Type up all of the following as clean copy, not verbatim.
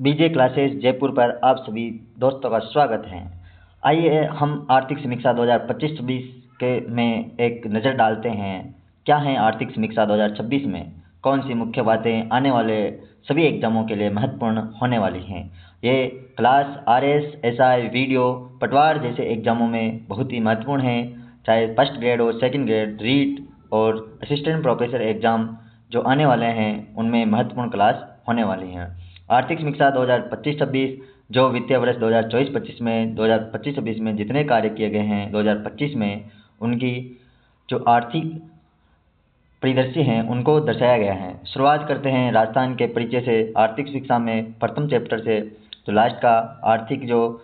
बीजे classes Jaipur पर आप सभी दोस्तों का स्वागत है। आइए हम आर्थिक समीक्षा 2025-26 के में एक नज़र डालते हैं। क्या है आर्थिक समीक्षा 2026 में, कौन सी मुख्य बातें आने वाले सभी एग्जामों के लिए महत्वपूर्ण होने वाली हैं। ये क्लास आरएस, एसआई, वीडियो, पटवार जैसे एग्जामों में बहुत ही महत्वपूर्ण है, चाहे फर्स्ट ग्रेड हो, सेकंड ग्रेड, रीट और असिस्टेंट प्रोफेसर एग्जाम जो आने वाले हैं उनमें महत्वपूर्ण क्लास होने वाली हैं। आर्थिक समीक्षा 2025-26 जो वित्तीय वर्ष 2024-25 में 2025-26 में जितने कार्य किए गए हैं 2025 में उनकी जो आर्थिक परिदृश्य हैं उनको दर्शाया गया है। शुरुआत करते हैं राजस्थान के परिचय से। आर्थिक शिक्षा में प्रथम चैप्टर से जो लास्ट का आर्थिक जो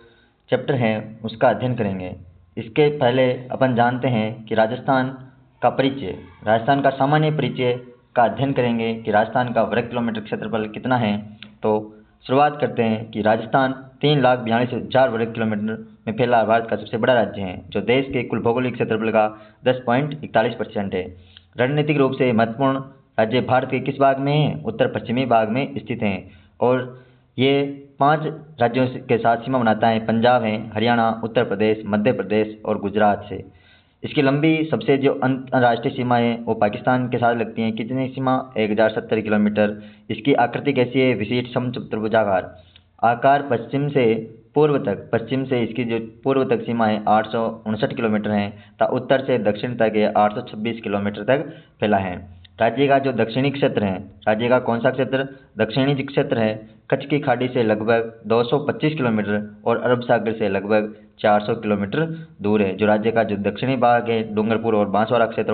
चैप्टर है उसका अध्ययन करेंगे। इसके पहले अपन जानते हैं कि राजस्थान का परिचय, राजस्थान का सामान्य परिचय का अध्ययन करेंगे कि राजस्थान का वर्ग किलोमीटर क्षेत्रफल कितना है। तो शुरुआत करते हैं कि राजस्थान 3,42,000 वर्ग किलोमीटर में फैला भारत का सबसे बड़ा राज्य है, जो देश के कुल भौगोलिक क्षेत्रफल का 10.41% है। रणनीतिक रूप से महत्वपूर्ण राज्य भारत के किस भाग में है? उत्तर पश्चिमी भाग में स्थित हैं और ये 5 राज्यों के साथ सीमा बनाता है। पंजाब है, हरियाणा, उत्तर प्रदेश, मध्य प्रदेश और गुजरात से। इसकी लंबी सबसे जो अंतर्राष्ट्रीय सीमा है वो पाकिस्तान के साथ लगती है। कितनी सीमा? 1070 किलोमीटर। इसकी आकृति कैसी है? विशिष्ट समचतुर्भुजाकार आकार। पश्चिम से पूर्व तक, पश्चिम से इसकी जो पूर्व तक सीमा है 859 किलोमीटर है तथा उत्तर से दक्षिण तक ये 826 किलोमीटर तक फैला है। राज्य का जो दक्षिणी क्षेत्र है, राज्य का कौन सा क्षेत्र? दक्षिणी क्षेत्र है। कच्छ की खाड़ी से लगभग 225 किलोमीटर और अरब सागर से लगभग 400 किलोमीटर दूर है। जो राज्य का जो दक्षिणी भाग है, डूंगरपुर और बांसवाड़ा क्षेत्रफल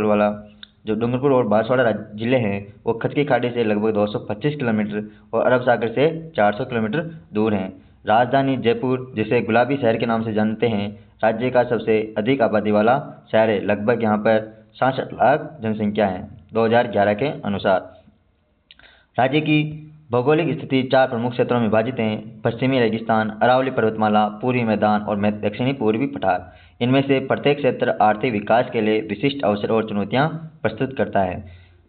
वाला जो डूंगरपुर और बांसवाड़ा जिले हैं वो कच्छ की खाड़ी से लगभग 225 किलोमीटर और अरब सागर से 400 किलोमीटर दूर हैं। राजधानी जयपुर, जिसे गुलाबी शहर के नाम से जानते हैं, राज्य का सबसे अधिक आबादी वाला शहर है। लगभग यहाँ पर 66 लाख जनसंख्या है 2011 के अनुसार। राज्य की भौगोलिक स्थिति 4 प्रमुख क्षेत्रों में विभाजित है: पश्चिमी रेगिस्तान, अरावली पर्वतमाला, पूर्वी मैदान और दक्षिणी पूर्वी पठार। इनमें से प्रत्येक क्षेत्र आर्थिक विकास के लिए विशिष्ट अवसर और चुनौतियां प्रस्तुत करता है।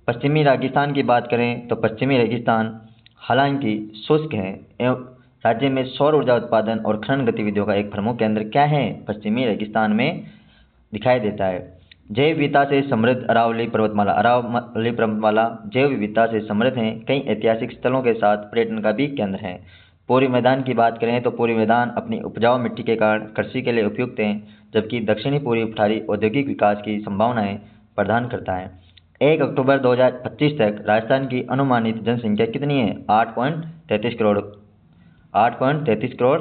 पश्चिमी रेगिस्तान की बात करें तो पश्चिमी रेगिस्तान हालांकि शुष्क है एवं राज्य में सौर ऊर्जा उत्पादन और खनन गतिविधियों का एक प्रमुख केंद्र क्या है? पश्चिमी रेगिस्तान में दिखाई देता है। जैव विविधता से समृद्ध अरावली पर्वतमाला जैव विविधता से समृद्ध है। कई ऐतिहासिक स्थलों के साथ पर्यटन का भी केंद्र है। पूर्वी मैदान की बात करें तो पूर्वी मैदान अपनी उपजाऊ मिट्टी के कारण कृषि के लिए उपयुक्त है, जबकि दक्षिणी पूर्वी पठारी औद्योगिक विकास की संभावनाएं प्रदान करता है। 1 अक्टूबर 2025 तक राजस्थान की अनुमानित जनसंख्या कितनी है? 8.33 करोड़। 8.33 करोड़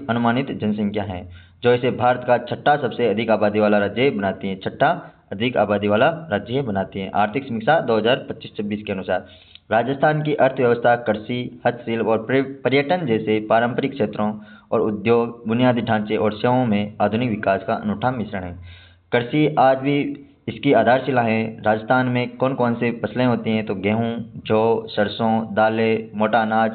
अनुमानित जनसंख्या है, जो इसे भारत का छठा सबसे अधिक आबादी वाला राज्य बनाती है। छठा अधिक आबादी वाला राज्य बनाती है आर्थिक समीक्षा 2025-26 के अनुसार। राजस्थान की अर्थव्यवस्था कृषि, हस्तशिल्प और पर्यटन जैसे पारंपरिक क्षेत्रों और उद्योग, बुनियादी ढांचे और सेवाओं में आधुनिक विकास का अनूठा मिश्रण है। कृषि आज भी इसकी आधारशिला है। राजस्थान में कौन कौन से फसलें होती हैं? तो गेहूँ, जौ, सरसों, दालें, मोटा अनाज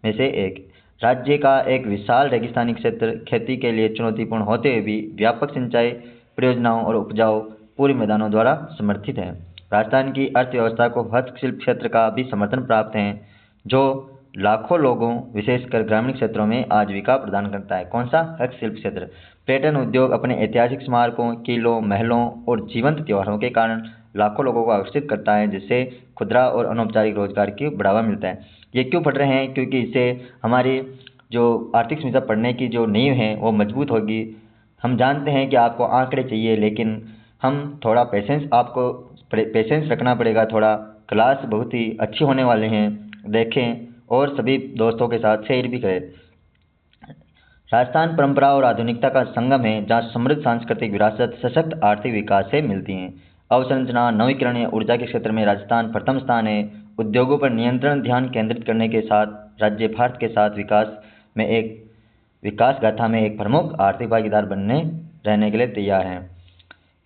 में से एक। राज्य का एक विशाल रेगिस्तानी क्षेत्र खेती के लिए चुनौतीपूर्ण होते हुए भी व्यापक सिंचाई परियोजनाओं और उपजाऊ पूर्वी मैदानों द्वारा समर्थित है। राजस्थान की अर्थव्यवस्था को हस्तशिल्प क्षेत्र का भी समर्थन प्राप्त है, जो लाखों लोगों विशेषकर ग्रामीण क्षेत्रों में आजीविका प्रदान करता है। कौन सा? हस्तशिल्प क्षेत्र। पर्यटन उद्योग अपने ऐतिहासिक स्मारकों, किलों, महलों और जीवंत त्योहारों के कारण लाखों लोगों को आकर्षित करता है, जिससे खुदरा और अनौपचारिक रोजगार की बढ़ावा मिलता है। ये क्यों पढ़ रहे हैं? क्योंकि इससे हमारी जो आर्थिक समीक्षा पढ़ने की जो नींव है वो मजबूत होगी। हम जानते हैं कि आपको आंकड़े चाहिए, लेकिन हम थोड़ा पेशेंस रखना पड़ेगा थोड़ा। क्लास बहुत ही अच्छी होने वाले हैं, देखें और सभी दोस्तों के साथ शेयर भी करें। राजस्थान परंपरा और आधुनिकता का संगम है, जहाँ समृद्ध सांस्कृतिक विरासत सशक्त आर्थिक विकास से मिलती हैं। अवसंरचना, नवीकरणीय ऊर्जा के क्षेत्र में राजस्थान प्रथम स्थान है। उद्योगों पर नियंत्रण ध्यान केंद्रित करने के साथ राज्य भारत के साथ विकास गाथा में एक प्रमुख आर्थिक भागीदार रहने के लिए तैयार है।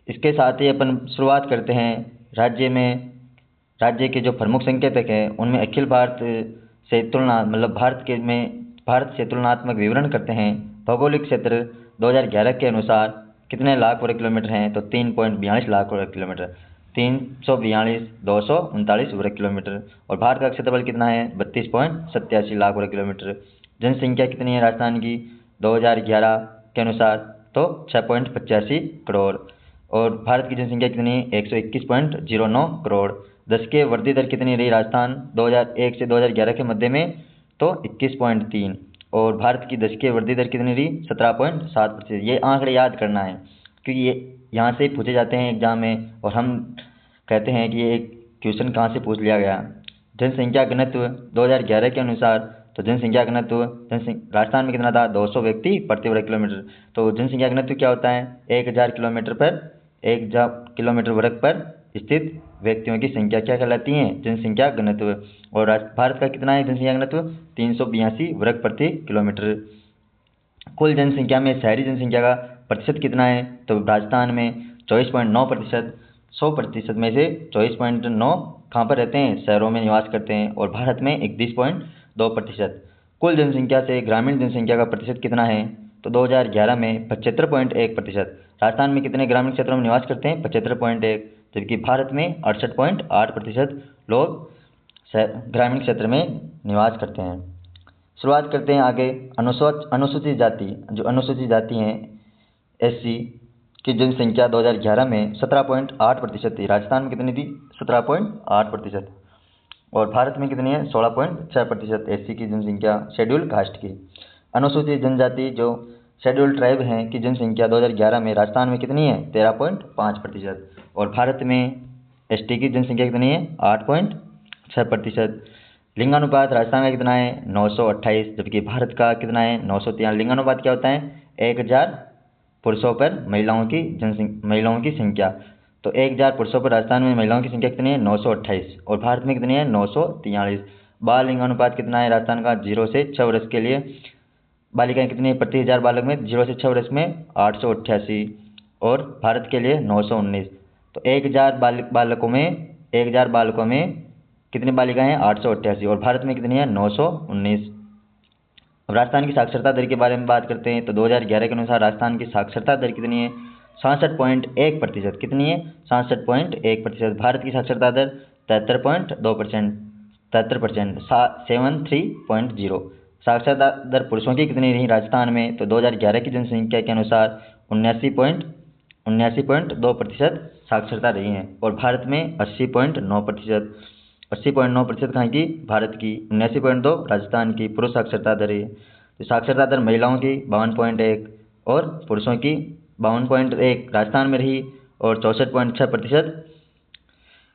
इसके साथ ही अपन शुरुआत करते हैं राज्य के जो प्रमुख संकेतक हैं उनमें अखिल भारत से भारत से तुलनात्मक विवरण करते हैं। भौगोलिक क्षेत्र 2011 के अनुसार कितने लाख वर्ग किलोमीटर हैं? तो 3.42 लाख वर्ग किलोमीटर। 342 239 वर्ग किलोमीटर। और भारत का क्षेत्रफल कितना है? 32.87 लाख वर्ग किलोमीटर। जनसंख्या कितनी है राजस्थान की 2011 के अनुसार? तो 6.85 करोड़। और भारत की जनसंख्या कितनी है? 121.09 करोड़। दशकीय वृद्धि दर कितनी रही राजस्थान 2001 से 2011 के मध्य में? तो 21.3। और भारत की दशकीय वृद्धि दर कितनी रही? 17.7%। ये आंकड़े याद करना है क्योंकि ये यहाँ से पूछे जाते हैं एग्जाम में, और हम कहते हैं कि ये एक क्वेश्चन कहाँ से पूछ लिया गया। जनसंख्या घनत्व 2011 के अनुसार, तो जनसंख्या घनत्व राजस्थान में कितना था? 200 व्यक्ति प्रति वर्ग किलोमीटर। तो जनसंख्या घनत्व क्या होता है? 1000 किलोमीटर वर्ग पर स्थित व्यक्तियों की संख्या क्या कहलाती है? जनसंख्या घनत्व। और भारत का कितना है जनसंख्या घनत्व? 382 वर्ग प्रति किलोमीटर। कुल जनसंख्या में शहरी जनसंख्या का प्रतिशत कितना है? तो राजस्थान में 24.9%। 100% में से 24.9 कहाँ पर रहते हैं? शहरों में निवास करते हैं। और भारत में 31.2%। कुल जनसंख्या से ग्रामीण जनसंख्या का प्रतिशत कितना है? तो 2011 में 75.1%। राजस्थान में कितने ग्रामीण क्षेत्रों में निवास करते हैं? 75.1, जबकि भारत में 68.8% लोग ग्रामीण क्षेत्र में निवास करते हैं। शुरुआत करते हैं आगे। अनुसूचित जाति, जो अनुसूचित जाति हैं SC की जनसंख्या 2011 में 17.8% थी। राजस्थान में कितनी थी? 17.8%। और भारत में कितनी है? 16.6% SC की जनसंख्या शेड्यूल कास्ट की। अनुसूचित जनजाति जो शेड्यूल ट्राइब हैं की जनसंख्या 2011 में राजस्थान में कितनी है? 13.5%। और भारत में ST की जनसंख्या कितनी है? 8.6%। लिंगानुपात राजस्थान का कितना है? 928, जबकि भारत का कितना है? 943। लिंगानुपात क्या होता है? 1000 पुरुषों पर महिलाओं की संख्या। तो 1000 पुरुषों पर राजस्थान में महिलाओं की संख्या कितनी है? 928। और भारत में कितनी है? 943। बाल लिंगानुपात कितना है राजस्थान का? 0 से 6 वर्ष के लिए बालिकाएं कितनी है प्रति 1000 बालक में? 0 से 6 वर्ष में 888। और भारत के लिए 919। तो 1000 बालकों में कितनी बालिकाएं हैं? 888। और भारत में कितनी है? 919। अब राजस्थान की साक्षरता दर के बारे में बात करते हैं। तो 2011 के अनुसार राजस्थान की साक्षरता दर कितनी है? 66.1%। कितनी है? 66.1%। भारत की साक्षरता दर 73.2%, 73%, साक्षरता दर पुरुषों की कितनी रही राजस्थान में? तो 2011 की जनसंख्या के अनुसार 79.2% साक्षरता रही है। और भारत में 80.9%। 80.9% कहाँ की? भारत की। 79.2 राजस्थान की पुरुष साक्षरता दर है। तो साक्षरता दर महिलाओं की 52.1 और पुरुषों की 52.1 राजस्थान में रही। और 64.6%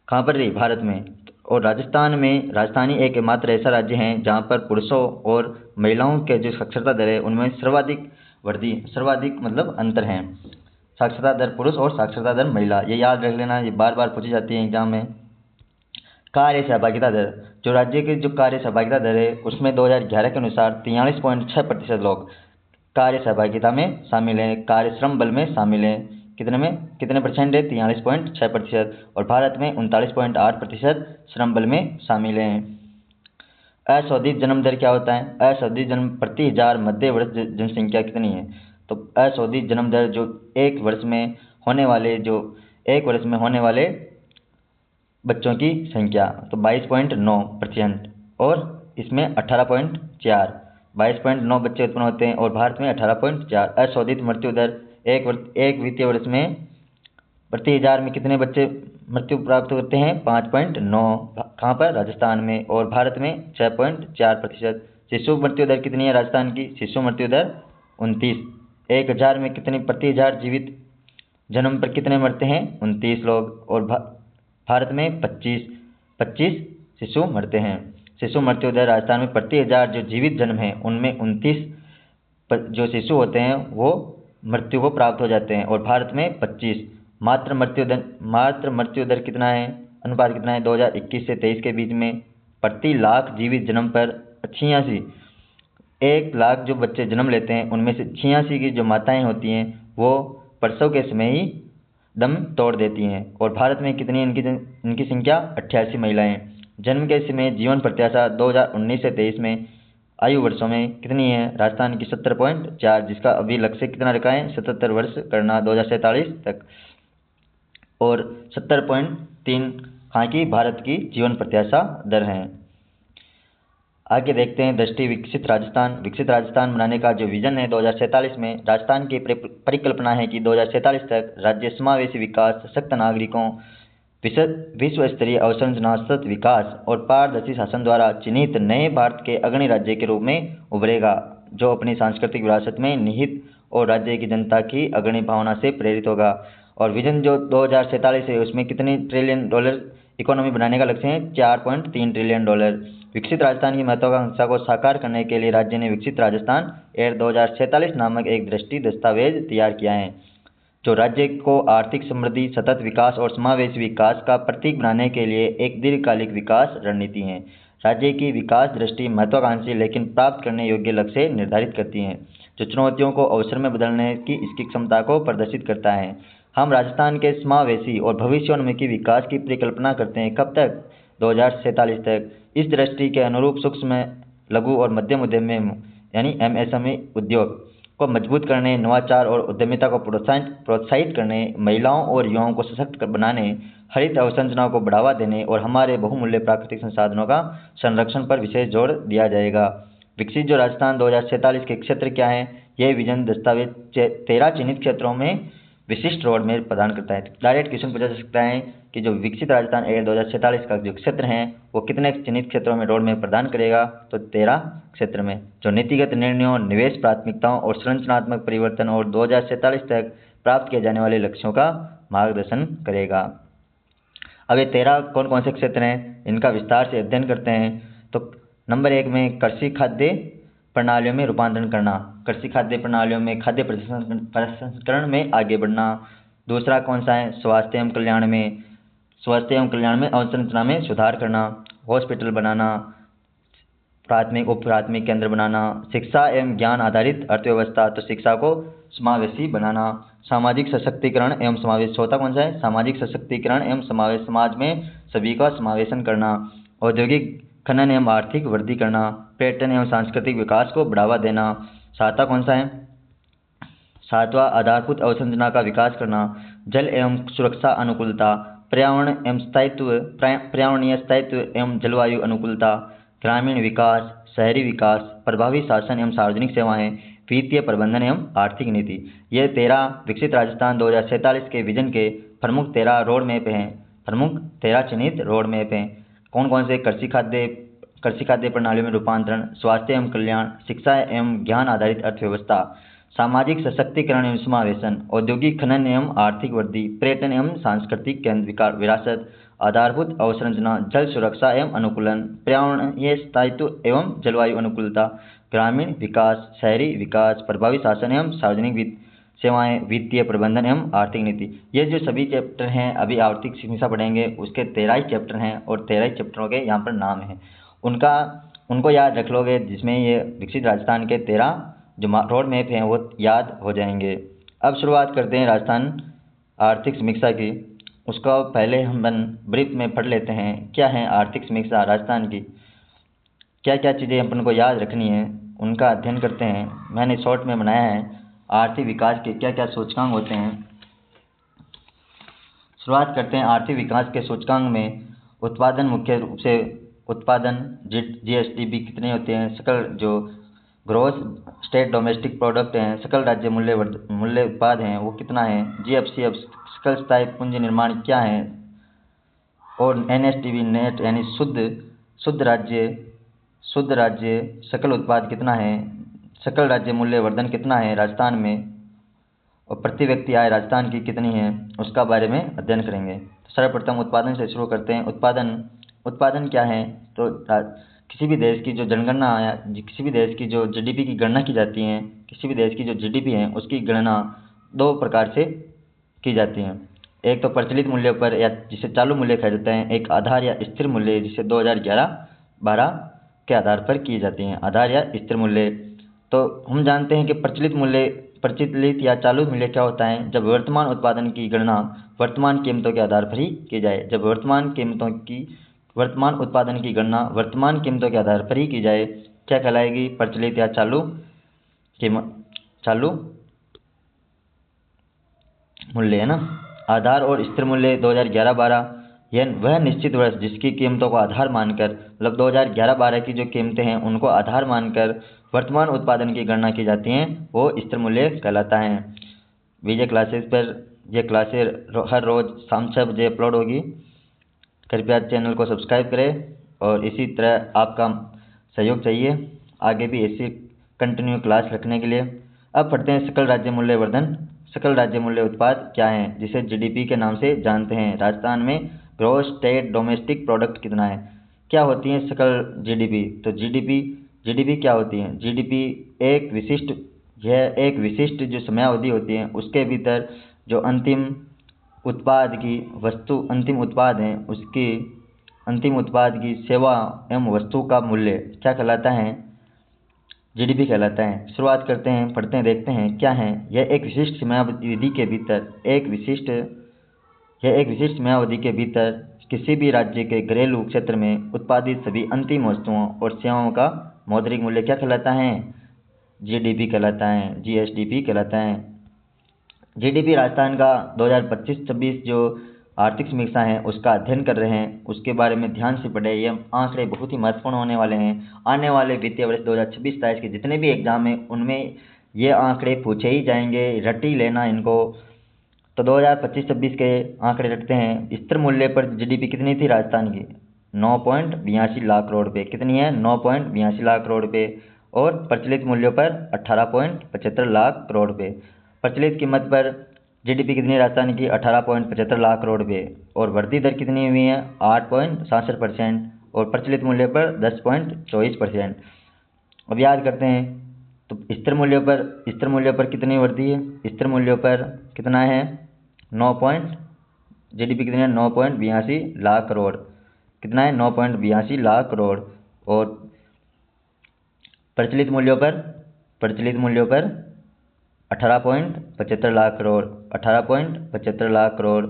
कहाँ पर रही? भारत में। और राजस्थानी एकमात्र ऐसा राज्य है जहाँ पर पुरुषों और महिलाओं के जो साक्षरता दर है उनमें सर्वाधिक मतलब अंतर है। साक्षरता दर पुरुष और साक्षरता दर महिला, ये याद रख लेना, ये बार बार पूछी जाती है एग्जाम में। कार्य सहभागिता दर, जो राज्य की जो कार्य सहभागिता दर है उसमें 2011 के अनुसार 43.6% लोग कार्य सहभागिता में शामिल हैं, कार्य श्रम बल में शामिल हैं। कितने परसेंट है? 43.6%। और भारत में 39.8% श्रम बल में शामिल हैं। अशोधित जन्म दर क्या होता है? अशोधित जन्म प्रति 1000 मध्य वर्ष जनसंख्या कितनी है? तो अशोधित जन्म दर जो एक वर्ष में होने वाले बच्चों की संख्या, तो 22.9%। और इसमें 18.4, 22.9 बच्चे उत्पन्न होते हैं। और भारत में 18.4। अशोधित मृत्यु दर एक वित्तीय वर्ष में प्रति 1000 में कितने बच्चे मृत्यु प्राप्त करते हैं? 5.9। कहाँ पर? राजस्थान में। और भारत में 6.4%। शिशु मृत्यु दर कितनी है राजस्थान की? शिशु मृत्यु दर 29। 1000 में कितने प्रति 1000 जीवित जन्म पर कितने मरते हैं? 29 लोग। और भारत में 25 शिशु मरते हैं। शिशु मृत्यु दर राजस्थान में प्रति 1000 जो जीवित जन्म है उनमें 29 जो शिशु होते हैं वो मृत्यु को प्राप्त हो जाते हैं। और भारत में 25। मातृ मृत्यु दर कितना है? अनुपात कितना है? 2021 से 23 के बीच में प्रति लाख जीवित जन्म पर 86, 1 लाख जो बच्चे जन्म लेते हैं उनमें से 86 की जो माताएं होती हैं वो प्रसव के समय ही दम तोड़ देती हैं। और भारत में कितनी इनकी संख्या? 88 महिलाएं। जन्म के समय जीवन प्रत्याशा 2019 से 23 में आयु वर्षों में कितनी है? राजस्थान की 70.4, जिसका अभी लक्ष्य कितना रखा है? 77 वर्ष करना 2047 तक। और 70.3 हालांकि भारत की जीवन प्रत्याशा दर है। आगे देखते हैं दृष्टि विकसित राजस्थान। विकसित राजस्थान बनाने का जो विजन है 2047 में, राजस्थान की परिकल्पना है कि 2047 तक राज्य समावेशी विकास, सशक्त नागरिकों, विश्व स्तरीय अवसंरचना, सतत विकास और पारदर्शी शासन द्वारा चिन्हित नए भारत के अग्रणी राज्य के रूप में उभरेगा, जो अपनी सांस्कृतिक विरासत में निहित और राज्य की जनता की अग्रणी भावना से प्रेरित होगा। और विजन जो 2047 है उसमें कितने ट्रिलियन डॉलर इकोनॉमी बनाने का लक्ष्य है? 4.3 ट्रिलियन डॉलर। विकसित राजस्थान की महत्वाकांक्षा को साकार करने के लिए राज्य ने विकसित राजस्थान एर 2047 नामक एक दृष्टि दस्तावेज तैयार किया है, जो राज्य को आर्थिक समृद्धि, सतत विकास और समावेशी विकास का प्रतीक बनाने के लिए एक दीर्घकालिक विकास रणनीति है। राज्य की विकास दृष्टि महत्वाकांक्षी लेकिन प्राप्त करने योग्य लक्ष्य निर्धारित करती है, जो चुनौतियों को अवसर में बदलने की इसकी क्षमता को प्रदर्शित करता है। हम राजस्थान के समावेशी और भविष्योन्मुखी विकास की परिकल्पना करते हैं। कब तक? 2047 तक। इस दृष्टि के अनुरूप सूक्ष्म, लघु और मध्यम उद्यम यानी MSME उद्योग को मजबूत करने, नवाचार और उद्यमिता को प्रोत्साहित करने, महिलाओं और युवाओं को सशक्त बनाने, हरित अवसंरचना को बढ़ावा देने और हमारे बहुमूल्य प्राकृतिक संसाधनों का संरक्षण पर विशेष जोर दिया जाएगा। विकसित जो राजस्थान 2047 के क्षेत्र क्या है? यह विजन दस्तावेज 13 चिन्हित क्षेत्रों में विशिष्ट रोड मैप प्रदान करता है। डायरेक्ट क्वेश्चन पूछा जा सकता है कि जो विकसित राजस्थान एर 2047 का जो क्षेत्र है वो कितने चिन्हित क्षेत्रों में रोड मैप प्रदान करेगा? तो 13 क्षेत्र में, जो नीतिगत निर्णयों, निवेश प्राथमिकताओं और संरचनात्मक परिवर्तन और 2047 तक प्राप्त किए जाने वाले लक्ष्यों का मार्गदर्शन करेगा। अब ये 13 कौन कौन से क्षेत्र हैं, इनका विस्तार से अध्ययन करते हैं। तो नंबर 1 में कृषि खाद्य प्रणालियों में रूपांतरण करना, कृषि खाद्य प्रणालियों में खाद्य प्रसंस्करण में आगे बढ़ना। दूसरा कौन सा है? स्वास्थ्य एवं कल्याण में अवसंरचना में सुधार करना, हॉस्पिटल बनाना, प्राथमिक उप प्राथमिक केंद्र बनाना। शिक्षा एवं ज्ञान आधारित अर्थव्यवस्था, तो शिक्षा को समावेशी बनाना। सामाजिक सशक्तिकरण एवं समावेश, चौथा कौन सा है? सामाजिक सशक्तिकरण एवं समावेश, समाज में सभी का समावेशन करना। औद्योगिक खनन एवं आर्थिक वृद्धि करना, पर्यटन एवं सांस्कृतिक विकास को बढ़ावा देना। सातवां कौन सा है? सातवां आधारभूत अवसंरचना का विकास करना, जल एवं सुरक्षा अनुकूलता, पर्यावरणीय स्थायित्व एवं जलवायु अनुकूलता, ग्रामीण विकास, शहरी विकास, प्रभावी शासन एवं सार्वजनिक सेवाएं, वित्तीय प्रबंधन एवं आर्थिक नीति। ये 13 विकसित राजस्थान 2047 के विजन के प्रमुख 13 रोड मैप हैं, प्रमुख 13 चिन्हित रोड मैप हैं। कौन कौन से? कृषि खाद्य प्रणालियों में रूपांतरण, स्वास्थ्य एवं कल्याण, शिक्षा एवं ज्ञान आधारित अर्थव्यवस्था, सामाजिक सशक्तिकरण एवं समावेशन, औद्योगिक खनन एवं आर्थिक वृद्धि, पर्यटन एवं सांस्कृतिक केंद्र विरासत, आधारभूत अवसंरचना, जल सुरक्षा एवं अनुकूलन, पर्यावरणीय स्थायित्व एवं जलवायु अनुकूलता, ग्रामीण विकास, शहरी विकास, प्रभावी शासन एवं सार्वजनिक सेवाएं, वित्तीय प्रबंधन एवं आर्थिक नीति। ये जो सभी चैप्टर हैं अभी आर्थिक समीक्षा पढ़ेंगे, उसके 13 ही चैप्टर हैं और 13 ही चैप्टरों के यहाँ पर नाम हैं। उनको याद रख लोगे, जिसमें ये विकसित राजस्थान के 13 जो रोड मैप हैं वो याद हो जाएंगे। अब शुरुआत करते हैं राजस्थान आर्थिक समीक्षा की। उसका पहले हम ब्रीफ में पढ़ लेते हैं, क्या है आर्थिक समीक्षा राजस्थान की, क्या क्या चीज़ें अपन को याद रखनी है, उनका अध्ययन करते हैं। मैंने शॉर्ट में बनाया है आर्थिक विकास के क्या क्या सूचकांक होते हैं। शुरुआत करते हैं आर्थिक विकास के सूचकांक में। उत्पादन, मुख्य रूप से उत्पादन GSDP कितने होते हैं, सकल जो ग्रोस स्टेट डोमेस्टिक प्रोडक्ट हैं, सकल राज्य मूल्य उत्पाद हैं वो कितना है, GFC सकल स्थायी पूंजी निर्माण क्या है, और NSDB नेट यानी शुद्ध राज्य सकल उत्पाद कितना है, सकल राज्य मूल्य वर्धन कितना है राजस्थान में, और प्रति व्यक्ति आय राजस्थान की कितनी है, उसका बारे में अध्ययन करेंगे। तो सर्वप्रथम उत्पादन से शुरू करते हैं। उत्पादन क्या है? तो किसी भी देश की जो जनगणना या किसी भी देश की जो GDP की गणना की जाती है, किसी भी देश की जो GDP है उसकी गणना 2 प्रकार से की जाती है। एक तो प्रचलित मूल्य पर या जिसे चालू मूल्य कहा जाता है, एक आधार या स्थिर मूल्य जिसे 2011-12 के आधार पर की जाती हैं, आधार या स्थिर मूल्य। तो हम जानते हैं कि प्रचलित या चालू मूल्य क्या होता है? जब वर्तमान उत्पादन की गणना वर्तमान कीमतों के आधार पर ही की जाए, जब वर्तमान उत्पादन की गणना वर्तमान कीमतों के आधार पर ही की जाए, क्या कहलाएगी? प्रचलित या चालू मूल्य, है ना। आधार और स्थिर मूल्य 2011-12 यह वह निश्चित वर्ष जिसकी कीमतों को आधार मानकर, मतलब 2011-12 की जो कीमतें हैं उनको आधार मानकर वर्तमान उत्पादन की गणना की जाती हैं, वो स्थिर मूल्य कहलाता है। विजय क्लासेस पर यह क्लासें हर रोज़ शाम 6 बजे अपलोड होगी। कृपया चैनल को सब्सक्राइब करें और इसी तरह आपका सहयोग चाहिए आगे भी ऐसी कंटिन्यू क्लास रखने के लिए। अब पढ़ते हैं सकल राज्य मूल्य वर्धन। सकल राज्य मूल्य उत्पाद क्या है, जिसे जीडीपी के नाम से जानते हैं। राजस्थान में ग्रॉस स्टेट डोमेस्टिक प्रोडक्ट कितना है। क्या होती है सकल जीडीपी? तो जीडीपी क्या होती है? जीडीपी एक विशिष्ट जो समयावधि होती है उसके भीतर जो अंतिम उत्पाद है उसकी अंतिम उत्पाद की सेवा एवं वस्तु का मूल्य क्या कहलाता है? जीडीपी कहलाता है। शुरुआत करते हैं, पढ़ते हैं, देखते हैं क्या है। यह एक विशिष्ट समयावधि के भीतर किसी भी राज्य के घरेलू क्षेत्र में उत्पादित सभी अंतिम वस्तुओं और सेवाओं का मौद्रिक मूल्य क्या कहलाता है? जीडीपी कहलाता है, जीएसडीपी कहलाता है। जीडीपी राजस्थान का 2025-26 जो आर्थिक समीक्षा है उसका अध्ययन कर रहे हैं, उसके बारे में ध्यान से पढ़े। ये आंकड़े बहुत ही महत्वपूर्ण होने वाले हैं। आने वाले वित्तीय वर्ष 2026-27 के जितने भी एग्जाम हैं उनमें ये आंकड़े पूछे ही जाएंगे, रट ही लेना इनको। तो 2025-26 के आंकड़े रखते हैं। स्थिर मूल्य पर जीडीपी कितनी थी राजस्थान की? 9.82 लाख करोड़ रुपये। कितनी है? 9.82 लाख करोड़ रुपये। और प्रचलित मूल्यों पर 18.75 लाख करोड़ रुपये। प्रचलित कीमत पर जीडीपी कितनी है राजस्थान की? 18.75 लाख करोड़ रुपये। और वृद्धि दर कितनी हुई है? 8.67%। और प्रचलित मूल्य पर 10.24%। अब याद करते हैं तो स्थिर मूल्यों पर कितनी वृद्धि है? स्थिर मूल्यों पर कितना है? जीडीपी कितनी है? 9.82 लाख करोड़। कितना है? 9.82 लाख करोड़। और प्रचलित मूल्यों पर 18.75 लाख करोड़। 18.75 लाख करोड़।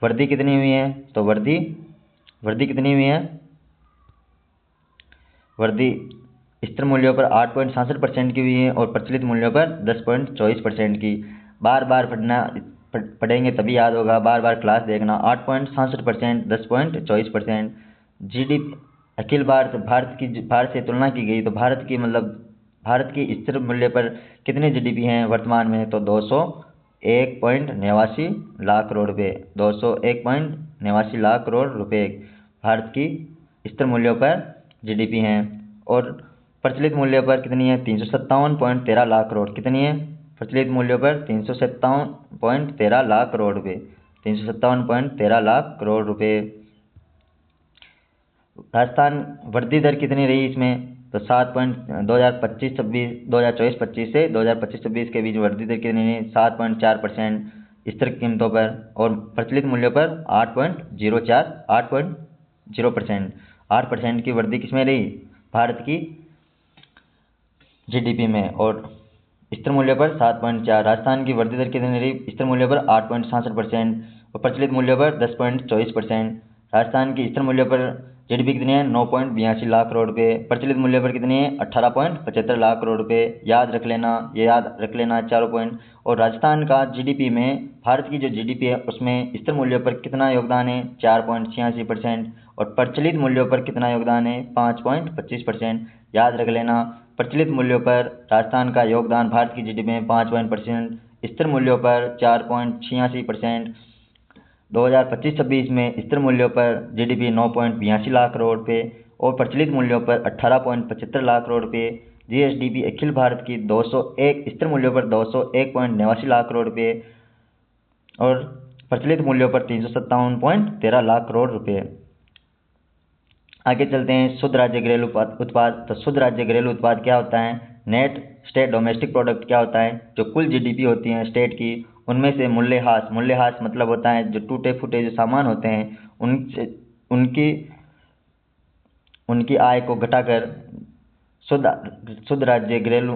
वृद्धि कितनी हुई है? तो वृद्धि कितनी हुई है? वृद्धि स्थिर मूल्यों पर 8.67% की हुई है और प्रचलित मूल्यों पर 10.24% की। बार बार पढ़ेंगे तभी याद होगा, बार बार क्लास देखना। 8.67%, 10.24%। जीडीपी अखिल भारत से तुलना की गई तो भारत की स्थिर मूल्य पर कितनी जीडीपी हैं वर्तमान में? तो 201.89 लाख करोड़ रुपये। 201.89 लाख करोड़ रुपये भारत की स्थिर मूल्यों पर जीडीपी हैं। और प्रचलित मूल्य पर कितनी है? 357.13 लाख करोड़। कितनी है? प्रचलित मूल्यों पर 357.13 लाख करोड़ रुपये। 357.13 लाख करोड़ रुपये। राजस्थान वृद्धि दर कितनी रही इसमें? तो 2024-25 से 2025-26 के बीच वृद्धि दर कितनी रही? 7.4% स्थिर कीमतों पर। और प्रचलित मूल्यों पर 8.0% 8% की वृद्धि किसमें रही? भारत की जीडीपी में। और स्थिर मूल्य पर 7.4। राजस्थान की वृद्धि दर कितनी रही? स्थिर मूल्य पर 8.67% और प्रचलित मूल्य पर 10.24%। राजस्थान की स्थिर मूल्य पर जीडीपी कितनी है? 9.82 लाख करोड़ रुपये। प्रचलित मूल्य पर कितनी है? 18.75 लाख करोड़ रुपये। याद रख लेना चारों पॉइंट। और राजस्थान का जीडीपी में भारत की जो जीडीपी है उसमें स्थिर मूल्य पर कितना योगदान है? 4.86%। और प्रचलित मूल्यों पर कितना योगदान है? 5.25%। याद रख लेना। प्रचलित मूल्यों पर राजस्थान का योगदान भारत की जीडीपी में 5%, स्थिर मूल्यों पर 4.86%। 2025-26 में स्थिर मूल्यों पर जीडीपी 9.82 लाख करोड़ रुपये और प्रचलित मूल्यों पर 18.75 लाख करोड़ रुपये। जीएसडीपी अखिल भारत की 201 स्थिर मूल्यों पर 201.89 लाख करोड़ रुपये और प्रचलित मूल्यों पर 357.13 लाख करोड़ रुपये। आगे चलते हैं। शुद्ध राज्य घरेलू उत्पाद। तो शुद्ध राज्य घरेलू उत्पाद क्या होता है? नेट स्टेट डोमेस्टिक प्रोडक्ट क्या होता है? जो कुल जीडीपी होती है स्टेट की उनमें से मूल्यह्रास मतलब होता है जो टूटे फूटे जो सामान होते हैं उनकी आय को घटाकर शुद्ध राज्य घरेलू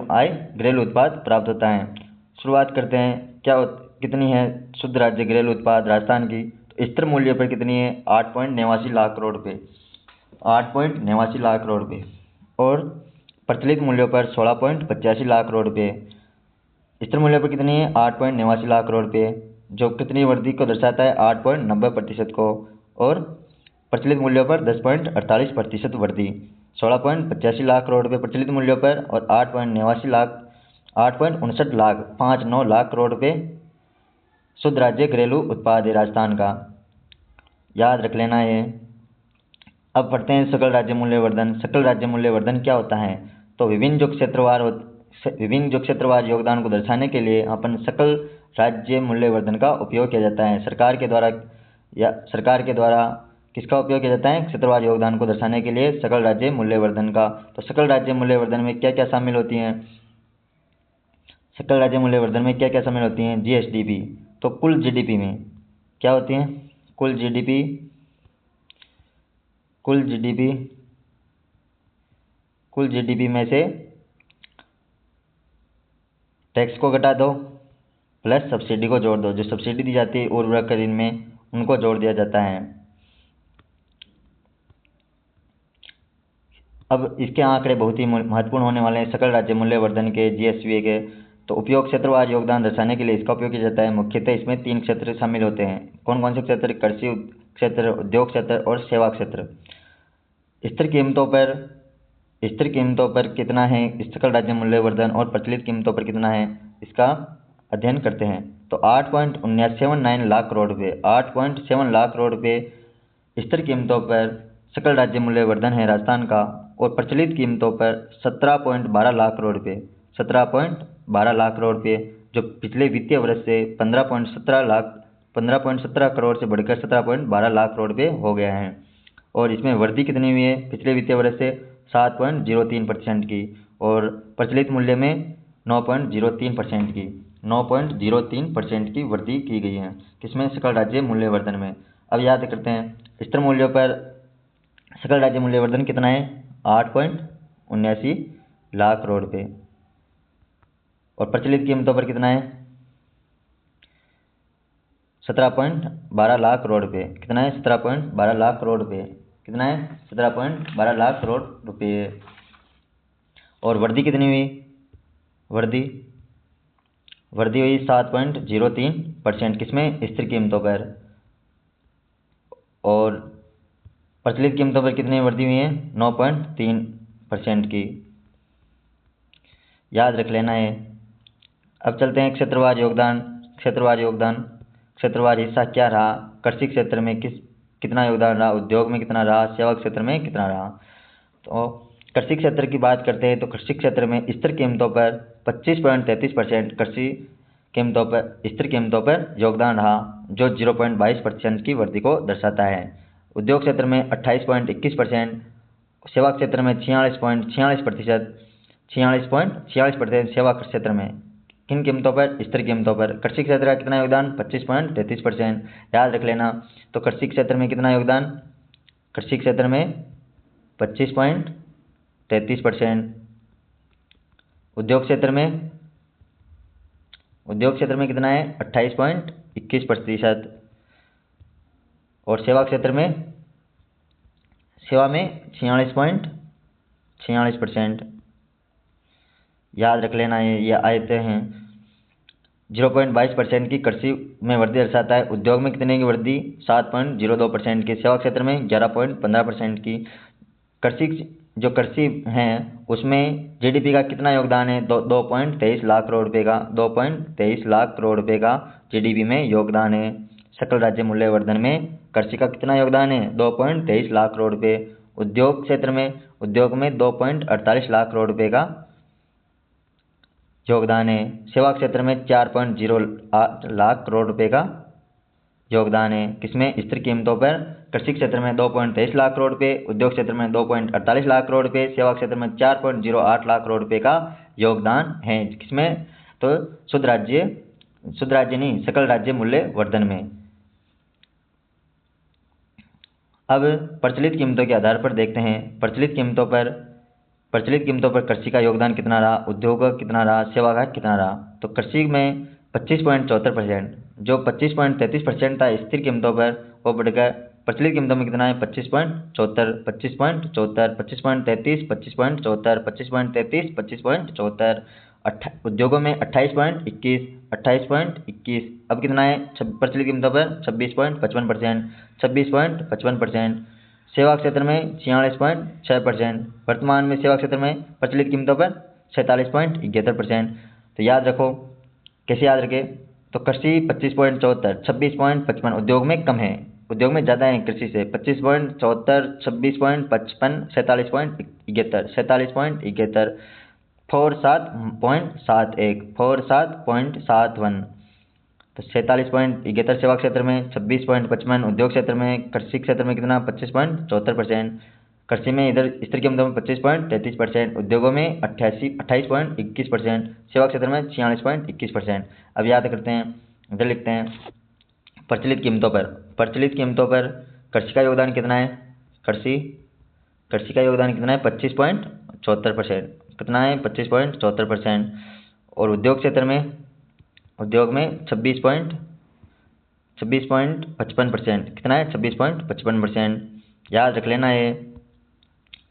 उत्पाद प्राप्त होता है। शुरुआत करते हैं। कितनी है शुद्ध राज्य घरेलू उत्पाद राजस्थान की? तो स्थिर मूल्य पर कितनी है? 8.89 लाख करोड़ रुपये। 8.89 लाख करोड़ रुपये और प्रचलित मूल्यों पर 16.85 लाख करोड़ रुपये। स्थिर मूल्य पर कितनी है? 8.89 लाख करोड़ रुपये। जो कितनी वृद्धि को दर्शाता है 8.90% को, और प्रचलित मूल्यों पर 10.48% वृद्धि, 16.85 लाख करोड़ रुपये प्रचलित मूल्यों पर और 8.59 लाख 59 लाख करोड़ रुपये शुद्ध राज्य घरेलू उत्पाद है राजस्थान का, याद रख लेना ये। अब पढ़ते हैं सकल राज्य मूल्यवर्धन। सकल राज्य मूल्यवर्धन क्या होता है? तो विभिन्न जो क्षेत्रवार योगदान को दर्शाने के लिए अपन सकल राज्य मूल्यवर्धन का उपयोग किया जाता है। सरकार के द्वारा किसका उपयोग किया जाता है? क्षेत्रवार योगदान को दर्शाने के लिए सकल राज्य मूल्यवर्धन का। तो सकल राज्य मूल्यवर्धन में क्या क्या शामिल होती हैं? सकल राज्य मूल्यवर्धन में क्या क्या शामिल होती हैं? जीएसडीपी, तो कुल जीडीपी में क्या होती हैं? कुल जीडीपी में से टैक्स को घटा दो प्लस सब्सिडी को जोड़ दो। जो सब्सिडी दी जाती है उर्वरक खरीद में, उनको जोड़ दिया जाता है। अब इसके आंकड़े बहुत ही महत्वपूर्ण होने वाले हैं सकल राज्य मूल्यवर्धन के, जीएसवी के। तो उपयोग क्षेत्रवार योगदान दर्शाने के लिए इसका उपयोग किया जाता है। मुख्यतः इसमें 3 क्षेत्र शामिल होते हैं। कौन कौन से क्षेत्र? कृषि क्षेत्र, उद्योग क्षेत्र और सेवा क्षेत्र। स्थिर कीमतों पर कितना है सकल राज्य मूल्यवर्धन और प्रचलित कीमतों पर कितना है, इसका अध्ययन करते हैं। तो 8.79 लाख करोड़ रुपये, 8.7 लाख करोड़ रुपये स्थिर कीमतों पर सकल राज्य मूल्यवर्धन है राजस्थान का, और प्रचलित कीमतों पर 17.12 लाख करोड़ रुपये, 17.12 लाख करोड़ रुपये, जो पिछले वित्तीय वर्ष से 15.17 करोड़ से बढ़कर 17.12 लाख करोड़ रुपये हो गया है। और इसमें वृद्धि कितनी हुई है पिछले वित्तीय वर्ष से? 7.03% की, और प्रचलित मूल्य में 9.03% की, 9.03% की वृद्धि की गई है। किसमें? सकल राज्य मूल्यवर्धन में। अब याद करते हैं स्थिर मूल्यों पर सकल राज्य मूल्यवर्धन कितना है? 8.79 लाख करोड़ रुपये, और प्रचलित कीमतों पर कितना है? 17.12 लाख करोड़ रुपये। कितना है? 17.12 लाख करोड़ रुपये। कितना है? 17.12 लाख करोड़ रुपये। और वृद्धि कितनी हुई? वृद्धि हुई 7.03%। किसमें? स्थिर कीमतों पर। और प्रचलित कीमतों पर कितनी वृद्धि हुई है? 9.3% की, याद रख लेना है। अब चलते हैं क्षेत्रवार योगदान। क्षेत्रवार हिस्सा क्या रहा? कृषि क्षेत्र में कितना योगदान रहा, उद्योग में कितना रहा, सेवा क्षेत्र में कितना रहा। तो कृषि क्षेत्र की बात करते हैं तो कृषि क्षेत्र में स्थिर कीमतों पर 25.33% स्थिर कीमतों पर योगदान रहा, जो 0.22% की वृद्धि को दर्शाता है। उद्योग क्षेत्र में 28.21%, सेवा क्षेत्र में 46.46% सेवा क्षेत्र में। किन कीमतों पर? स्थिर कीमतों पर। कृषि क्षेत्र का कितना योगदान? 25.33%, याद रख लेना। तो कृषि क्षेत्र में कितना योगदान? कृषि क्षेत्र में 25.33%। उद्योग क्षेत्र में कितना है? 28.21%। और सेवा क्षेत्र में 46.46%, याद रख लेना। ये आयते हैं। 0.22% की कृषि में वृद्धि दर्शाता है। उद्योग में कितने की वृद्धि? 7.02% की। सेवा क्षेत्र में 11.15% की। कृषि हैं उसमें जीडीपी का कितना योगदान है? 2.23 लाख करोड़ रुपये का, 2.23 लाख करोड़ रुपये का जीडीपी में योगदान है। सकल राज्य मूल्यवर्धन में कृषि का कितना योगदान है? 2.23 लाख करोड़ रुपये। उद्योग में 2.48 लाख करोड़ रुपये का योगदान है। सेवा क्षेत्र में 4.08 लाख करोड़ रुपये का योगदान है। किसमें? स्थिर कीमतों पर। कृषि क्षेत्र में 2.23 लाख करोड़ रुपये, उद्योग क्षेत्र में 2.48 लाख करोड़ रुपये, सेवा क्षेत्र में 4.08 लाख करोड़ रुपये का योगदान है। किसमें? तो शुद्ध राज्य नहीं, सकल राज्य मूल्यवर्धन में। अब प्रचलित कीमतों के आधार पर देखते हैं। प्रचलित कीमतों पर कृषि का योगदान कितना रहा, उद्योग का कितना रहा, सेवा का कितना रहा। तो कृषि में 25.74%, जो 25.33% था स्थिर कीमतों पर, वो बढ़कर प्रचलित कीमतों में कितना है? 25.74, 25.33, 25.74, 25.34, उद्योगों में 28.21। अब कितना है प्रचलित कीमतों पर 26.55%। 26.55%। सेवा क्षेत्र में 46.6%। वर्तमान में सेवा क्षेत्र में प्रचलित कीमतों पर 47.71%। तो याद रखो, कैसे याद रखें, तो कृषि 25.74, 26.55 उद्योग में कम है, उद्योग में ज़्यादा है कृषि से 25.74, 26.55, 47.71, 47.71, 47.71, 47.71। तो 47.71 सेवा क्षेत्र में, 26.55 उद्योग क्षेत्र में, कृषि क्षेत्र में कितना 25.74%। कृषि में इधर स्तर की कीमतों में 25.33%, उद्योगों में 28.21%, सेवा क्षेत्र में 46.21%। अब याद करते हैं, इधर लिखते हैं प्रचलित कीमतों पर कृषि का योगदान कितना है, कृषि का योगदान कितना है 25.74%। कितना है 25.74%। और उद्योग क्षेत्र में 26.55%। कितना है 26.55%। याद रख लेना है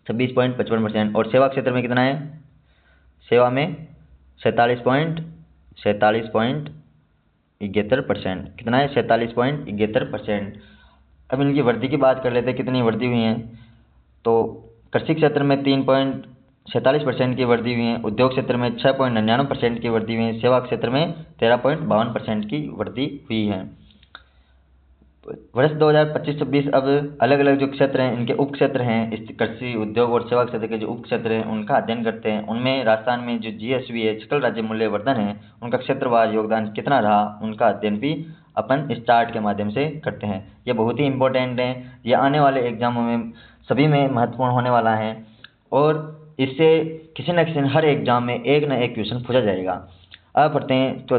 26.55%। और सेवा क्षेत्र में कितना है, सेवा में 47.71%। कितना है 47.71%। अब इनकी वृद्धि की बात कर लेते हैं, कितनी वृद्धि हुई है। तो कृषि क्षेत्र में 3.47% की वृद्धि हुई है, उद्योग क्षेत्र में 6.99% की वृद्धि हुई है, सेवा क्षेत्र में 13.52% की वृद्धि हुई है। वर्ष 2025-26 अब अलग अलग जो क्षेत्र हैं, इनके उप क्षेत्र हैं, इस कृषि उद्योग और सेवा क्षेत्र के जो उप क्षेत्र हैं उनका अध्ययन करते हैं। उनमें राजस्थान में जो जीएसवी है, सकल राज्य मूल्य वर्धन है, उनका क्षेत्रवार योगदान कितना रहा, उनका अध्ययन भी अपन इस चार्ट के माध्यम से करते हैं। ये बहुत ही इंपॉर्टेंट है, ये आने वाले एग्जामों में सभी में महत्वपूर्ण होने वाला है और इससे किसी न किसी हर एग्जाम में एक न एक क्वेश्चन पूछा जाएगा। अब पढ़ते हैं, तो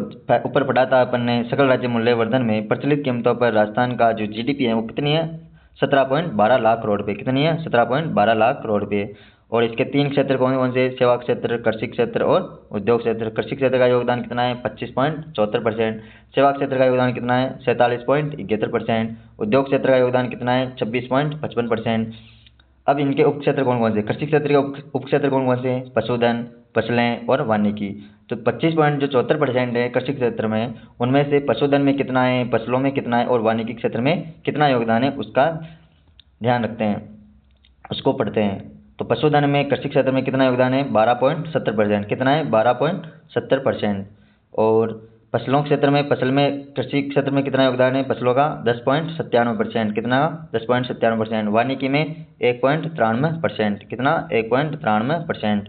ऊपर पढ़ा था अपन ने, सकल राज्य मूल्य वर्धन में प्रचलित कीमतों पर राजस्थान का जो जीडीपी है वो कितनी है 17.12 लाख करोड़ रुपये। कितनी है 17.12 लाख करोड़ रुपये। और इसके तीन क्षेत्र कौन कौन से, सेवा क्षेत्र, कृषि क्षेत्र और उद्योग क्षेत्र। कृषि क्षेत्र का योगदान कितना है 25.74%। सेवा क्षेत्र का योगदान कितना है 47.71%। उद्योग क्षेत्र का योगदान कितना है 26.55%। अब इनके उप क्षेत्र कौन कौन से, कृषि क्षेत्र के उप क्षेत्र कौन कौन से हैं, पशुधन, फसलें और वानिकी। तो 25.74% है कृषि क्षेत्र में, उनमें से पशुधन में कितना है, फसलों में कितना है और वानिकी क्षेत्र में कितना योगदान है उसका ध्यान रखते हैं, उसको पढ़ते हैं। तो पशुधन में कृषि क्षेत्र में कितना योगदान है 12.70%। कितना है 12.70%। और फसलों क्षेत्र में, फसल में कृषि क्षेत्र में कितना योगदान है फसलों का 10.97%। कितना 10.97%। वानिकी में 1.93%। कितना 1.93%।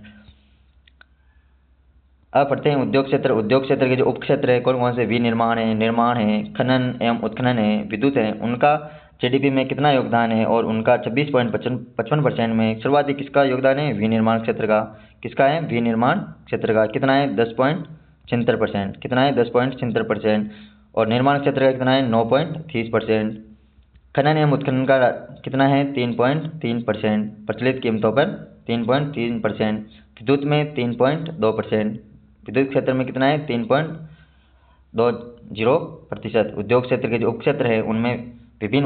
अब पढ़ते हैं उद्योग क्षेत्र। उद्योग क्षेत्र के जो उप क्षेत्र है कौन कौन से, विनिर्माण है, निर्माण है, खनन एवं उत्खनन है, विद्युत है, उनका जीडीपी में कितना योगदान है और उनका 26.55% में सर्वाधिक किसका योगदान है, विनिर्माण क्षेत्र का। किसका है, विनिर्माण क्षेत्र का। कितना है 10.76%। कितना है 10.76%। और निर्माण क्षेत्र का कितना है 9.30%। खनन एवं उत्खनन का कितना है 3.3%। प्रचलित कीमतों पर 3.3%। विद्युत में 3.2%। विद्युत क्षेत्र में कितना है 3.20%। उद्योग क्षेत्र के जो उप क्षेत्र है उनमें विभिन्न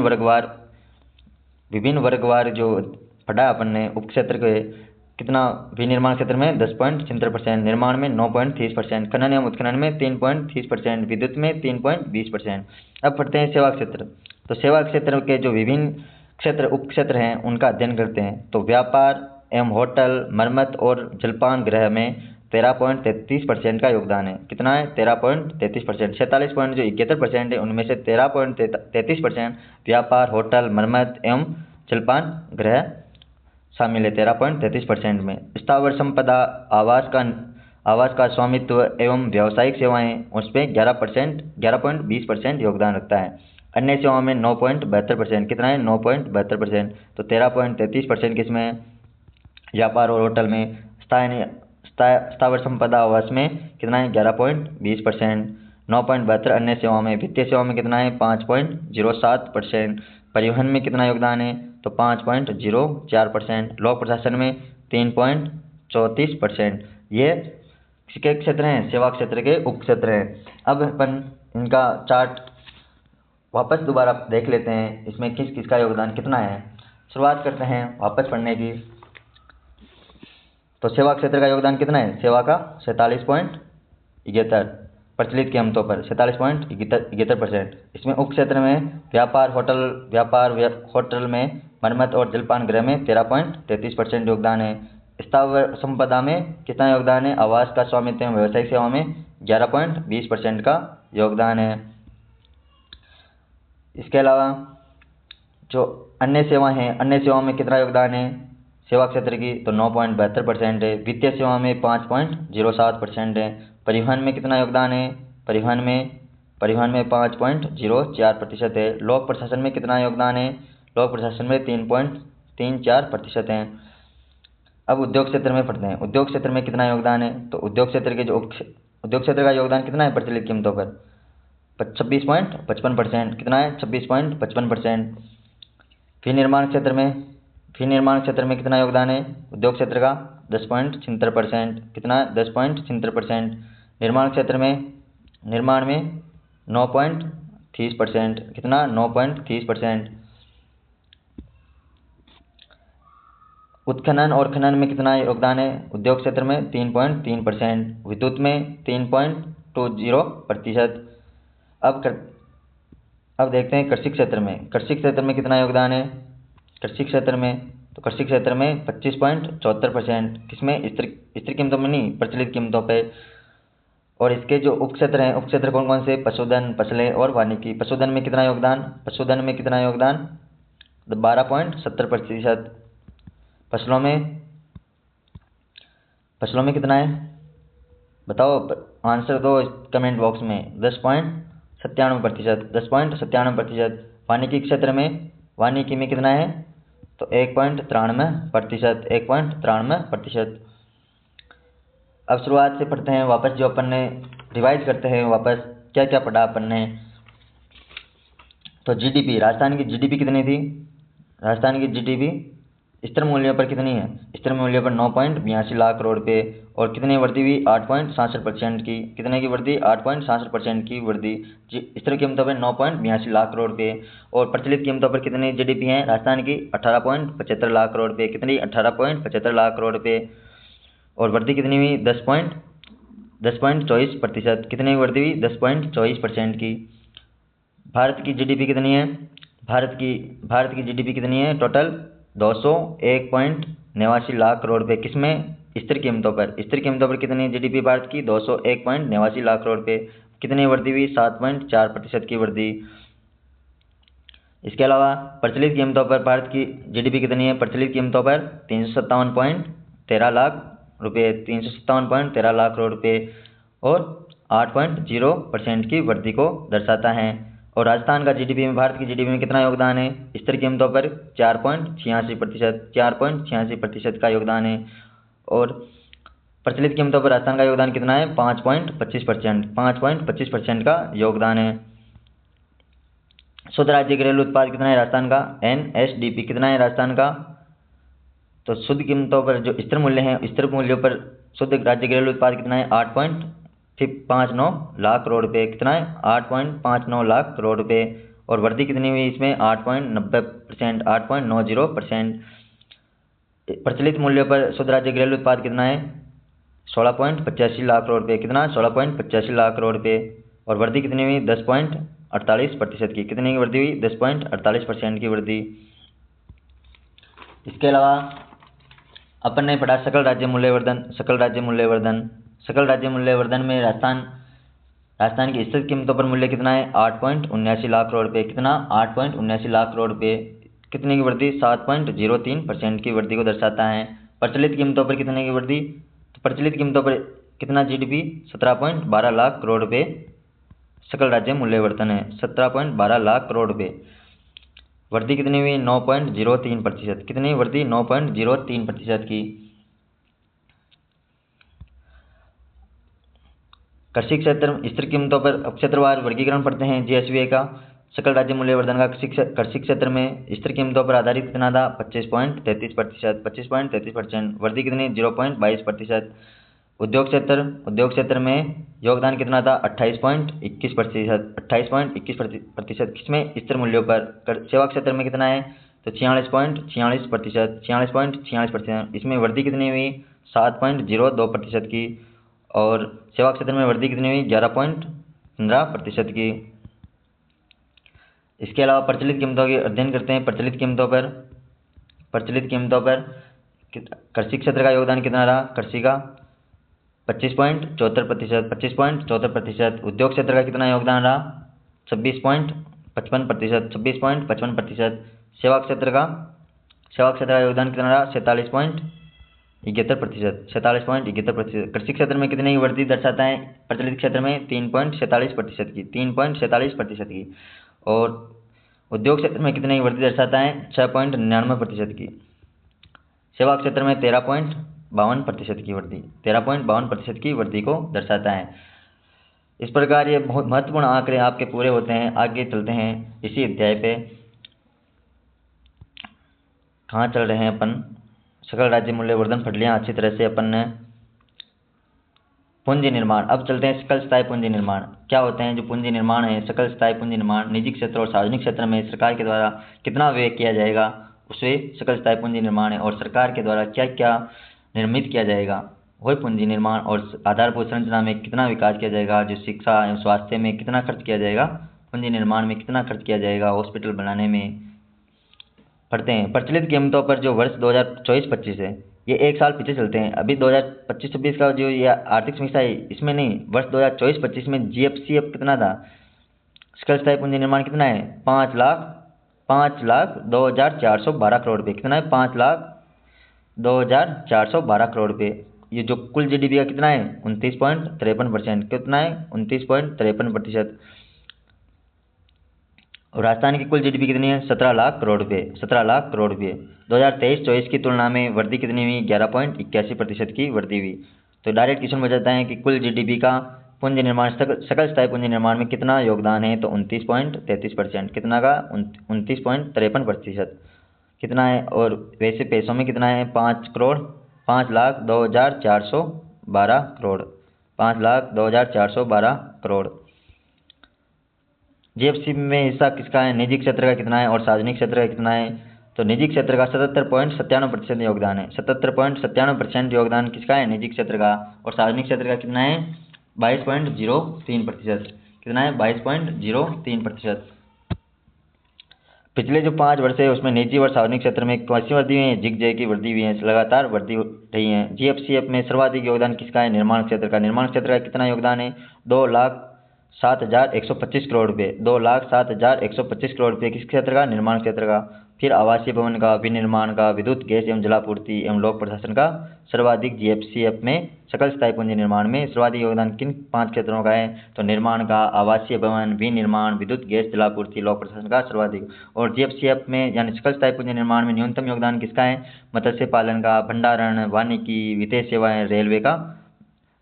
वर्गवार जो पढ़ा अपन ने उप क्षेत्र के, कितना विनिर्माण क्षेत्र में 10.76%, निर्माण में 9.30%, खनन एवं उत्खनन में 3.30%, विद्युत में 3.20%। अब पढ़ते हैं सेवा क्षेत्र। तो सेवा क्षेत्र के जो विभिन्न क्षेत्र उप क्षेत्र हैं उनका अध्ययन करते हैं। तो व्यापार एवं होटल, मरम्मत और जलपान गृह में 13.33% का योगदान है। कितना है 13.33%। 46.71% है, उनमें से 13.33% व्यापार, होटल, मरम्मत एवं जलपान गृह शामिल है 13.33% में। स्थावर संपदा, आवास का स्वामित्व एवं व्यावसायिक सेवाएं, उस पर 11.20% योगदान रखता है। अन्य सेवाओं में 9.72%। कितना है 9.72%। तो 13.33% किसमें है, व्यापार और होटल में। स्थावर संपदा आवास में कितना है 11.20%। 9.72 अन्य सेवाओं में। वित्तीय सेवाओं में कितना है 5.07%। परिवहन में कितना योगदान है तो 5.04%। लोक प्रशासन में 3.34%। ये किसके क्षेत्र हैं, सेवा क्षेत्र के उप क्षेत्र हैं। अब अपन इनका चार्ट वापस दोबारा देख लेते हैं, इसमें किस किसका योगदान कितना है। शुरुआत करते हैं वापस पढ़ने की। तो सेवा क्षेत्र का योगदान कितना है? सेवा का 47.71, प्रचलित कीमतों पर 47.71%। इसमें उप क्षेत्र में व्यापार होटल में मरम्मत और जलपान गृह में 13.33% योगदान है। स्थावर संपदा में कितना योगदान है? आवास का स्वामित्व एवं व्यावसायिक सेवा में 11.20% का योगदान है। इसके अलावा जो अन्य सेवा हैं, अन्य सेवाओं में कितना योगदान है सेवा क्षेत्र की? तो 9.72% है। वित्तीय सेवा में 5.07% है। परिवहन में कितना योगदान है? परिवहन में 5.04% है। लोक प्रशासन में कितना योगदान है? लोक प्रशासन में 3.34% है। अब उद्योग क्षेत्र में पढ़ते हैं। उद्योग क्षेत्र में कितना योगदान है? तो उद्योग क्षेत्र के उद्योग क्षेत्र का योगदान कितना है प्रचलित कीमतों पर? 26.55%। कितना है? 26.55%। विनिर्माण क्षेत्र में कितना योगदान है उद्योग क्षेत्र का? 10.76%। कितना है? 10.76%। निर्माण में 9.30%। कितना? 9.30%। उत्खनन और खनन में कितना योगदान है उद्योग क्षेत्र में? 3.3%। विद्युत में 3.20%। अब देखते हैं कृषि क्षेत्र में कितना योगदान है कृषि क्षेत्र में? तो कृषि क्षेत्र में 25.74%। किसमें? स्थिर कीमतों में नहीं, प्रचलित कीमतों पे। और इसके जो उप क्षेत्र हैं, उप क्षेत्र कौन कौन से? पशुधन, फसलें और वानिकी। पशुधन में कितना योगदान? 12.70%। फसलों में कितना है बताओ, आंसर दो कमेंट बॉक्स में। 10.97%। वानिकी में कितना है? तो 1.93%। अब शुरुआत से पढ़ते हैं वापस, जो अपन ने रिवाइज करते हैं वापस क्या क्या पढ़ा अपन ने। तो जीडीपी, राजस्थान की जीडीपी कितनी थी? राजस्थान की जीडीपी स्थिर मूल्यों पर कितनी है? स्थिर मूल्यों पर 9.82 लाख करोड़ रुपए। और कितनी वृद्धि हुई? 8.67% की। कितने की वृद्धि? 8.67% की वृद्धि। स्थिर कीमतों पर 9.82 लाख करोड़ रुपए। और प्रचलित कीमतों पर कितनी जीडीपी है राजस्थान की? 18.75 लाख करोड़ रुपए। कितनी? 18.75 लाख करोड़ रुपए। और वृद्धि कितनी हुई? 10.24%। कितनी वृद्धि हुई? 10.24% की। भारत की जीडीपी कितनी है? भारत की जीडीपी कितनी है टोटल? 201.89 लाख करोड़ रुपए। किसमें? स्थिर कीमतों पर। स्थिर कीमतों पर कितनी जीडीपी भारत की? 201.89 लाख करोड़ रुपए। कितनी वृद्धि हुई? 7.4% की वृद्धि। इसके अलावा प्रचलित कीमतों पर भारत की जीडीपी कितनी है? प्रचलित कीमतों पर 357.13 लाख रुपए। 357.13 लाख करोड़ रुपए और 8.0% की वृद्धि को दर्शाता है। और राजस्थान का जीडीपी में, भारत की जीडीपी में कितना योगदान है? स्थिर कीमतों पर 4.86% का योगदान है। और प्रचलित कीमतों पर राजस्थान का योगदान कितना है? 5.25% का योगदान है। शुद्ध राज्य घरेलू उत्पाद कितना है राजस्थान का? NSDP कितना है राजस्थान का? तो शुद्ध कीमतों पर जो स्थिर मूल्य हैं, स्थिर मूल्यों पर शुद्ध राज्य घरेलू उत्पाद कितना है? 8.59 लाख करोड़ रुपए। कितना है? 8.59 लाख करोड़ रुपए। और वृद्धि कितनी हुई इसमें? 8.90%। प्रचलित मूल्यों पर शुद्ध राज्य घरेलू उत्पाद कितना है? 16.85 लाख करोड़ रुपए। कितना? 16.85 लाख करोड़ रुपए। और वृद्धि कितनी हुई? 10.48% की। कितनी की वृद्धि हुई? 10.48% की वृद्धि। इसके अलावा अपन ने पढ़ा सकल राज्य मूल्यवर्धन। सकल राज्य मूल्यवर्धन में राजस्थान की स्थिर कीमतों पर मूल्य कितना है? 8.79 लाख करोड़ रुपए। कितना? 8.79 लाख करोड़ रुपए। कितने की वृद्धि? 7.03% की वृद्धि को दर्शाता है। प्रचलित कीमतों पर कितने की वृद्धि? तो प्रचलित कीमतों पर कितना जीडीपी? 17.12 लाख करोड़ रुपए सकल राज्य मूल्यवर्धन है। 17.12 लाख करोड़ रुपए। वृद्धि कितनी हुई? 9.03%। कितनी वृद्धि? 9.03% की। कृषि क्षेत्र स्थिर कीमतों पर क्षेत्रवार वर्गीकरण पढ़ते हैं जीएसवीए का। सकल राज्य मूल्यवर्धन का कृषि क्षेत्र में स्थिर कीमतों पर आधारित कितना था? 25.33%। वृद्धि कितनी? 0.22%। उद्योग क्षेत्र में योगदान कितना था? 28.21%। किसमें? स्थिर मूल्यों पर। सेवा क्षेत्र में कितना है? तो 46.46%, 46.46%। इसमें वृद्धि कितनी हुई? 7.02% की। और सेवा क्षेत्र में वृद्धि कितनी हुई? 11.15% की। इसके अलावा प्रचलित कीमतों की अध्ययन करते हैं। प्रचलित कीमतों पर कृषि क्षेत्र का योगदान कितना रहा? कृषि का 25.74%। उद्योग क्षेत्र का कितना योगदान रहा? 26.55%। सेवा क्षेत्र का योगदान कितना रहा? 47.71%। कृषि क्षेत्र में कितने की वृद्धि दर्शाता है? प्रचलित क्षेत्र में 3.47% की। और उद्योग क्षेत्र में कितने की वृद्धि दर्शाता है? 6.99% की। सेवा क्षेत्र में 13.52% की वृद्धि, 13.52% की वृद्धि को दर्शाता है। इस प्रकार ये बहुत महत्वपूर्ण आंकड़े आपके पूरे होते हैं। आगे चलते हैं इसी अध्याय पे। कहाँ चल रहे हैं अपन? सकल राज्य मूल्यवर्धन फटलियाँ अच्छी तरह से अपन ने। पूंजी निर्माण, अब चलते हैं सकल स्थायी पूंजी निर्माण। क्या होते हैं जो पूंजी निर्माण है? सकल स्थायी पूंजी निर्माण निजी क्षेत्र और सार्वजनिक क्षेत्र में सरकार के द्वारा कितना व्यय किया जाएगा, उसे सकल स्थायी पूंजी निर्माण है। और सरकार के द्वारा क्या क्या निर्मित किया जाएगा, वही पूंजी निर्माण। और आधारभूत संरचना में कितना विकास किया जाएगा, जो शिक्षा एवं स्वास्थ्य में कितना खर्च किया जाएगा, पूंजी निर्माण में कितना खर्च किया जाएगा, हॉस्पिटल बनाने में। पढ़ते हैं प्रचलित कीमतों पर जो वर्ष 2024-25 है, ये एक साल पीछे चलते हैं। अभी 2025-26 का जो ये आर्थिक समीक्षा है, इसमें नहीं, वर्ष 2024-25 में जीएफसीएफ कितना था? सकल स्थायी पूंजी निर्माण कितना है? 5,02,412 करोड़ रुपये। कितना है? 5,02,412 करोड़ रुपये। ये जो कुल जीडीपी का कितना है? 29.53%। कितना है? 29.53%। और राजस्थान की कुल जीडीपी कितनी है? 17 लाख करोड़ रुपये। 17 लाख करोड़ रुपये। 2023-24 की तुलना में वृद्धि कितनी हुई? 11.81% की वृद्धि हुई। तो डायरेक्ट क्वेश्चन हो जाता है कि कुल जीडीपी का पूंजी निर्माण सकल स्थायी पूंजी निर्माण में कितना योगदान है? तो 29.33%। कितना का? 29.53%। कितना है? और वैसे पैसों में कितना है? 5,02,412 करोड़। 5,02,412 करोड़। जीएफसी में हिस्सा किसका है? निजी क्षेत्र का कितना है और सार्वजनिक क्षेत्र का कितना है? तो निजी क्षेत्र का 77.97% योगदान है। 77.97% योगदान किसका है? निजी क्षेत्र का। और सार्वजनिक क्षेत्र का कितना है? 22.03%। कितना है? 22.03%। पिछले जो 5 वर्ष है उसमें निजी और सार्वजनिक क्षेत्र में कैसी वृद्धि हुई है? जिग की वृद्धि हुई है, लगातार वृद्धि रही है। जीएफसीएफ में सर्वाधिक योगदान किसका है? निर्माण क्षेत्र का। निर्माण क्षेत्र का कितना योगदान है? 2,07,125 करोड़ रुपये। 2,07,125 करोड़ रुपये किस क्षेत्र का? निर्माण क्षेत्र का। फिर आवासीय भवन का, विनिर्माण का, विद्युत गैस एवं जलापूर्ति एवं लोक प्रशासन का सर्वाधिक जीएफसीएफ में सकल स्थायी पूंजी निर्माण में सर्वाधिक योगदान किन 5 क्षेत्रों का है? तो निर्माण का, आवासीय भवन, विनिर्माण, विद्युत गैस जलापूर्ति, लोक प्रशासन का सर्वाधिक। और जीएफसीएफ में यानी सकल स्थायी पूंजी निर्माण में न्यूनतम योगदान किसका है? मत्स्य पालन का, भंडारण, वानिकी, वित्तीय सेवाएं, रेलवे का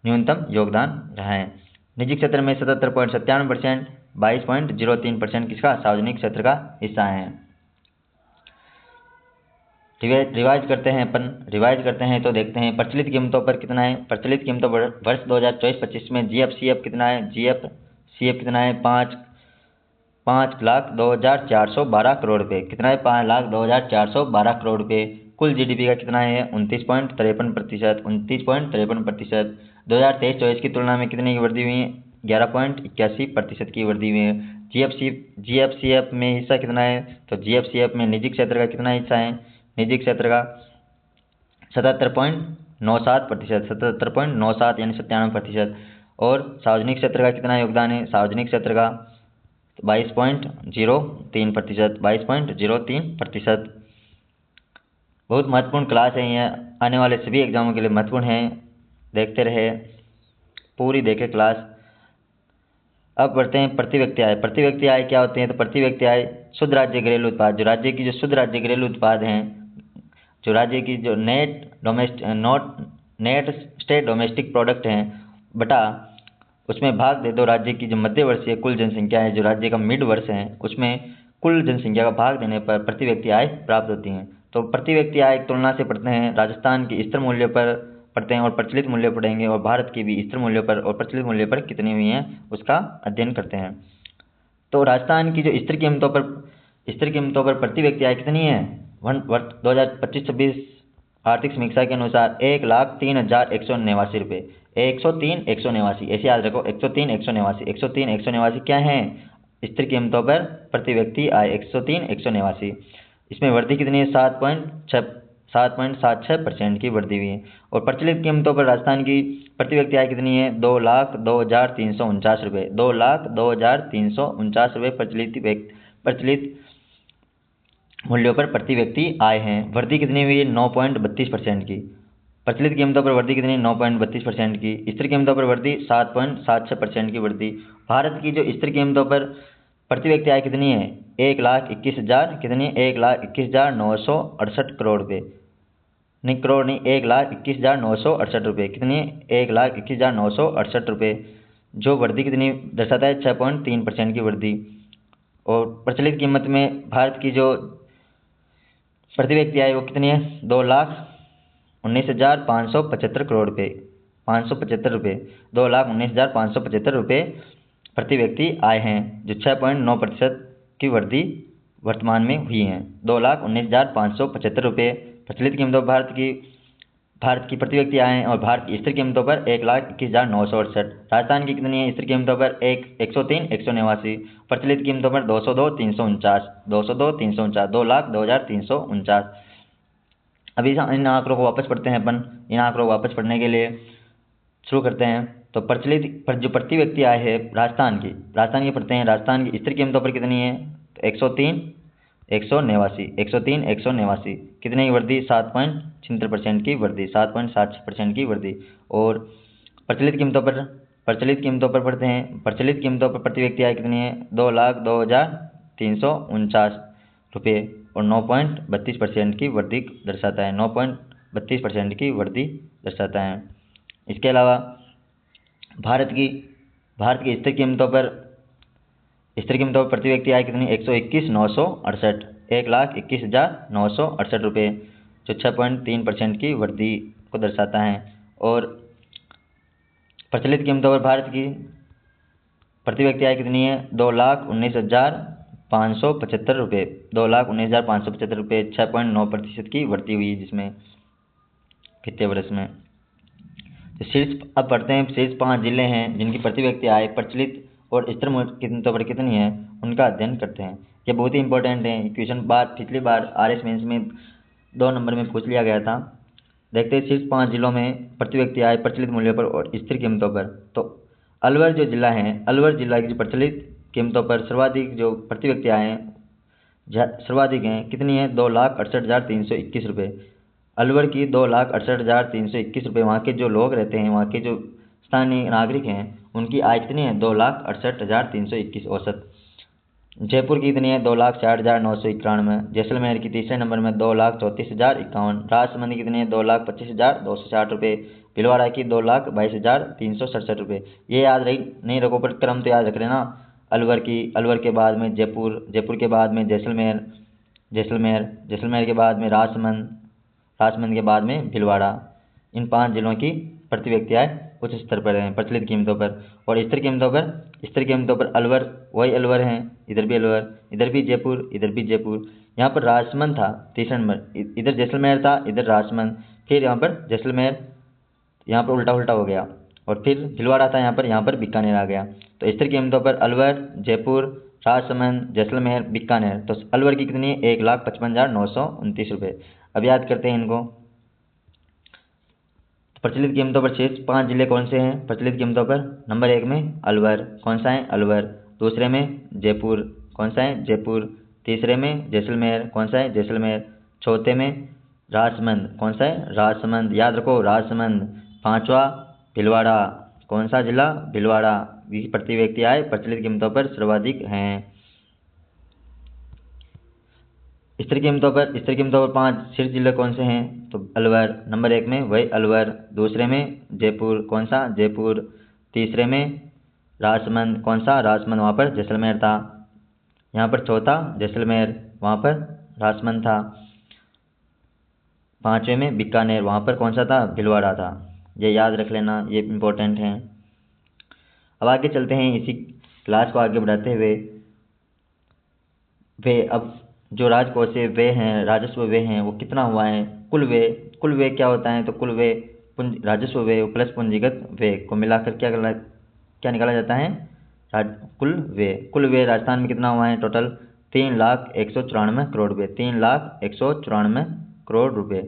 न्यूनतम योगदान रहा है। निजी क्षेत्र में 77.97%, 22.03% किसका? सार्वजनिक क्षेत्र का हिस्सा है। रिवाइज करते हैं तो देखते हैं प्रचलित कीमतों पर कितना है। प्रचलित कीमतों पर वर्ष 2024-25 में जीएफसीएफ कितना है? जीएफसीएफ कितना है? 5,02,412 करोड़ रुपये। कितना है? 5,02,412 करोड़ रुपये। कुल जीडीपी का कितना है? 29.53%। 29.53%। 2023-24 की तुलना में कितने की वृद्धि हुई है? 11.81% की वृद्धि हुई है। जीएफसीएफ में हिस्सा कितना है? तो जीएफसीएफ में निजी क्षेत्र का कितना हिस्सा है? निजी क्षेत्र का 77.97%। 77.97 यानी 97%। और सार्वजनिक क्षेत्र का कितना योगदान है? सार्वजनिक क्षेत्र का 22.03%। 22.03%। बहुत महत्वपूर्ण क्लास है ये, आने वाले सभी एग्जामों के लिए महत्वपूर्ण है। देखते रहे, पूरी देखे क्लास। अब बढ़ते हैं प्रति व्यक्ति आय। प्रति व्यक्ति आय क्या होती है? तो प्रति व्यक्ति आय शुद्ध राज्य घरेलू उत्पाद, जो राज्य की जो शुद्ध राज्य घरेलू उत्पाद हैं, जो राज्य की जो नेट स्टेट डोमेस्टिक प्रोडक्ट हैं, बटा उसमें भाग दे दो राज्य की जो मध्यवर्षीय कुल जनसंख्या है, जो राज्य का मिड वर्ष है, उसमें कुल जनसंख्या का भाग देने पर प्रति व्यक्ति आय प्राप्त होती है। तो प्रति व्यक्ति आय तुलना से पढ़ते हैं, राजस्थान की स्थिर मूल्य पर पढ़ते हैं और प्रचलित मूल्य पढ़ेंगे, और भारत की भी स्थिर मूल्य पर और प्रचलित मूल्य पर कितनी हुई हैं उसका अध्ययन करते हैं। तो राजस्थान की जो स्थिर कीमतों पर स्थिर कीमतों पर प्रति व्यक्ति आय कितनी है? वर्ष 2025-26 आर्थिक समीक्षा के अनुसार 1,03,189 रुपये। 103,189, ऐसे याद रखो, 103,189, 103,189 क्या है? स्थिर कीमतों पर प्रति व्यक्ति आय 103,189। इसमें वृद्धि कितनी है? 7.76% की वृद्धि हुई है। और प्रचलित कीमतों पर राजस्थान की प्रति व्यक्ति आय कितनी है? 2,02,349 रुपये। 2,02,349 रुपये प्रचलित मूल्यों पर प्रति व्यक्ति आय हैं। वृद्धि कितनी हुई है? 9.32% की। प्रचलित कीमतों पर वृद्धि कितनी? 9.32% की। स्थिर कीमतों पर वृद्धि 7.76% की वृद्धि। भारत की जो स्थिर कीमतों पर प्रति व्यक्ति आय कितनी है? 1,21,000 कितनी? 1,21,968 करोड़ रुपये। नहीं, करोड़ नहीं, 1,21,968 रुपये। कितनी? 1,21,968 रुपये। जो वृद्धि कितनी दर्शाता है? 6.3% की वृद्धि। और प्रचलित कीमत में भारत की जो प्रति व्यक्ति आय वो कितनी है? 2,19,575 करोड़ रुपये, 575 रुपये। 2,19,575 रुपये प्रति व्यक्ति आय हैं, जो 6.9% की वृद्धि वर्तमान में हुई हैं। 2,19,575 रुपये प्रचलित कीमतों भारत की प्रति व्यक्ति आय हैं। और भारत की स्थिर कीमतों पर 1,21,968। राजस्थान की कितनी है स्थिर कीमतों पर? 103,189। प्रचलित कीमतों पर 202,349, 202,349, 2,02,349। अभी इन आंकड़ों को वापस पढ़ते हैं अपन। इन आंकड़ों को वापस पढ़ने के लिए शुरू करते हैं। तो जो प्रति व्यक्ति आय है राजस्थान की पढ़ते हैं। राजस्थान की स्थिर कीमतों पर कितनी है? तो 103,189, 103,189। कितने की वृद्धि? 7.76% की वृद्धि, 7.76% की वृद्धि। और प्रचलित कीमतों पर पढ़ते हैं। प्रचलित कीमतों पर प्रति व्यक्ति आय कितनी है? 2,02,349 रुपये और 9.32% की वृद्धि दर्शाता है। 9.32% की वृद्धि दर्शाता है। इसके अलावा भारत की स्थिर कीमतों पर प्रति व्यक्ति आय कितनी? 121,968, 1,21,968 रुपये, जो 6.3% की वृद्धि को दर्शाता है। और प्रचलित कीमतों पर भारत की प्रति व्यक्ति आय कितनी है? 2,19,575 रुपये, 2,19,575 रुपये, 6.9% की वृद्धि हुई जिसमें वित्तीय वर्ष में। तो अब पढ़ते हैं शीर्ष 5 जिले हैं जिनकी प्रति व्यक्ति आय प्रचलित और स्थिर कीमतों पर कितनी है, उनका अध्ययन करते हैं। ये बहुत ही इंपॉर्टेंट है। क्वेश्चन पिछली बार RS मेंस में 2 नंबर में पूछ लिया गया था। देखते हैं शीर्ष 5 जिलों में प्रति व्यक्ति आय प्रचलित मूल्यों पर और स्थिर कीमतों पर। तो अलवर जो जिला है, अलवर जिला की प्रचलित कीमतों पर सर्वाधिक जो प्रति व्यक्ति आय हैं सर्वाधिक हैं, कितनी है? 2,68,321 रुपये। अलवर की 2,68,321 रुपये। वहाँ के जो लोग रहते हैं, वहाँ के जो स्थानीय नागरिक हैं, उनकी आय कितनी है? 2,68,321 औसत। जयपुर की कितनी है? 2,60,991। जैसलमेर की तीसरे नंबर में 2,34,051। राजसमंद की कितनी है? 2,25,260 रुपये। भीलवाड़ा की 2,22,367 रुपये। ये याद नहीं रखो, पर क्रम तो याद रख लेना। अलवर के बाद में जयपुर के बाद में जैसलमेर के बाद में राजसमंद के बाद में भीलवाड़ा। इन 5 जिलों की प्रति व्यक्ति आय उच्च स्तर पर है प्रचलित कीमतों पर। और स्थिर कीमतों पर अलवर, वही अलवर हैं, इधर भी अलवर, इधर भी जयपुर। यहाँ पर राजसमंद था तीसरा नंबर, इधर जैसलमेर था, इधर राजसमंद, फिर यहाँ पर जैसलमेर, यहाँ पर उल्टा हो गया, और फिर भीलवाड़ा था यहाँ पर बीकानेर आ गया। तो स्थिर कीमतों पर अलवर, जयपुर, राजसमंद, जैसलमेर, बीकानेर। तो अलवर की कितनी है? 1,55,929 रुपये। अब याद करते हैं इनको। प्रचलित कीमतों पर शेष 5 जिले कौन से हैं प्रचलित कीमतों पर? नंबर 1 में अलवर, कौन सा है? अलवर। दूसरे में जयपुर, कौन सा है? जयपुर। तीसरे में जैसलमेर, कौन सा है? जैसलमेर। चौथे में राजसमंद, कौन सा है? राजसमंद, याद रखो, राजसमंद। पांचवा भीलवाड़ा, कौन सा जिला? भीलवाड़ा। प्रति व्यक्ति आय प्रचलित कीमतों पर सर्वाधिक हैं। स्थिर कीमतों पर 5 शीर्ष जिले कौन से हैं? तो अलवर, नंबर 1 में वही अलवर। दूसरे में जयपुर, कौन सा? जयपुर। तीसरे में राजसमंद, कौन सा? राजसमंद, वहाँ पर जैसलमेर था। यहाँ पर चौथा जैसलमेर, वहाँ पर राजसमंद था। पाँचवें में बीकानेर, वहाँ पर कौन सा था? भीलवाड़ा था। ये याद रख लेना, ये इम्पोर्टेंट हैं। अब आगे चलते हैं, इसी क्लास को आगे बढ़ाते हुए व्यय, अब जो राजकोषीय व्यय हैं, राजस्व व्यय हैं, वो कितना हुआ है, कुल व्यय क्या होता है, तो कुल व्यय राजस्व व्यय प्लस पूंजीगत व्यय को मिलाकर क्या निकाला जाता है, कुल व्यय राजस्थान में कितना हुआ है, टोटल 3,194 करोड़ रुपये, 3,194 करोड़ रुपये।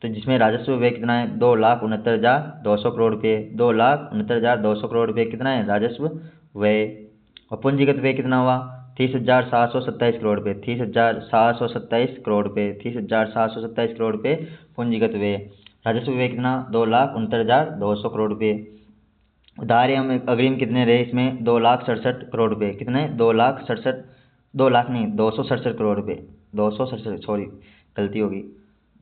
तो जिसमें राजस्व व्यय कितना है, 2,69,200 करोड़ रुपये, 2,69,200 करोड़ रुपये कितना है राजस्व व्यय। और पूंजीगत व्यय कितना हुआ, 30,727 करोड़ रुपये, 30,727 करोड़ रुपये, 30,727 करोड़ रुपये पूंजीगत व्यय। राजस्व व्यय कितना, 2,69,200 करोड़ रुपये। उधार एवं अग्रिम कितने रहे इसमें, 2,67 करोड़ रुपये, कितने, 2,67 करोड़ रुपये, 267, सॉरी गलती होगी,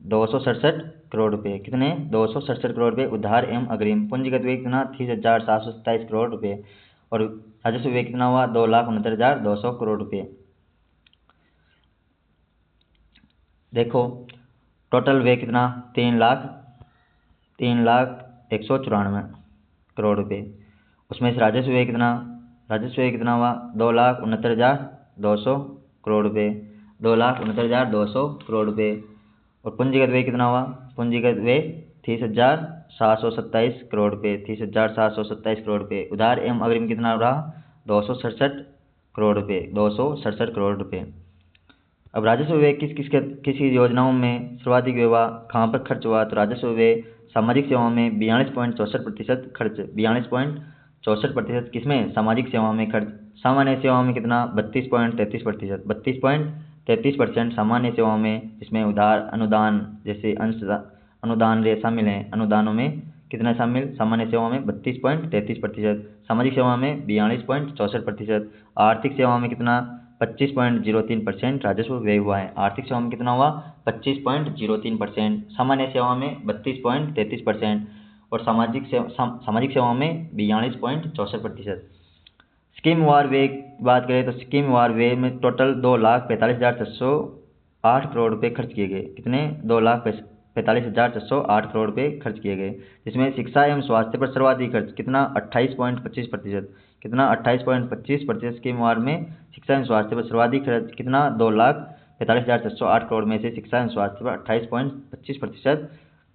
267 करोड़ रुपये, कितने, 267 करोड़ रुपये उधार एवं अग्रिम। पूंजीगत व्यय कितना, 30,727 करोड़ रुपये। और राजस्व व्यय कितना हुआ, 2,69,200 करोड़ रुपये। देखो टोटल व्यय कितना, 3,194 करोड़ रुपये। उसमें से राजस्व व्यय कितना हुआ, 2,69,200 करोड़ रुपये, 2,69,200 करोड़ रुपये। और पूंजीगत व्यय कितना हुआ, पूंजीगत व्यय 30,727 करोड़ रुपये, 30,727 करोड़ रुपये। उधार एवं अग्रिम कितना रहा, 267 करोड़ रुपये, 267 करोड़ रुपये। अब राजस्व व्यय किस योजनाओं में सर्वाधिक व्यय हुआ, कहाँ पर खर्च हुआ, तो राजस्व व्यय सामाजिक सेवाओं में 42.64% खर्च, 42.64% किसमें, सामाजिक सेवाओं में खर्च। सामान्य सेवाओं में कितना, 32.33%, 32.33% सामान्य सेवाओं में, जिसमें उधार अनुदान जैसे अनुदान शामिल हैं। अनुदानों में कितना शामिल, सामान्य सेवाओं में 32.33%, सामाजिक सेवाओं में 42.64%। आर्थिक सेवाओं में कितना, 25.03% राजस्व व्यय हुआ है। आर्थिक सेवाओं में कितना हुआ, 25.03%, सामान्य सेवाओं में 32.33% और सामाजिक सेवाओं में 42.64%। स्कीम वार व्यय बात करें तो स्कीम वार व्यय में टोटल 2,45,608 करोड़ रुपये खर्च किए गए, कितने, 2,45,608 करोड़ रुपये खर्च किए गए। जिसमें शिक्षा एवं स्वास्थ्य पर सर्वाधिक खर्च, कितना, 28.25%, कितना, 28.25% स्कीम वार में शिक्षा एवं स्वास्थ्य पर सर्वाधिक खर्च, कितना, 2,45,608 करोड़ में से शिक्षा एवं स्वास्थ्य पर 28.25%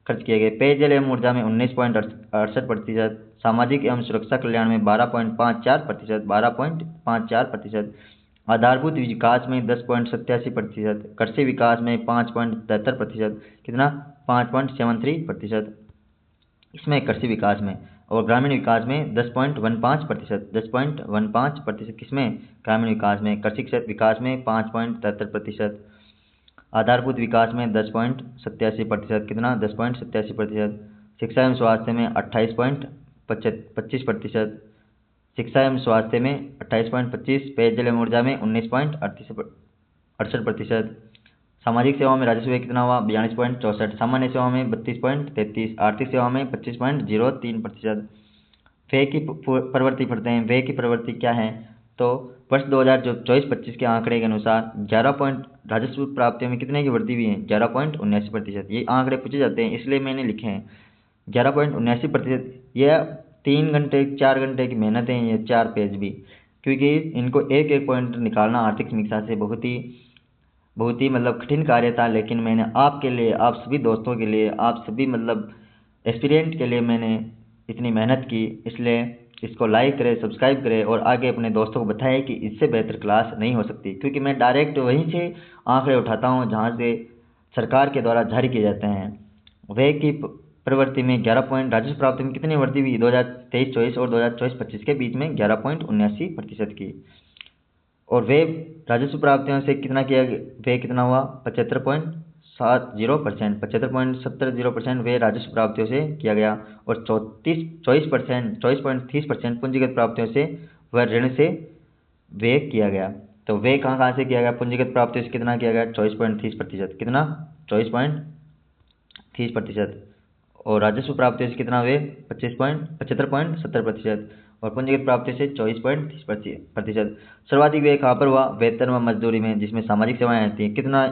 खर्च किए गए। पेयजल एवं ऊर्जा में 19.68%, सामाजिक एवं सुरक्षा कल्याण में 12.54%, 12.54%, आधारभूत विकास में 10.87%, कृषि विकास में 5.73%, कितना, 5.73% इसमें कृषि विकास में। और ग्रामीण विकास में 10.15%, 10.15% किसमें, ग्रामीण विकास में। कृषि विकास में 5.73%, आधारभूत विकास में 10.87%, कितना, 10.87%। शिक्षा एवं स्वास्थ्य में 28.25%, शिक्षा एवं स्वास्थ्य में 28.25%, पेयजल एवं ऊर्जा में 19.68%। सामाजिक सेवाओं में राजस्व व्यय कितना हुआ, 42.64%, सामान्य सेवाओं में 32.33%, आर्थिक सेवाओं में 25.03%। व्यय की प्रवृत्ति पढ़ते हैं। व्यय की प्रवृत्ति क्या है, तो वर्ष 2024-25 के आंकड़े के अनुसार राजस्व प्राप्तियों में कितने की वृद्धि हुई है, 11.79%। ये आंकड़े पूछे जाते हैं इसलिए मैंने लिखे हैं 11.79%। यह 3 घंटे 4 घंटे की मेहनत है, ये 4 पेज भी, क्योंकि इनको एक एक पॉइंट निकालना आर्थिक समीक्षा से बहुत ही मतलब कठिन कार्य था। लेकिन मैंने आपके लिए, आप सभी दोस्तों के लिए, आप सभी मतलब एस्पिरेंट के लिए मैंने इतनी मेहनत की, इसलिए इसको लाइक करें, सब्सक्राइब करें और आगे अपने दोस्तों को बताएं कि इससे बेहतर क्लास नहीं हो सकती, क्योंकि मैं डायरेक्ट वहीं से आंकड़े उठाता हूं जहां से सरकार के द्वारा जारी किए जाते हैं। व्यय की प्रवृत्ति में 11 पॉइंट, राजस्व प्राप्ति में कितनी वृद्धि हुई 2023-24 और 2024-25 के बीच में 11.79% की। और व्यय राजस्व प्राप्तियों से कितना किया, व्यय कितना हुआ 75.70%, 75.70% व्यय राजस्व प्राप्तियों से किया गया। और 24.30% पूंजीगत प्राप्तियों से वह ऋण से व्यय किया गया। तो व्यय कहाँ से किया गया, पूंजीगत प्राप्तियों से कितना किया गया, 24.30%, कितना, 24.30%। और राजस्व प्राप्तियों से कितना व्यय, 75.70% और पूंजीगत प्राप्ति से 24.30%। सर्वाधिक व्यय कहाँ पर हुआ, वेतन व मजदूरी में, जिसमें सामाजिक सेवाएं आती हैं। कितना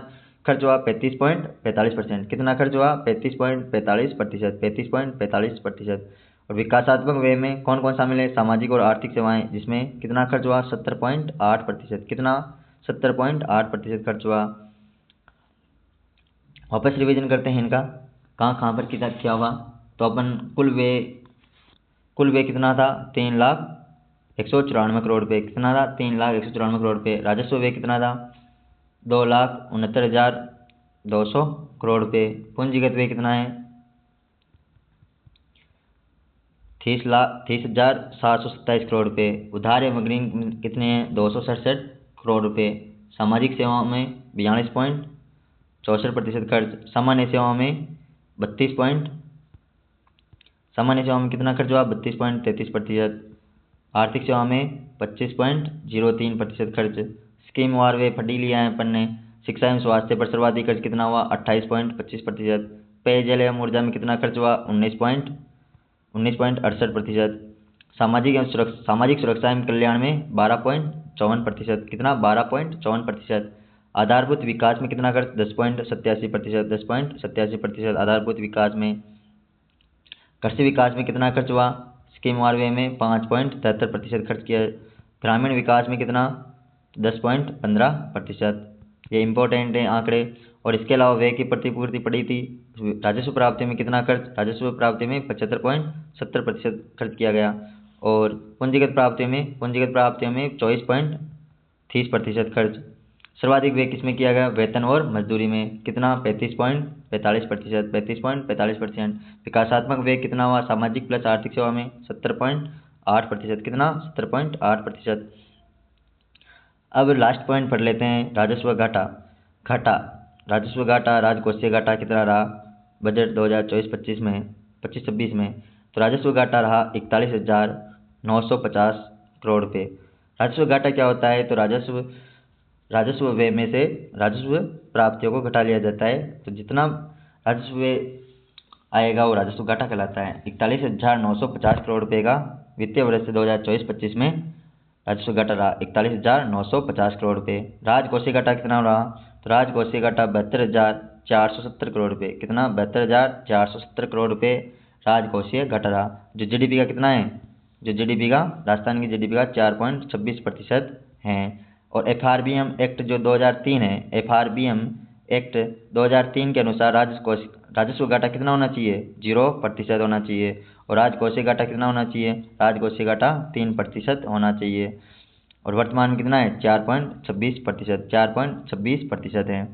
खर्च हुआ, 35.45%, कितना खर्च हुआ, 35.45%, 35.45%। और विकासात्मक व्यय में कौन कौन शामिल है, सामाजिक और आर्थिक सेवाएं, जिसमें कितना खर्च हुआ, 70.8%, कितना, 70.8% खर्च हुआ। वापस रिवीजन करते हैं इनका, कहाँ पर क्या हुआ। तो अपन कुल व्यय कितना था, 3,194 करोड़ रुपये। कितना था, 3,194 करोड़ रुपये। राजस्व व्यय कितना था, 2,69,200 करोड़ रुपये। पूंजीगत व्यय कितना है, 30,727 करोड़ रुपये। उधार एवं अग्रिम कितने हैं, 267 करोड़ रुपये। सामाजिक सेवाओं में 42.64% खर्च। सामान्य सेवाओं में कितना खर्च हुआ, 32.33%। आर्थिक सेवा में 25.03% खर्च। स्कीम वार वे पढ़ी लिया है अपन ने। शिक्षा एवं स्वास्थ्य पर सर्वाधिक खर्च कितना हुआ, 28.25%। पेयजल एवं ऊर्जा में कितना खर्च हुआ, 19.68%। सामाजिक सुरक्षा एवं कल्याण में 12.54%। कितना, 12.54%। आधारभूत विकास में कितना खर्च, 10.87%। आधारभूत विकास में। कृषि विकास में कितना खर्च हुआ, स्कीम वार वे में 5.73% खर्च किया। ग्रामीण विकास में कितना, 10.15%। ये इम्पोर्टेंट है आंकड़े। और इसके अलावा व्यय की प्रतिपूर्ति पड़ी थी। राजस्व प्राप्ति में कितना खर्च, राजस्व प्राप्ति में 75.70% खर्च किया गया। और पूंजीगत प्राप्तियों में 24.30% खर्च। सर्वाधिक व्यय किसमें किया गया, वेतन और मजदूरी में। कितना, 35.45%। विकासात्मक व्यय कितना हुआ, सामाजिक प्लस आर्थिक सेवा में 70.8%। कितना, 70.8%। अब लास्ट पॉइंट पढ़ लेते हैं, राजस्व घाटा। राजस्व घाटा, राजकोषीय घाटा कितना रहा बजट 2024-25 में, 25-26 में। तो राजस्व घाटा रहा 41,950 करोड़ रुपये। राजस्व घाटा क्या होता है, तो राजस्व व्यय में से राजस्व प्राप्तियों को घटा लिया जाता है। तो जितना राजस्व व्यय आएगा वो राजस्व घाटा कहलाता है। 41,950 करोड़ रुपये का वित्तीय वर्ष 2024-25 में राजस्व घाटा रहा 41,950 करोड़ रुपये। राजकोषीय घाटा कितना रहा, तो राजकोषीय घाटा 72,470 करोड़ रुपये। कितना, 72,470 करोड़ रुपये राजकोषीय घाटा रहा। जो जीडीपी का कितना है, राजस्थान की जीडीपी का 4.26% है। और एफआरबीएम एक्ट जो 2003 है, एफआरबीएम एक्ट 2003 के अनुसार राजस्व घाटा कितना होना चाहिए, 0% होना चाहिए। और राजकोषीय घाटा कितना होना चाहिए, राजकोषीय घाटा 3% होना चाहिए। और वर्तमान में कितना है, 4.26% है।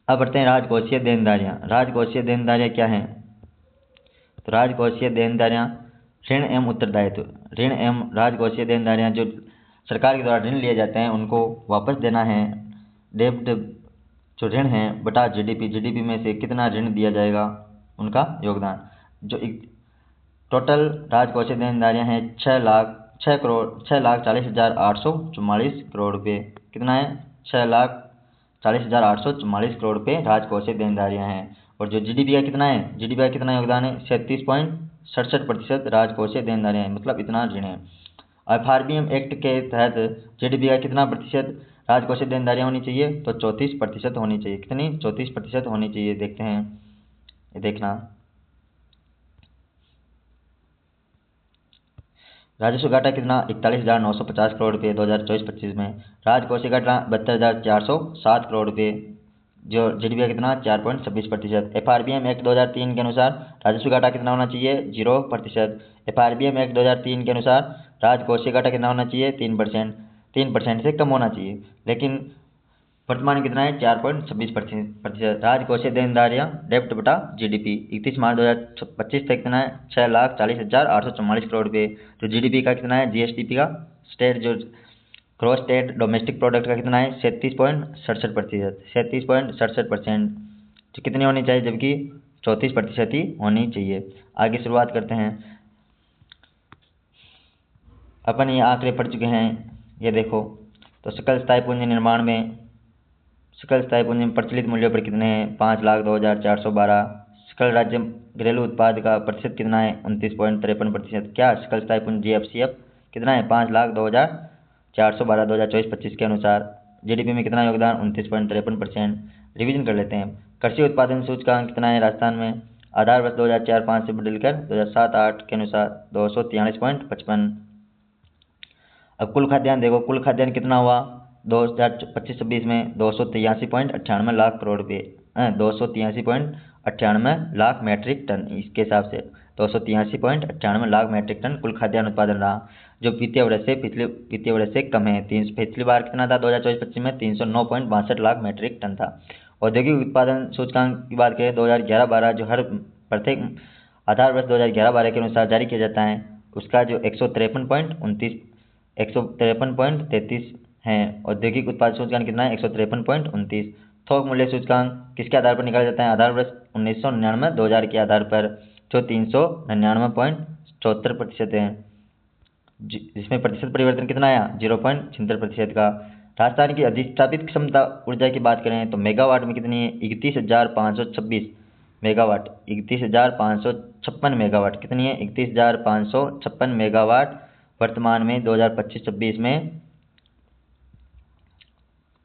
अब बढ़ते हैं राजकोषीय देनदारियाँ। राजकोषीय देनदारियाँ क्या हैं, तो राजकोषीय देनदारियाँ ऋण एवं उत्तरदायित्व। राजकोषीय देनदारियाँ जो सरकार के द्वारा ऋण लिए जाते हैं उनको वापस देना है। डेब्ट जो ऋण है बटा जीडीपी में से कितना ऋण दिया जाएगा, उनका योगदान। जो टोटल राजकोषीय देनदारियाँ हैं 6,40,844 करोड़ रुपये। कितना है, 6,40,844 करोड़ रुपये राजकोषीय देनदारियाँ हैं। और जो जीडीपी का कितना है, जीडीपी का कितना योगदान है, 37.67% राजकोषीय देनदारियाँ हैं, मतलब इतना ऋण है। एफआरबीएम एक्ट के तहत जीडीपी का कितना प्रतिशत राजकोषीय देनदारियाँ होनी चाहिए, तो 34% होनी चाहिए। कितनी, 34% होनी चाहिए। देखते हैं, ये देखना। राजस्व घाटा कितना, 41,950 करोड़ रुपये 2024-25 में। राजकोषीय घाटा 72,407 करोड़ रुपये। जो जीडीपी का कितना, 4.26%। एफआरबीएम एक्ट 2003 के अनुसार राजस्व घाटा कितना होना चाहिए, 0%। एफआरबीएम एक्ट 2003 के अनुसार राजकोषीय घाटा कितना होना चाहिए, 3% से कम होना चाहिए। लेकिन वर्तमान में कितना है, 4.26%। राजकोषीय देनदारियाँ डेब्ट बटा जीडीपी 31 मार्च 2025 तक कितना है, 6,40,844 करोड़ रुपये। जो जीडीपी का कितना है, जीएसडीपी का ग्रॉस स्टेट डोमेस्टिक प्रोडक्ट का कितना है, 37.67%। जो कितनी होनी चाहिए, जबकि 34% ही होनी चाहिए। आगे शुरुआत करते हैं। अपन ये आंकड़े पढ़ चुके हैं, ये देखो। तो सकल स्थायी पूंजी निर्माण में प्रचलित मूल्यों पर कितने हैं, 5,02,412। सकल राज्य घरेलू उत्पाद का प्रतिशत कितना है, 29.53%। क्या सकल स्थायी पूंजी जीएफसीएफ कितना है, 5,02,412 2024-25 के अनुसार। जीडीपी में कितना योगदान, 29.53%। रिवीजन कर लेते हैं। कृषि उत्पादन सूचकांक कितना है राजस्थान में, आधार वर्ष 2004-05 से बदलकर 2007-08 के अनुसार 243.55। अब कुल खाद्यान्न देखो, कुल खाद्यान्न कितना हुआ 2025-26 में 283.98 लाख करोड़ रुपये, 283.98 लाख मैट्रिक टन। इसके हिसाब से 283.98 लाख मैट्रिक टन कुल खाद्यान्न उत्पादन रहा, जो पिछले वर्ष से कम है। पिछली बार कितना था 2024-25 में 309.62 लाख मैट्रिक टन था। औद्योगिक उत्पादन सूचकांक की बात करें 2011-12, जो हर प्रत्येक आधार वर्ष 2011-12 के अनुसार जारी किया जाता है, उसका जो 153.33 है। औद्योगिक उत्पादन सूचकांक कितना है 153.29। थोक मूल्य सूचकांक किसके आधार पर निकाला जाता है, आधार वर्ष 1999-2000 के आधार पर, जो 399.74% है, जिसमें प्रतिशत परिवर्तन कितना आया 0.76% का। राजस्थान की अधिष्ठापित क्षमता ऊर्जा की बात करें तो मेगावाट में कितनी है 31,526 मेगावाट, 31,556 मेगावाट कितनी है 31,556 मेगावाट वर्तमान में 2025-26 में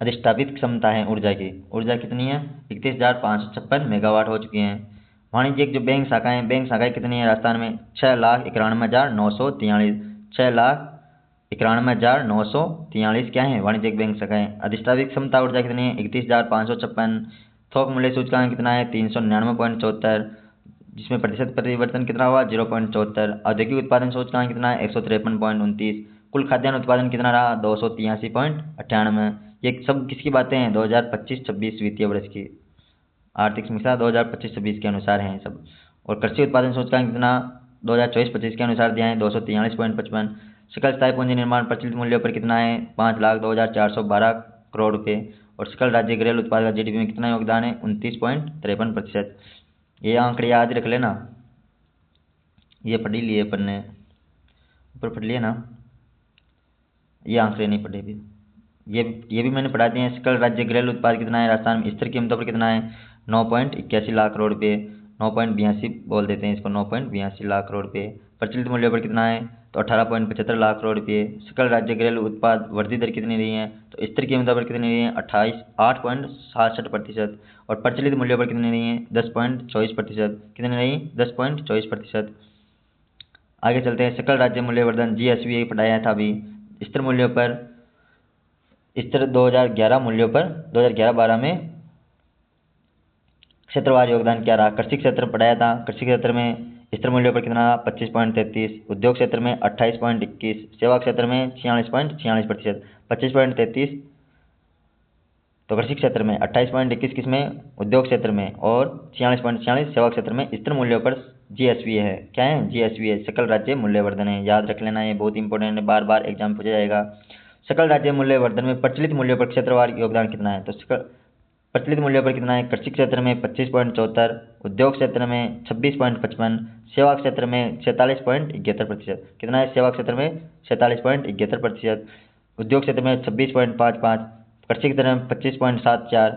अधिष्ठापित क्षमता है ऊर्जा की। ऊर्जा कितनी है 31,556 मेगावाट हो चुकी हैं। वाणिज्यिक जो बैंक शाखाएं कितनी है राजस्थान में 6,91,943, 6,91,943 क्या है वाणिज्यिक बैंक शाखाएं। अधिष्ठापित क्षमता ऊर्जा कितनी है 31,556। थोक मूल्य सूचकांक कितना है 399.74, जिसमें प्रतिशत परिवर्तन कितना हुआ 0.74। औद्योगिक उत्पादन सूचकांक कितना है 153.29। कुल खाद्यान्न उत्पादन कितना रहा 283.98। ये सब किसकी बातें हैं 2025-26 वित्तीय वर्ष की, आर्थिक समीक्षा 2025-26 के अनुसार हैं सब। और कृषि उत्पादन सूचकांक कितना 2024-25 के अनुसार दिया है 243.55। सकल स्थायी पूंजी निर्माण प्रचलित मूल्यों पर कितना है 5,02,412 करोड़ रुपये। और सकल राज्य घरेलू उत्पाद का जीडीपी में कितना योगदान है 29.53%। ये आंकड़े याद रख लेना, ये पढ़ लिए अपन ने, ऊपर पढ़ लिए ना, ये आंकड़े नहीं पढ़े भी, ये भी मैंने पढ़ा दिए हैं। सकल राज्य घरेलू उत्पाद कितना है राजस्थान में स्थिर कीमतों पर कितना है 9.81 लाख करोड़ रुपये, 9.82 बोल देते हैं इसको, 9.82 लाख करोड़ रुपये। प्रचलित मूल्यों पर कितना है तो 18.75 लाख करोड़ रुपये। सकल राज्य घरेलू उत्पाद वृद्धि दर कितनी रही है तो स्थिर कीमतों पर कितनी रही है 8.67%। और प्रचलित मूल्यों पर कितनी रही है 10.24%, कितनी रही 10.24%। आगे चलते हैं, सकल राज्य मूल्यवर्धन जीएसवी पढ़ाया था अभी। स्थिर मूल्यों पर, स्थिर 2011 मूल्यों पर 2011-12 में क्षेत्रवार योगदान क्या रहा। कृषि क्षेत्र पढ़ाया था, कृषि क्षेत्र में स्थिर मूल्यों पर कितना 25.33, उद्योग क्षेत्र में 28.21, सेवा क्षेत्र में 46.46%, 25.33 तो कृषि क्षेत्र में, 28.21 किसमें उद्योग क्षेत्र में, और 46.46 सेवा क्षेत्र में। स्थिर मूल्यों पर जीएसवी है, क्या है जीएसवी है, सकल राज्य मूल्यवर्धन है, याद रख लेना, ये बहुत इंपॉर्टेंट है, बार बार एग्जाम पूछा जाएगा। सकल राज्य मूल्यवर्धन में प्रचलित मूल्यों पर क्षेत्रवार योगदान कितना है तो प्रचलित मूल्यों पर कितना है कृषि क्षेत्र में 25.74, उद्योग क्षेत्र में 26.55, सेवा क्षेत्र में 46.71%, कितना है सेवा क्षेत्र में 46.71%, उद्योग क्षेत्र में 26.55, कृषि क्षेत्र में 25.74।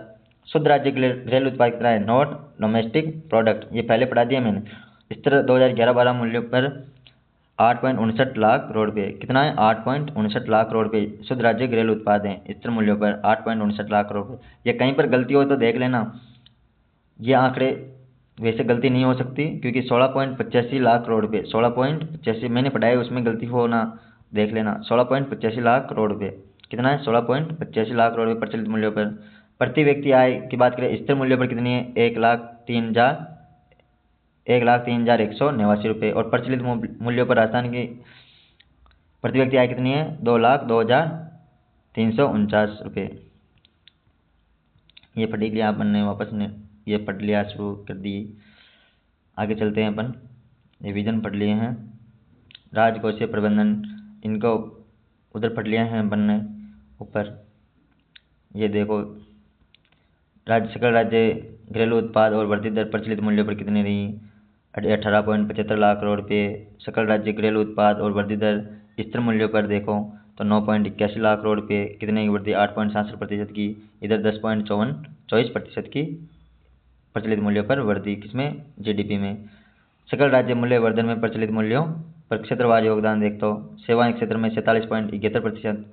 शुद्ध राज्य घरेलू उत्पाद कितना है नॉट डोमेस्टिक प्रोडक्ट, ये पहले पढ़ा दिया मैंने। स्थिर 2011-12 मूल्यों पर 8.59 लाख करोड़ रुपये, कितना है 8.59 लाख करोड़ रुपये शुद्ध राज्य घरेलू उत्पाद हैं स्थिर मूल्यों पर 8.59 लाख करोड़ रुपये। ये कहीं पर गलती हो तो देख लेना, ये आंकड़े वैसे गलती नहीं हो सकती क्योंकि 16.85 लाख करोड़ रुपये, 16.85 मैंने पढ़ाया उसमें गलती हो ना, देख लेना 16.85 लाख करोड़ रुपये, कितना है 16.85 लाख करोड़ रुपये प्रचलित मूल्यों पर। प्रति व्यक्ति आय की बात करें स्थिर मूल्यों पर कितनी है 1,03,189 रुपये, और प्रचलित मूल्यों पर राजस्थान की प्रति व्यक्ति आय कितनी है 2,02,349 रुपये। ये पढ़ लिया अपन ने, वापस ने ये पढ़ लिया, शुरू कर दी। आगे चलते हैं अपन, रिवीजन पढ़ लिए हैं। राजकोषीय प्रबंधन इनको उधर पढ़ लिए हैं अपन ने ऊपर। ये देखो सकल राज्य घरेलू उत्पाद और वर्धित दर प्रचलित मूल्यों पर कितनी रही 18.75 लाख करोड़ रुपये। सकल राज्य घरेलू उत्पाद और वर्धित दर स्थिर मूल्यों पर देखो तो 9.81 लाख करोड़ रुपये, कितने की वृद्धि 8.67% की, इधर 10.24% की प्रचलित मूल्यों पर वृद्धि, किसमें जीडीपी में। सकल राज्य मूल्य वर्धन में प्रचलित मूल्यों पर क्षेत्रवार योगदान देख तो सेवा क्षेत्र में 47.71%,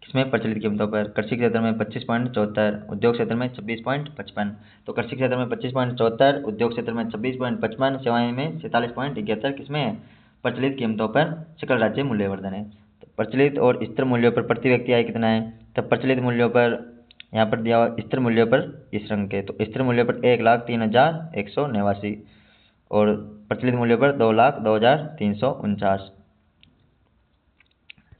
किसमें प्रचलित कीमतों पर। कृषि क्षेत्र में 25.74, उद्योग क्षेत्र में 26.55, तो कृषि क्षेत्र में 25.74, उद्योग क्षेत्र में 26.55, सेवाएं में 47.71, किसमें प्रचलित कीमतों पर सकल राज्य मूल्यवर्धन है। तो प्रचलित और स्थिर मूल्यों पर प्रति व्यक्ति आय कितना है। तो प्रचलित मूल्यों पर यहाँ पर दिया हुआ, स्थिर मूल्यों पर इस रंग के, तो स्थिर मूल्यों पर 1,03,189 और प्रचलित मूल्यों पर 2,02,349।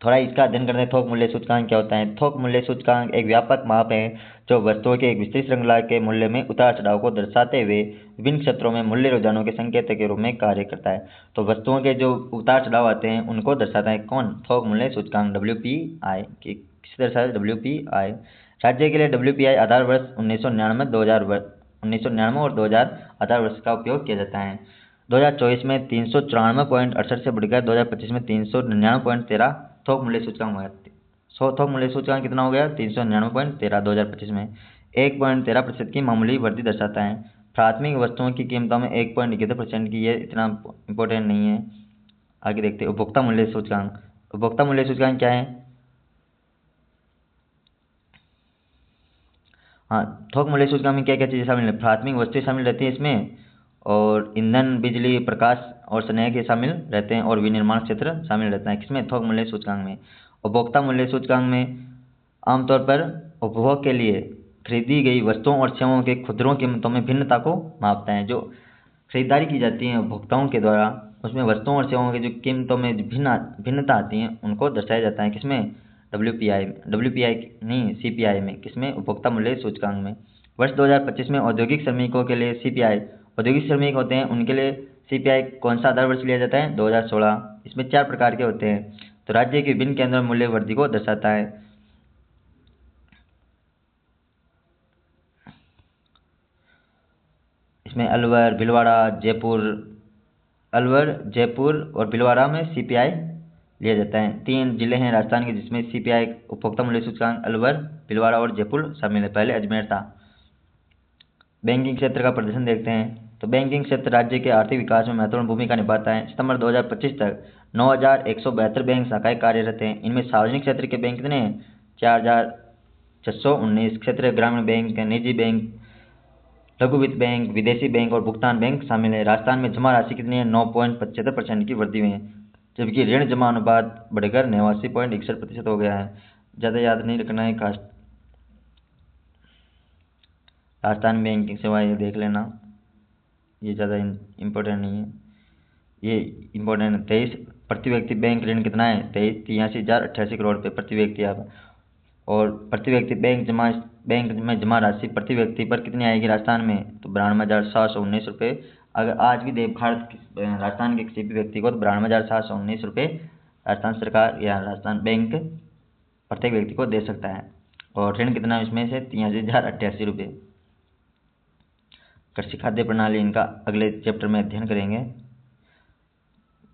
थोड़ा इसका अध्ययन करते हैं। थोक मूल्य सूचकांक क्या होता है। थोक मूल्य सूचकांक एक व्यापक माप है जो वस्तुओं के एक विस्तृत श्रृंखला के मूल्य में उतार चढ़ाव को दर्शाते हुए विभिन्न क्षेत्रों में मूल्य रुझानों के संकेत के रूप में कार्य करता है। तो वस्तुओं के जो उतार चढ़ाव आते हैं उनको दर्शाता है कौन, थोक मूल्य सूचकांक WPI। किस दर्शाता है, WPI। राज्य के लिए WPI आधार वर्ष 1999 और 2000 आधार वर्ष का उपयोग किया जाता है। 2024 में 394.68 से बढ़कर 2025 में 399.13 थोक मूल्य सूचकांक हो गया। थोक मूल्य सूचकांक कितना हो गया, 399.13 2025 में 1.13% की मामूली वृद्धि दर्शाता है। प्राथमिक वस्तुओं की कीमतों में 1.71% की, ये इतना इम्पोर्टेंट नहीं है। आगे देखते हैं उपभोक्ता मूल्य सूचकांक। उपभोक्ता मूल्य सूचकांक क्या है। हाँ, थोक मूल्य सूचकांक में क्या क्या चीज़ें शामिल है। प्राथमिक वस्तुएं शामिल रहती है इसमें, और ईंधन, बिजली, प्रकाश और स्नेह के शामिल रहते हैं, और विनिर्माण क्षेत्र शामिल रहता है किसमें, थोक मूल्य सूचकांक में। उपभोक्ता मूल्य सूचकांक में आमतौर पर उपभोग के लिए खरीदी गई वस्तुओं और सेवाओं के खुदरों कीमतों में भिन्नता को मापता है। जो खरीदारी की जाती है उपभोक्ताओं के द्वारा, उसमें वस्तुओं और सेवाओं की जो कीमतों में भिन्नता आती है उनको दर्शाया जाता है किसमें, WPI नहीं, CPI में, किसमें, उपभोक्ता मूल्य सूचकांक में। वर्ष 2025 में औद्योगिक श्रमिकों के लिए CPI, औद्योगिक श्रमिक होते हैं उनके लिए CPI कौन सा आधार वर्ष लिया जाता है, 2016। इसमें 4 प्रकार के होते हैं। तो राज्य के विभिन्न केंद्रों में मूल्य वृद्धि को दर्शाता है। इसमें अलवर, जयपुर और भीलवाड़ा में CPI लिया जाता है। 3 जिले हैं राजस्थान के जिसमें CPI उपभोक्ता मूल्य सूचकांक अलवर, भीलवाड़ा और जयपुर शामिल है। पहले अजमेर था। बैंकिंग क्षेत्र का प्रदर्शन देखते हैं। तो बैंकिंग क्षेत्र राज्य के आर्थिक विकास में महत्वपूर्ण भूमिका निभाता है। सितंबर 2025 तक 9,172 बैंक शाखाएं कार्यरत हैं। इनमें सार्वजनिक क्षेत्र के बैंक कितने हैं, 4,619। क्षेत्रीय ग्रामीण बैंक, निजी बैंक, लघु वित्त बैंक, विदेशी बैंक और भुगतान बैंक शामिल है। राजस्थान में जमा राशि कितनी है, 9.75% की वृद्धि हुई है, जबकि ऋण जमा अनुपात बढ़कर 89.61% हो गया है। ज़्यादा याद नहीं रखना है। कास्ट राजस्थान बैंकिंग सेवा ये देख लेना, ये ज़्यादा इम्पोर्टेंट नहीं है। ये इम्पोर्टेंट 23 प्रति व्यक्ति बैंक ऋण कितना है, 83,088 करोड़ रुपये प्रति व्यक्ति आप। और प्रति व्यक्ति बैंक में जमा राशि प्रति व्यक्ति पर कितनी आएगी राजस्थान में, तो 92,719 रुपये। अगर आज भी दे राजस्थान के किसी भी व्यक्ति को, तो 92,719 रुपये राजस्थान सरकार या राजस्थान बैंक प्रत्येक व्यक्ति को दे सकता है। और ऋण कितना इसमें से, 83,088 रुपये। कृषि खाद्य प्रणाली, इनका अगले चैप्टर में अध्ययन करेंगे,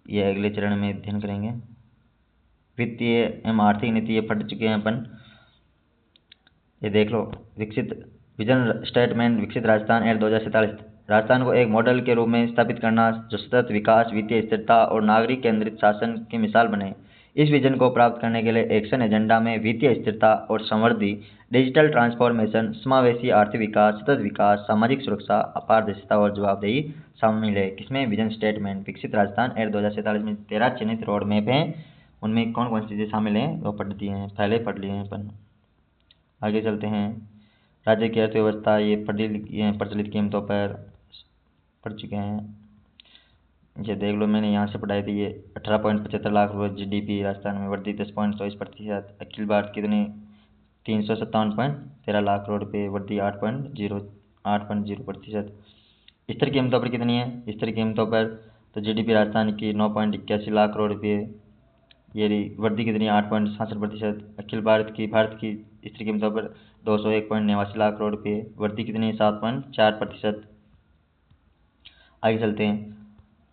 ये अगले चरण में अध्ययन करेंगे। वित्तीय एवं आर्थिक नीति ये पढ़ चुके हैं अपन, ये देख लो। विजन स्टेटमेंट विकसित राजस्थान एयर 2047। राजस्थान को एक मॉडल के रूप में स्थापित करना जो सतत विकास, वित्तीय स्थिरता और नागरिक केंद्रित शासन की मिसाल बने। इस विजन को प्राप्त करने के लिए एक्शन एजेंडा में वित्तीय स्थिरता और समृद्धि, डिजिटल ट्रांसफॉर्मेशन, समावेशी आर्थिक विकास, सतत विकास, सामाजिक सुरक्षा, अपारदर्शिता और जवाबदेही शामिल है किसमें, विजन स्टेटमेंट विकसित राजस्थान एयर 2047 में 13 चिन्हित रोड मैप हैं। उनमें कौन कौन सी चीज़ें शामिल हैं वो पढ़ दी हैं, पहले पढ़ लिए हैं अपन। आगे चलते हैं। राज्य की अर्थव्यवस्था, ये प्रचलित कीमतों पर पढ़ चुके हैं, ये देख लो। मैंने यहाँ से पढ़ाई थी। ये 18.75 लाख रुपये GDP राजस्थान में, वृद्धि 10.24%। अखिल भारत कितने, 357.13 लाख करोड़ रुपये, वृद्धि 8.0%। स्थिर कीमतों पर कितनी है, स्थिर कीमतों पर तो GDP राजस्थान की 9.81 लाख करोड़ रुपये, ये वृद्धि कितनी है, 8.67%। अखिल भारत की स्थिर कीमतों पर 201.89 लाख करोड़ रुपये, वृद्धि कितनी है, 7.4%। आगे चलते हैं।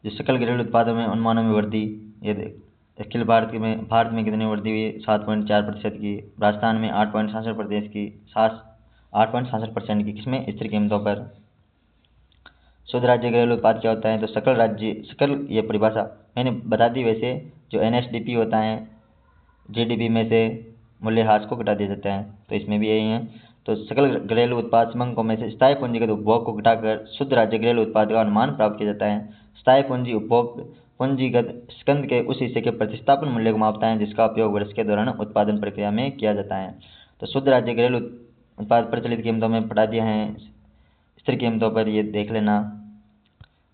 जो सकल घरेलू उत्पादों में अनुमानों में वृद्धि, ये अखिल भारत में कितनी वृद्धि हुई, 7.4% की। राजस्थान में 8.67% की किसमें, स्थिर कीमतों पर। शुद्ध राज्य घरेलू उत्पाद क्या होता है, तो सकल ये परिभाषा मैंने बता दी। वैसे जो NSDP होता है, GDP में से मूल्यह्रास को घटा दिया जाता है, तो इसमें भी यही है। तो सकल घरेलू उत्पाद समंकों में से स्थायी पूंजीगत उपभोग को घटाकर शुद्ध राज्य घरेलू उत्पाद का अनुमान प्राप्त किया जाता है। स्थायी पूंजी उपभोग पूंजीगत स्कंद के उस हिस्से के प्रतिस्थापन मूल्य को मापता है जिसका उपयोग वर्ष के दौरान उत्पादन प्रक्रिया में किया जाता है। तो शुद्ध राज्य घरेलू उत्पाद प्रचलित कीमतों में पढ़ा दिए हैं। स्थिर कीमतों पर ये देख लेना,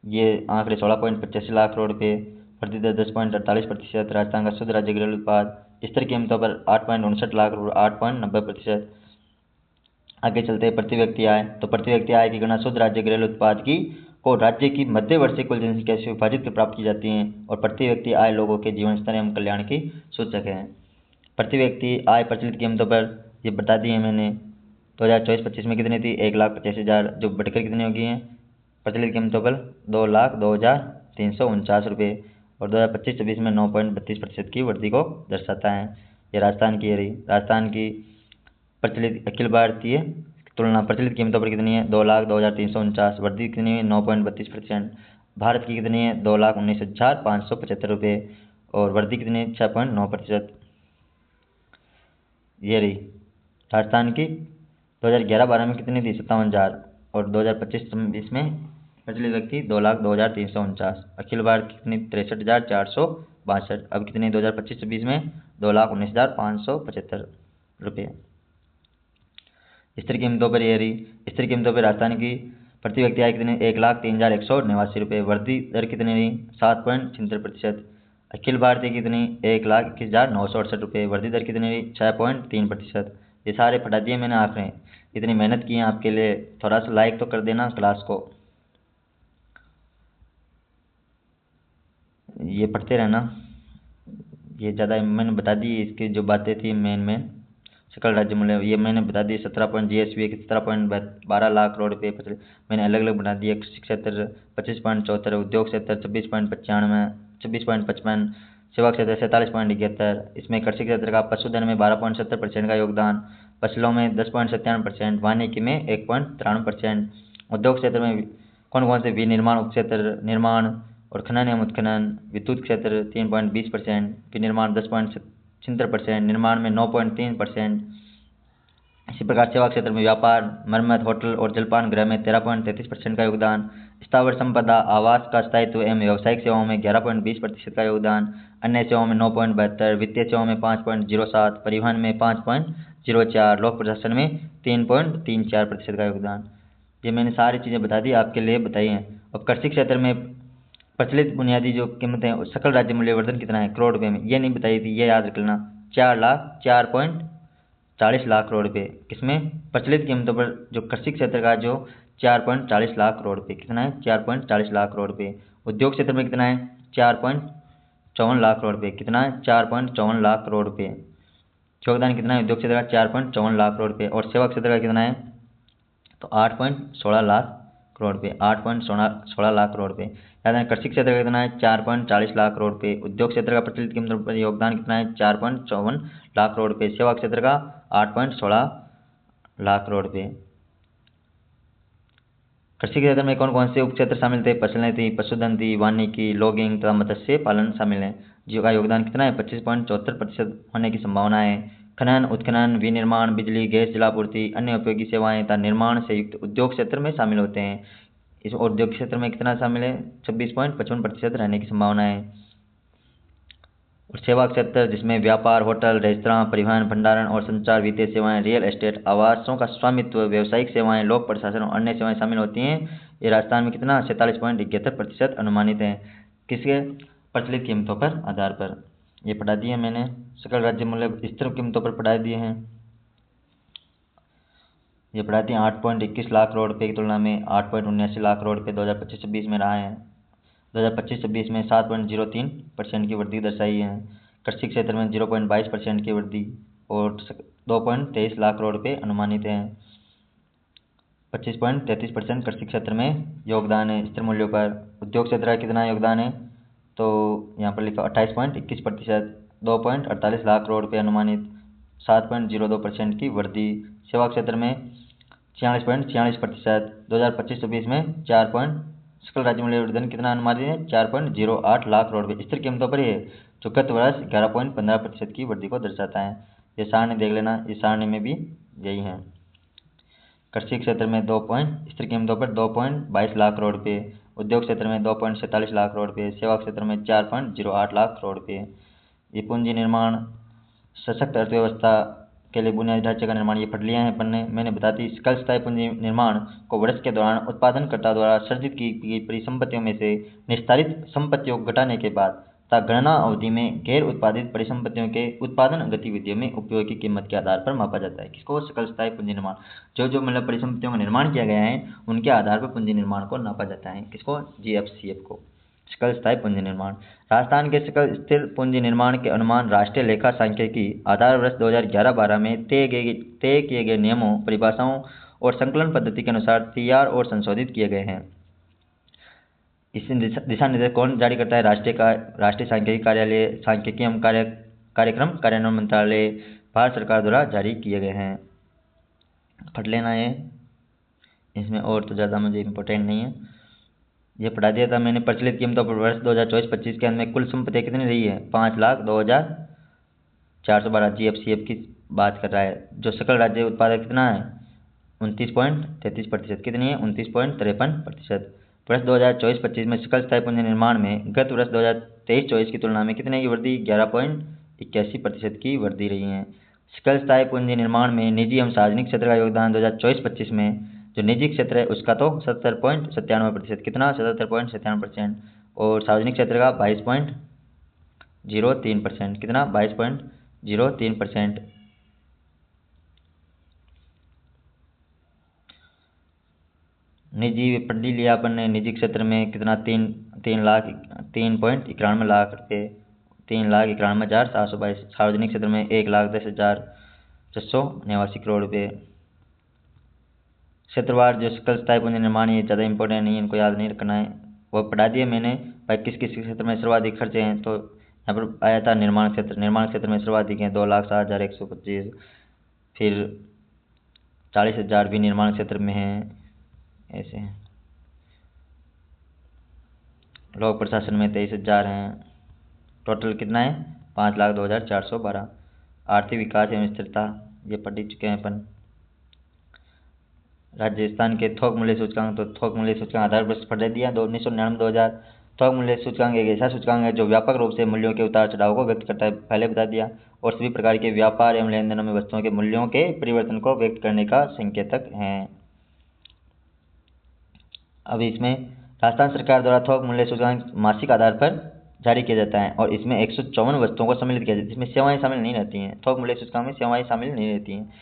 ये आंकड़े 16.85 लाख करोड़ रुपये, वृद्धि दर 10.48%। राजस्थान का शुद्ध राज्य घरेलू उत्पाद स्थिर कीमतों पर 8.59 लाख करोड़, 8.90%। आगे चलते हैं प्रति व्यक्ति आय। तो प्रति व्यक्ति आय की गणना शुद्ध राज्य घरेलू उत्पाद की को राज्य की मध्य वर्षीय कुल जनसंख्या से विभाजित कर प्राप्त की जाती है और प्रति व्यक्ति आय लोगों के जीवन स्तर एवं कल्याण की सूचक है। प्रति व्यक्ति आय प्रचलित कीमतों पर ये बता दी है मैंने। 2024-25 में कितनी थी? 1,85,000, जो बढ़कर कितनी होगी है प्रचलित कीमतों पर? 2,02,349 रुपये। और 2025-26 में 9.32% की वृद्धि को दर्शाता है। ये राजस्थान की रही। राजस्थान की प्रचलित अखिल भारतीय तुलना प्रचलित कीमतों पर कितनी है? 2,02,349, वृद्धि कितनी है? 9.32%। भारत की कितनी है? 2,19,575 रुपये और वृद्धि कितनी है? 6.9%। ये रही राजस्थान की। 2011-12 में कितनी थी? 57,000 और 2025-26 में प्रचलित व्यक्ति 2,02,349। अखिल भारत कितनी? 63,462। अब कितनी? 2025-26 में 2,19,575 रुपये। स्थिर कीमतों पर ये रही। स्थिर कीमतों पर राजस्थान की प्रति व्यक्ति आय कितनी? 1,03,189 रुपये, वृद्धि दर कितनी रही? 7.76%। अखिल भारतीय कितनी? 1,21,968 रुपये, वृद्धि दर कितनी रही? 6.3%। ये सारे पढ़ा दिए मैंने आंकड़े। इतनी मेहनत की है आपके लिए, थोड़ा सा लाइक तो कर देना क्लास को। ये पढ़ते रहना। ये ज़्यादा मैंने बता दी इसकी जो बातें थी मेन सकल राज्य मूल्य, ये मैंने बता दी। 17 GSV 17.12 लाख करोड़ रुपये मैंने अलग अलग बता दिए। कृषि क्षेत्र 25.74, उद्योग क्षेत्र 26.95, 26.55, सेवा क्षेत्र 47.71। इसमें कृषि क्षेत्र का पशुधन में 12.70% का योगदान, फसलों में 10.97%, वानिकी में 1.93%। उद्योग क्षेत्र में कौन कौन से? विनिर्माण उपक्षेत्र, निर्माण और खनन एवं उत्खनन। विद्युत क्षेत्र 3.20%, विनिर्माण 10.76%, निर्माण में 9.3%। इसी प्रकार सेवा क्षेत्र में व्यापार, मरम्मत, होटल और जलपान गृह में 13.33% का योगदान, स्थावर संपदा, आवास का स्थायित्व एवं व्यावसायिक सेवाओं में 11.20% का योगदान, अन्य सेवाओं में 9.72, वित्तीय सेवाओं में 5.07, परिवहन में 5.04, लोक प्रशासन में 3.34% का योगदान। ये मैंने सारी चीज़ें बता दी, आपके लिए बताई हैं। अब कृषि क्षेत्र में प्रचलित बुनियादी जो कीमतें हैं, सकल राज्य मूल्यवर्धन कितना है करोड़ रुपये में, ये नहीं बताई थी, ये याद रख लेना। 4,40 लाख करोड़ रुपये। किसमें? प्रचलित कीमतों पर जो कृषि क्षेत्र का जो 4.40 लाख करोड़ रुपये। कितना है? 4.40 लाख करोड़ रुपये। उद्योग क्षेत्र में कितना है? 4.54 लाख करोड़ रुपये। कितना है? 4.54 लाख करोड़ रुपये। योगदान कितना है उद्योग क्षेत्र का? 4.54 लाख करोड़ रुपये। और सेवा क्षेत्र का कितना है? तो 8.16 लाख करोड़ रुपये, 8.16 लाख करोड़ रुपये। याद है कृषि क्षेत्र का कितना है? 4.40 लाख करोड़ रुपये। उद्योग क्षेत्र का प्रचलित कीमतों पर योगदान कितना है? 4.54 लाख करोड़ रुपये। सेवा क्षेत्र का 8.16 लाख करोड़ रुपये। कृषि क्षेत्र में कौन कौन से उपक्षेत्र शामिल थे? फसलें थी, पशुधन थी, वानिकी, लॉगिंग तथा मत्स्य पालन शामिल है। जिसका योगदान कितना है? 25.74% होने की संभावना है। खनन, उत्खनन, विनिर्माण, बिजली, गैस जलापूर्ति, अन्य उपयोगी सेवाएं तथा निर्माण से युक्त उद्योग क्षेत्र में शामिल होते हैं। इस उद्योग क्षेत्र में कितना शामिल है? 26.55% रहने की संभावना है। और सेवा क्षेत्र जिसमें व्यापार, होटल, रेस्तरां, परिवहन, भंडारण और संचार, वित्तीय सेवाएं, रियल एस्टेट, आवासों का स्वामित्व, व्यावसायिक सेवाएं, लोक प्रशासन और अन्य सेवाएं शामिल होती हैं। ये राजस्थान में कितना? 47.71% अनुमानित है। किसके? प्रचलित कीमतों पर आधार पर। ये पढ़ा दिए मैंने। सकल राज्य मूल्य स्थिर कीमतों पर पढ़ा दिए हैं। ये पढ़ा दिए 8.21 लाख करोड़ रुपये की तुलना में 8.79 लाख करोड़ रुपये 2025-26 में रहा है। 2025-26 में 7.03% की वृद्धि दर्शाई है। कृषि क्षेत्र में 0.22% की वृद्धि और 2.23 लाख करोड़ रुपये अनुमानित है। 25.33% कृषि क्षेत्र में योगदान है स्थिर मूल्यों पर। उद्योग क्षेत्र का कितना योगदान है? तो यहाँ पर लिखा 28.21%, 2.48 लाख करोड़ रुपये अनुमानित, 7.02% की वृद्धि। सेवा क्षेत्र में 46.46%, 2025-26 में सकल राज्य मूल्यवर्धन कितना अनुमानित है? 4.08 लाख करोड़ रुपये। स्थिर कीमतों पर ये जो गत वर्ष 11.15% की वृद्धि को दर्शाता है। ये सारणी देख लेना, इस सारणी में भी यही है। कृषि क्षेत्र में स्थिर कीमतों पर 2.22 लाख करोड़ रुपये, उद्योग क्षेत्र में 2.47 लाख करोड़ रुपये, सेवा क्षेत्र में 4.08 लाख करोड़ रुपये। ये पूंजी निर्माण, सशक्त अर्थव्यवस्था के लिए बुनियादी ढांचे का निर्माण, ये पढ़ लिया है अपन ने। मैंने बता दी सकल स्थायी पूंजी निर्माण को वर्ष के दौरान उत्पादनकर्ता द्वारा सर्जित की गई परिसंपत्तियों में से निस्तारित संपत्तियों को घटाने के बाद तथा गणना अवधि में गैर उत्पादित परिसंपत्तियों के उत्पादन गतिविधियों में उपयोग की कीमत के आधार पर मापा जाता है। किसको? सकल स्थायी पूंजी निर्माण। जो मतलब परिसंपत्तियों का निर्माण किया गया है उनके आधार पर पूंजी निर्माण को नापा जाता है। किसको? GFCF को, सकल स्थायी पूंजी निर्माण। राजस्थान के सकल स्थिर पूंजी निर्माण के अनुमान राष्ट्रीय लेखा सांख्यिकी आधार वर्ष 2011-12 में तय किए गए नियमों, परिभाषाओं और संकलन पद्धति के अनुसार तैयार और संशोधित किए गए हैं। इस दिशा निर्देश कौन जारी करता है? राष्ट्रीय सांख्यिकी कार्यालय, सांख्यिकी एवं कार्यक्रम कार्यान्वयन मंत्रालय, भारत सरकार द्वारा जारी किए गए हैं। पढ़ लेना है, इसमें और तो ज़्यादा मुझे इम्पोर्टेंट नहीं है, ये पढ़ा दिया था मैंने। प्रचलित कीमतों पर वर्ष 2024-25 के अंत में कुल संपत्ति कितनी रही है? 5,02,412। GFCF की बात कर रहा है। जो सकल राज्य उत्पादक कितना है? 29.33%। कितनी है? 29.53%। वर्ष 2024-25 में सकल स्थायी पूंजी निर्माण में गत वर्ष 2023-24 की तुलना में कितने की वृद्धि? 11.81% की वृद्धि रही है। सकल स्थायी पूंजी निर्माण में निजी एवं सार्वजनिक क्षेत्र का योगदान 2024-25 में जो निजी क्षेत्र है उसका तो 77.97%। कितना? 77.97%। और सार्वजनिक क्षेत्र का 22.03%। कितना? 22.03%। निजी पढ़ लिया अपन ने। निजी क्षेत्र में कितना? 3.91 लाख रुपये, 3,91,722। सार्वजनिक क्षेत्र में 1,10,689 करोड़ रुपये। क्षेत्रवार जो सकल स्थायी पूंजी निर्माण, ये ज़्यादा इंपॉर्टेंट नहीं है, इनको याद नहीं रखना है, वो पढ़ा दिए मैंने। भाई किस किस क्षेत्र में सर्वाधिक खर्चे हैं, तो यहाँ पर आया था निर्माण क्षेत्र। निर्माण क्षेत्र में सर्वाधिक हैं 2,07,125। फिर 40,000 भी निर्माण क्षेत्र में हैं, ऐसे हैं। लोक प्रशासन में 23,000 हैं। टोटल कितना है? 5,02,412। आर्थिक विकास एवं स्थिरता, ये पढ़ चुके हैं अपन। राजस्थान के थोक मूल्य सूचकांक, तो थोक मूल्य सूचकांक आधार पर पढ़ दिया 1999-2000। थोक मूल्य सूचकांक एक ऐसा सूचकांक है जो व्यापक रूप से मूल्यों के उतार चढ़ाव को व्यक्त करता है, पहले बता दिया, और सभी प्रकार के व्यापार एवं लेन देनों में वस्तुओं के मूल्यों के परिवर्तन को व्यक्त करने का संकेतक है। अब इसमें राजस्थान सरकार द्वारा थोक मूल्य सूचकांक मासिक आधार पर जारी किया जाता है और इसमें 154 वस्तुओं को सम्मिलित किया जाता है, जिसमें सेवाएं शामिल नहीं रहती हैं। थोक मूल्य सूचकांक में सेवाएं शामिल नहीं रहती हैं।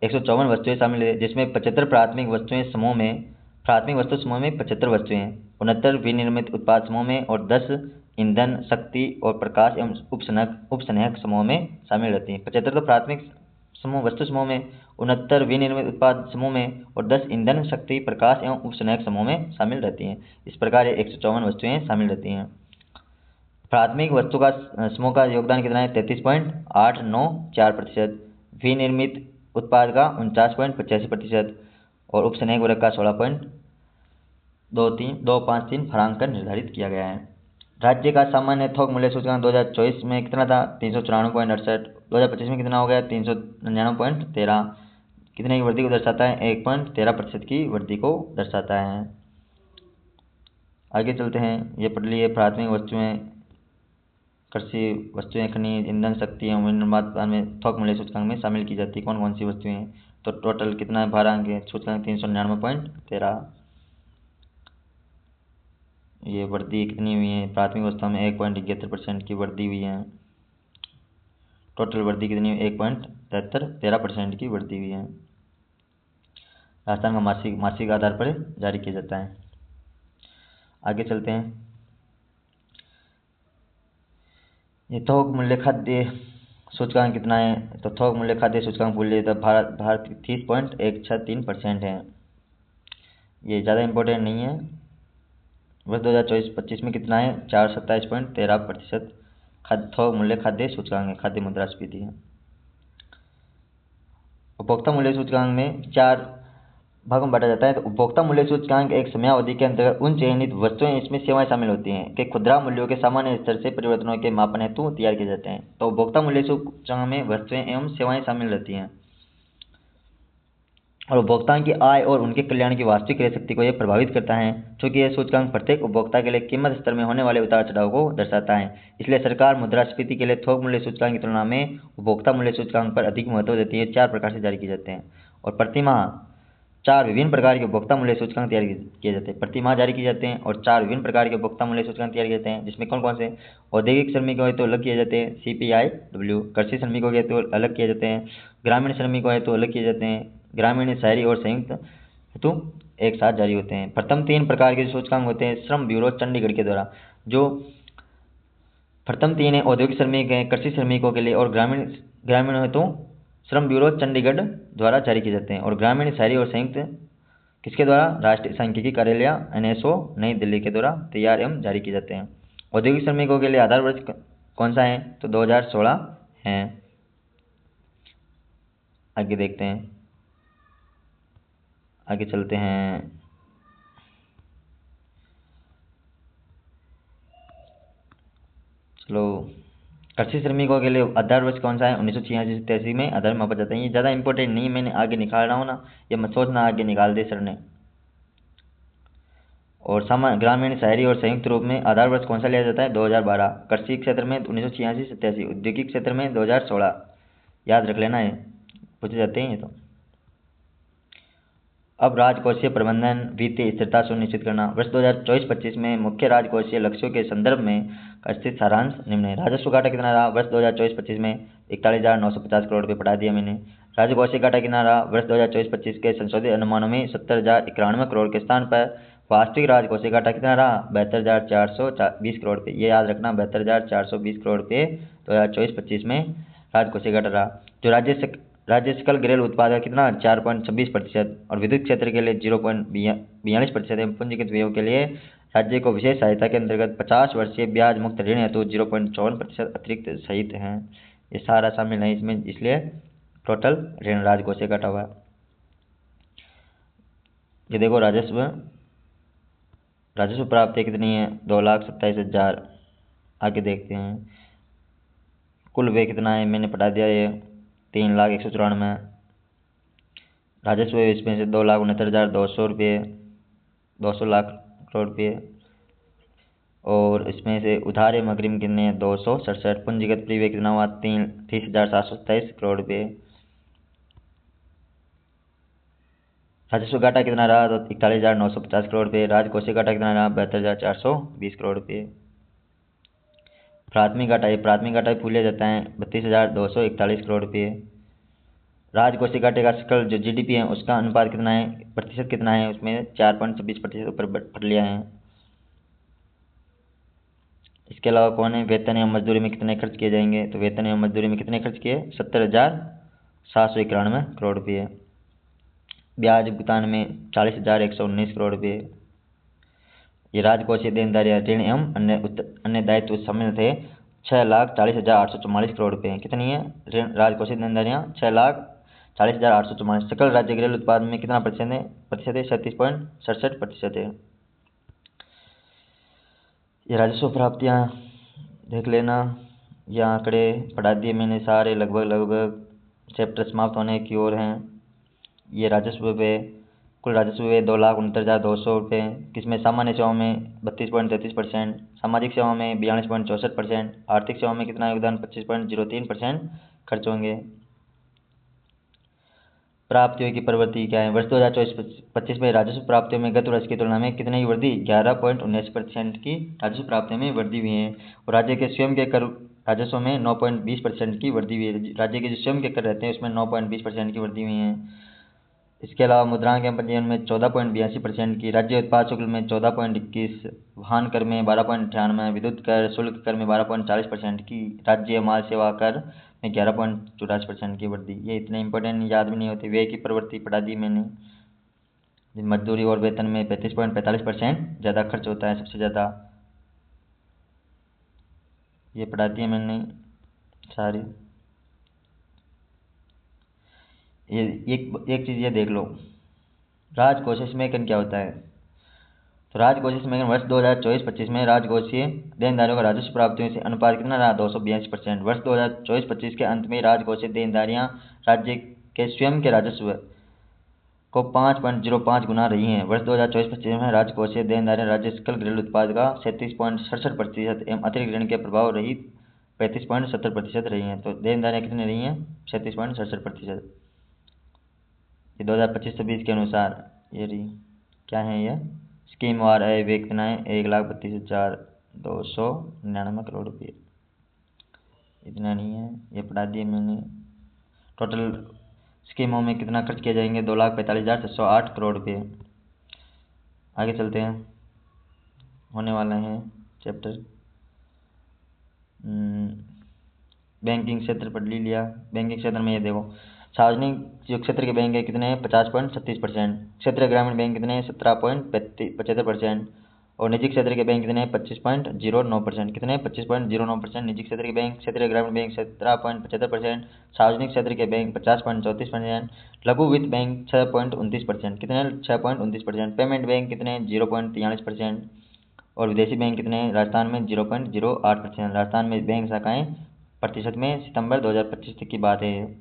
154 वस्तुएं शामिल है, जिसमें 75 प्राथमिक वस्तु समूह में 75 वस्तुएं, 69 विनिर्मित उत्पाद समूह में और 10 ईंधन, शक्ति और प्रकाश एवं उपसनक समूह में शामिल रहती हैं। 75 तो प्राथमिक वस्तु समूह में, 69 विनिर्मित उत्पाद समूह में और 10 ईंधन, शक्ति, प्रकाश एवं उपसनक समूह में शामिल रहती हैं। इस प्रकार 154 वस्तुएं शामिल रहती हैं। प्राथमिक वस्तु का समूह का योगदान कितना है? 33.894%। विनिर्मित उत्पाद का 49.85% और उपसनक वर्ग का 16.253 फरांकन निर्धारित किया गया है। राज्य का सामान्य थोक मूल्य सूचकांक 2024 में कितना था? 394.68। 2025 में कितना हो गया? 399.13। कितने की वृद्धि को दर्शाता है? 1.13% की वृद्धि को दर्शाता है। आगे चलते हैं, ये पढ़ लिए प्राथमिक वस्तुएं, कृषि वस्तुएं, खनिज, ईंधन, शक्ति एवं विनिर्माण में थोक मूल्य सूचकांक में शामिल की जाती है कौन कौन सी वस्तुएं हैं। तो टोटल कितना है भारांक है सूचकांक? 399.13। ये वृद्धि कितनी हुई है? प्राथमिक वस्तुओं में 1.71% की वृद्धि हुई है। टोटल वृद्धि कितनी हुई? 1.13% की वृद्धि हुई है। राजस्थान का मासिक आधार पर जारी किया जाता है। आगे चलते हैं, ये थोक मूल्य खाद्य सूचकांक कितना है? तो थोक मूल्य खाद्य सूचकांक बोल लिए तो भारत 30.163% है। ये ज़्यादा इम्पोर्टेंट नहीं है। वर्ष 2024-25 में कितना है? 427.13% थोक मूल्य खाद्य सूचकांक है, खाद्य मुद्रास्फीति है। उपभोक्ता मूल्य सूचकांक में 4 भागों में बांटा जाता है। तो उपभोक्ता मूल्य सूचकांक एक समयावधि के अंतर्गत उन चयनित वस्तुएं, इसमें सेवाएं शामिल होती हैं कि खुदरा मूल्यों के सामान्य स्तर से परिवर्तनों के मापन हेतु तैयार किए जाते हैं। तो उपभोक्ता मूल्य सूचकांक में वस्तुएं एवं सेवाएं शामिल रहती हैं। और उपभोक्ताओं की आय और उनके कल्याण की वास्तविक क्रय शक्ति को यह प्रभावित करता है, चूंकि यह सूचकांक प्रत्येक उपभोक्ता के लिए कीमत स्तर में होने वाले उतार चढ़ाव को दर्शाता है। इसलिए सरकार मुद्रास्फीति के लिए थोक मूल्य सूचकांक की तुलना में उपभोक्ता मूल्य सूचकांक पर अधिक महत्व देती है। 4 प्रकार से जारी किए जाते हैं और प्रतिमाह 4 विभिन्न प्रकार के उपभोक्ता मूल्य सूचकांक तैयार किए जाते हैं। प्रतिमाह जारी किए जाते हैं और 4 विभिन्न प्रकार के उपभोक्ता मूल्य सूचकांक तैयार किए जाते हैं, जिसमें कौन कौन से? औद्योगिक श्रमिकों हेतु अलग किए जाते हैं CPIW, कृषि श्रमिकों के हेतु अलग किए जाते हैं, ग्रामीण श्रमिकों हेतु अलग किए जाते हैं, ग्रामीण, शहरी और संयुक्त हेतु एक साथ जारी होते हैं। प्रथम 3 प्रकार के सूचकांक होते हैं श्रम ब्यूरो चंडीगढ़ के द्वारा। जो प्रथम 3 है औद्योगिक श्रमिक हैं, कृषि श्रमिकों के लिए और ग्रामीण हेतु श्रम ब्यूरो चंडीगढ़ द्वारा जारी किए जाते हैं। और ग्रामीण, शहरी और संयुक्त किसके द्वारा? राष्ट्रीय सांख्यिकी कार्यालय NSO नई दिल्ली के द्वारा तैयार एवं जारी किए जाते हैं। औद्योगिक श्रमिकों के लिए आधार वर्ष कौन सा है? तो 2016 है। आगे देखते हैं, आगे चलते हैं। चलो, कृषि श्रमिकों के लिए आधार वर्ष कौन सा है? 1986-87 में आधार मापा जाता है। ये ज़्यादा इंपॉर्टेंट नहीं है, मैंने आगे निकाल रहा हूँ ना, ये मत सोचना आगे निकाल दे सर ने। और ग्रामीण, शहरी और संयुक्त रूप में आधार वर्ष कौन सा लिया जाता है? 2012। कृषि क्षेत्र में 1986-87, औद्योगिक क्षेत्र में 2016। याद रख लेना, है पूछे जाते हैं ये तो। अब राजकोषीय प्रबंधन, वित्तीय स्थिरता सुनिश्चित करना। वर्ष 2024-25 में मुख्य राजकोषीय लक्ष्यों के संदर्भ में स्थित सारांश निम्न है। राजस्व घाटा कितना रहा? वर्ष 2024-25 में 41,950 करोड़ रुपये पढ़ा दिया मैंने। राजकोषीय घाटा कितना रहा? वर्ष 2024-25 के संशोधित अनुमानों में 70,091 करोड़ के स्थान पर वास्तविक राजकोषीय घाटा कितना रहा? 72,420 करोड़ रुपये। ये याद रखना, 72,420 करोड़ रुपये 2024-25 में राजकोषीय घाटा रहा। जो राज्य सकल घरेलू उत्पाद का कितना? 4.26% और विद्युत क्षेत्र के लिए 0.42% एवं पूंजीगत व्ययों के लिए राज्य को विशेष सहायता के अंतर्गत 50 वर्षीय ब्याज मुक्त ऋण हेतु 0.54% अतिरिक्त सहित हैं। ये सारा शामिल है इसमें, इसलिए टोटल ऋण राजकोषीय घाटा हुआ। ये देखो, राजस्व प्राप्ति कितनी है? 2,27,000। आगे देखते हैं, कुल व्यय कितना है? मैंने पढ़ा दिया, ये 3,194। राजस्व इसमें से 2,69,200 रुपये, 200 लाख करोड़ रुपये। और इसमें से उधार एवं अग्रिम कितने हैं? 267। पूंजीगत परिव्यय कितना हुआ? 30,727 करोड़ रुपये। राजस्व घाटा कितना रहा? तो 41,950 करोड़ रुपये। राजकोषीय घाटा कितना रहा? 72,420 करोड़ रुपये। प्राथमिक घाटा भी भूल जाता है, 32,241 करोड़ रुपये। राजकोषीय घाटे का सकल जो GDP है उसका अनुपात कितना है? प्रतिशत कितना है? उसमें 4.26% ऊपर पढ़ लिया है। इसके अलावा कौन है? वेतन एवं मजदूरी में कितने खर्च किए जाएंगे? तो वेतन एवं मजदूरी में कितने खर्च किए? 70,791 करोड़ रुपये। ब्याज भुगतान में 40,119 करोड़ रुपये। ये राजकोषीय देनदारियां, ऋण एवं अन्य दायित्व सम्मिलित थे 6,40,844 करोड़ रुपये। कितनी है ऋण राजकोषीय देनदारियां? 6,40,844। सकल राज्य घरेलू उत्पाद में कितना प्रतिशत है? 37.67% है। ये राजस्व प्राप्तियां देख लेना, ये आंकड़े पढ़ा दिए मैंने सारे, लगभग चैप्टर समाप्त होने की ओर हैं। ये राजस्व व्यय, कुल राजस्व व्यय 2,69,200 रुपये। किसमें? सामान्य सेवाओं में 32.33%, सामाजिक सेवाओं में 42.64%, आर्थिक सेवाओं में कितना योगदान? 25.03% खर्च होंगे। प्राप्तियों की प्रवृत्ति क्या है? वर्ष 2024-25 में राजस्व प्राप्तियों में गत वर्ष की तुलना में कितने की वृद्धि? 11.79% की राजस्व प्राप्तियों में वृद्धि हुई है। और राज्य के स्वयं के कर राजस्व में 9.20% की वृद्धि हुई है। राज्य के जो स्वयं के कर रहते हैं उसमें 9.20% की वृद्धि हुई है। इसके अलावा मुद्रांक एवं पंजीयन में 14.82% की, राज्य उत्पाद शुल्क में 14.21, वाहन कर में 12.98, विद्युत कर शुल्क कर में 12.40% की, राज्य माल सेवा कर में 11.84% की वृद्धि। ये इतने इंपॉर्टेंट याद भी नहीं होती। व्यय की प्रवृत्ति पढ़ा दी मैंने। मजदूरी और वेतन में 35.45% ज़्यादा खर्च होता है, सबसे ज़्यादा। ये पढ़ा दी है मैंने सारी। ये एक चीज़ ये देख लो, राजकोषीय समेकन क्या होता है? तो राजकोषीय समेकन वर्ष 2024-25 में राजकोषीय देनदारियों का राजस्व प्राप्तियों से अनुपात कितना रहा? 282%। वर्ष 2024-25 के अंत में राजकोषीय देनदारियां राज्य के स्वयं के राजस्व को 5.05 गुना रही हैं। वर्ष 2024-25 में राजकोषीय देनदारियां राज्य सकल घरेलू उत्पाद का 37.67% एवं अतिरिक्त ऋण के प्रभाव रहित 35.70% रही हैं। तो देनदारियां कितनी रही हैं? 37.67%। ये 2025-26 के अनुसार ये रही। क्या है ये? स्कीम वार आय व्यय कितना है? 1,32,299 करोड़ रुपये। इतना नहीं है, ये पढ़ा दिए मैंने। टोटल स्कीमों में कितना खर्च किए जाएंगे? 2,45,608 करोड़ रुपये। आगे चलते हैं, होने वाला है चैप्टर। बैंकिंग क्षेत्र पढ़ लिया। बैंकिंग क्षेत्र में ये देखो, सार्वजनिक जो क्षेत्र के बैंक है कितने हैं? 50.36%। क्षेत्रीय ग्रामीण बैंक कितने हैं? 17.75%। और निजी क्षेत्र के बैंक कितने हैं? 25.09%। कितने? 25.09%। निजी क्षेत्र के बैंक, क्षेत्रीय ग्रामीण बैंक 17.75%, सार्वजनिक क्षेत्र के बैंक 50.34%, लघु वित्त बैंक 6.29%। कितने? 6.29%। पेमेंट बैंक कितने? 0.43%। और विदेशी बैंक कितने? राजस्थान में 0.08%। राजस्थान में बैंक शाखाएं प्रतिशत में सितंबर 2025 तक की बात है।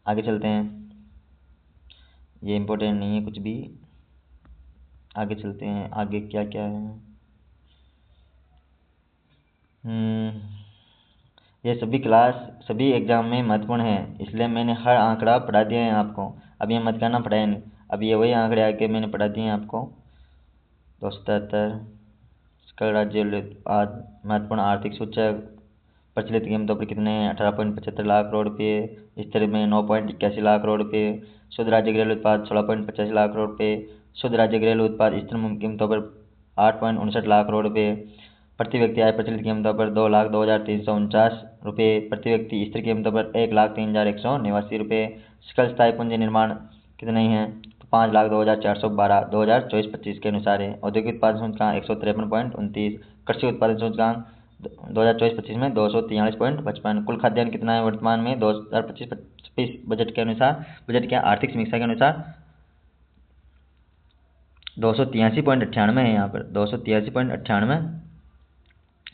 आगे चलते हैं, ये इम्पोर्टेंट नहीं है कुछ भी। आगे चलते हैं, आगे क्या क्या है। ये सभी क्लास सभी एग्जाम में महत्वपूर्ण है, इसलिए मैंने हर आंकड़ा पढ़ा दिया है आपको। अब ये मत करना पढ़ाया नहीं, अब ये वही आंकड़े आके मैंने पढ़ा दिए हैं आपको। 277 सकल राज्य महत्वपूर्ण आर्थिक सूचक प्रचलित कीमतों पर कितने हैं? 18.75 लाख करोड़ रुपये। स्तर में 9.81 लाख करोड़ रुपये। शुद्ध राज्य घरेलू उत्पाद 16.85 लाख करोड़ रुपये। शुद्ध राज्य घरेलू उत्पाद स्तर कीमतों पर 8.59 लाख करोड़ रुपये। प्रति व्यक्ति आय प्रचलित कीमतों पर 2,02,349 रुपये। प्रति व्यक्ति स्थिर कीमतों पर 1,03,189 रुपये। सकल स्थायी पूंजी निर्माण कितने हैं? तो 5,02,412 2024-25 के अनुसार है। औद्योगिक उत्पादन सूचकांक 153.29। कृषि उत्पादन सूचकांक 2024-25 में 243.55। कुल खाद्यान्न कितना है वर्तमान में? 2025-26 बजट के अनुसार, बजट क्या आर्थिक समीक्षा के अनुसार 283.98 है। यहाँ पर 283.98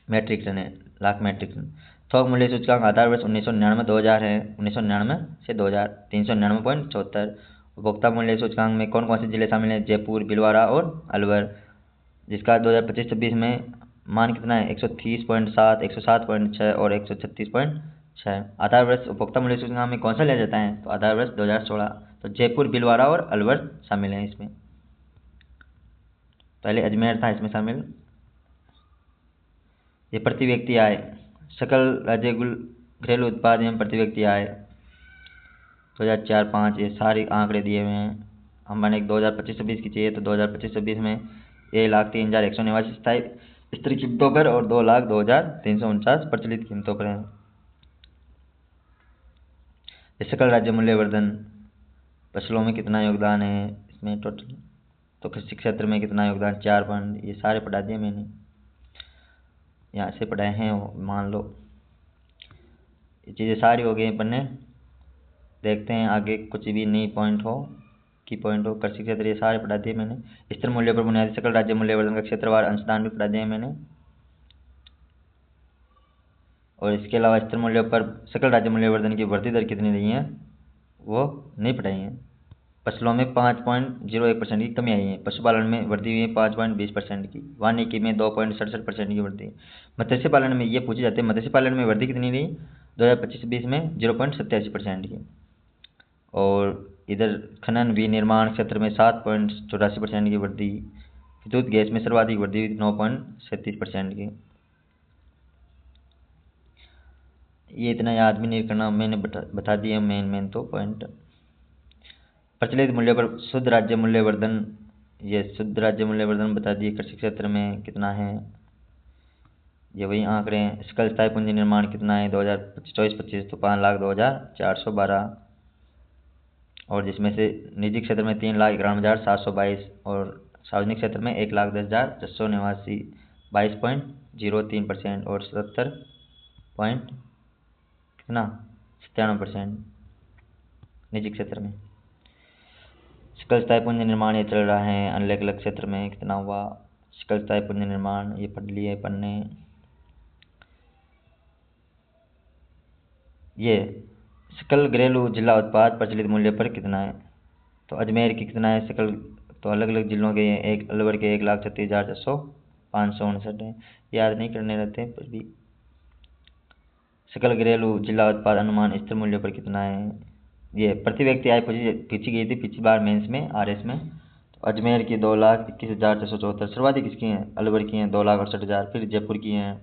मैट्रिक टन है, लाख मैट्रिक टन। थोक मूल्य सूचकांक आधार वर्ष 1999-2000 है, 1999 से 2000 399.74। उपभोक्ता मूल्य सूचकांक में कौन कौन से जिले शामिल हैं? जयपुर, भीलवाड़ा और अलवर, जिसका 2025-26 में मान कितना है? 130.7, 107.6 और 136.6। आधार वर्ष उपभोक्ता मूल्य सूचकांक में कौन सा लिया जाता है? तो आधार वर्ष 2016। तो जयपुर, भीलवाड़ा और अलवर शामिल हैं इसमें। पहले अजमेर था इसमें शामिल। ये प्रति व्यक्ति आय, सकल राज्य घरेलू उत्पाद एवं प्रति व्यक्ति आय 2004-5, ये सारे आंकड़े दिए हुए हैं। हमने 2025-26 की चाहिए, तो 2025-26 में 1,03,189 स्थायी स्थिर कीमतों पर और 2,02,349 प्रचलित कीमतों पर हैं। सकल राज्य मूल्यवर्धन फसलों में कितना योगदान है इसमें टोटल? तो कृषि क्षेत्र में कितना योगदान? 4 पॉइंट। ये सारे पढ़ा दिए मैंने, यहाँ से पढ़ाए हैं, मान लो ये चीज़ें सारी हो गई पढ़ने। देखते हैं आगे कुछ भी नई पॉइंट हो, की पॉइंट हो। कृषि क्षेत्र ये सारे पढ़ा दिए मैंने। स्थिर मूल्य पर बुनियादी सकल राज्य मूल्यवर्धन का क्षेत्रवार अंशदान भी पढ़ा दिए मैंने। और इसके अलावा स्थिर मूल्य पर सकल राज्य मूल्यवर्धन की वृद्धि दर कितनी रही है वो नहीं पढ़ाई है। फसलों में 5.01% की कमी आई है। पशुपालन में वृद्धि हुई है 5.20% की। वानिकी में 2.67% की वृद्धि। मत्स्य पालन में ये पूछे जाते हैं, मत्स्य पालन में वृद्धि कितनी रही? 2025-20 में 0.87% की। और इधर खनन विनिर्माण क्षेत्र में 7.84% की वृद्धि। विद्युत गैस में सर्वाधिक वृद्धि हुई 9.37% की। ये इतना याद भी नहीं करना, मैंने बता दिया मेन तो पॉइंट। प्रचलित मूल्य पर शुद्ध राज्य मूल्यवर्धन, ये शुद्ध राज्य मूल्यवर्धन बता दिए। कृषि क्षेत्र में कितना है ये वही आंकड़े हैं। सकल स्थायी पूंजी निर्माण कितना है 2024-25? तो 5,02,412। और जिसमें से निजी क्षेत्र में 3,91,722 और सार्वजनिक क्षेत्र में 1,10,689 22.03% और 77 पॉइंट कितना 97% निजी क्षेत्र में। सकल स्थायी पूंजी निर्माण ये चल रहा है। अलग अलग क्षेत्र में कितना हुआ सकल स्थायी पूंजी निर्माण, ये पढ़ लिए पढ़ने। ये सकल घरेलू जिला उत्पाद प्रचलित मूल्य पर कितना है? तो अजमेर की कितना है सकल, तो अलग अलग जिलों के एक अलवर के 1,36,400 है। याद नहीं करने रहते हैं पर भी। सकल घरेलू जिला उत्पाद अनुमान स्थिर मूल्य पर कितना है? ये प्रति व्यक्ति आय पूछी गई थी पिछली बार मेंस में, आरएस में। तो अजमेर की 2,21,674 सर्वाधिक किसकी हैं? अलवर की हैं 2,68,000। फिर जयपुर की हैं,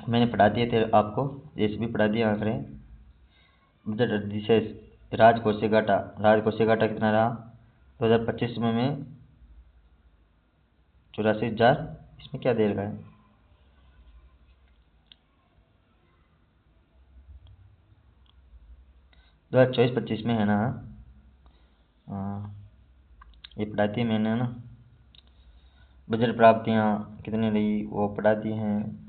मैंने पढ़ा दिए थे आपको, जैसे भी पढ़ा दिया आंकड़े। बजट विशेष राजकोषीय घाटा कितना रहा 2025 में 84,000। इसमें क्या दे रखा है? 2024-25 में है ना? हाँ, ये पढ़ा दी मैंने ना। बजट प्राप्तियाँ कितनी रही वो पढ़ा दी हैं,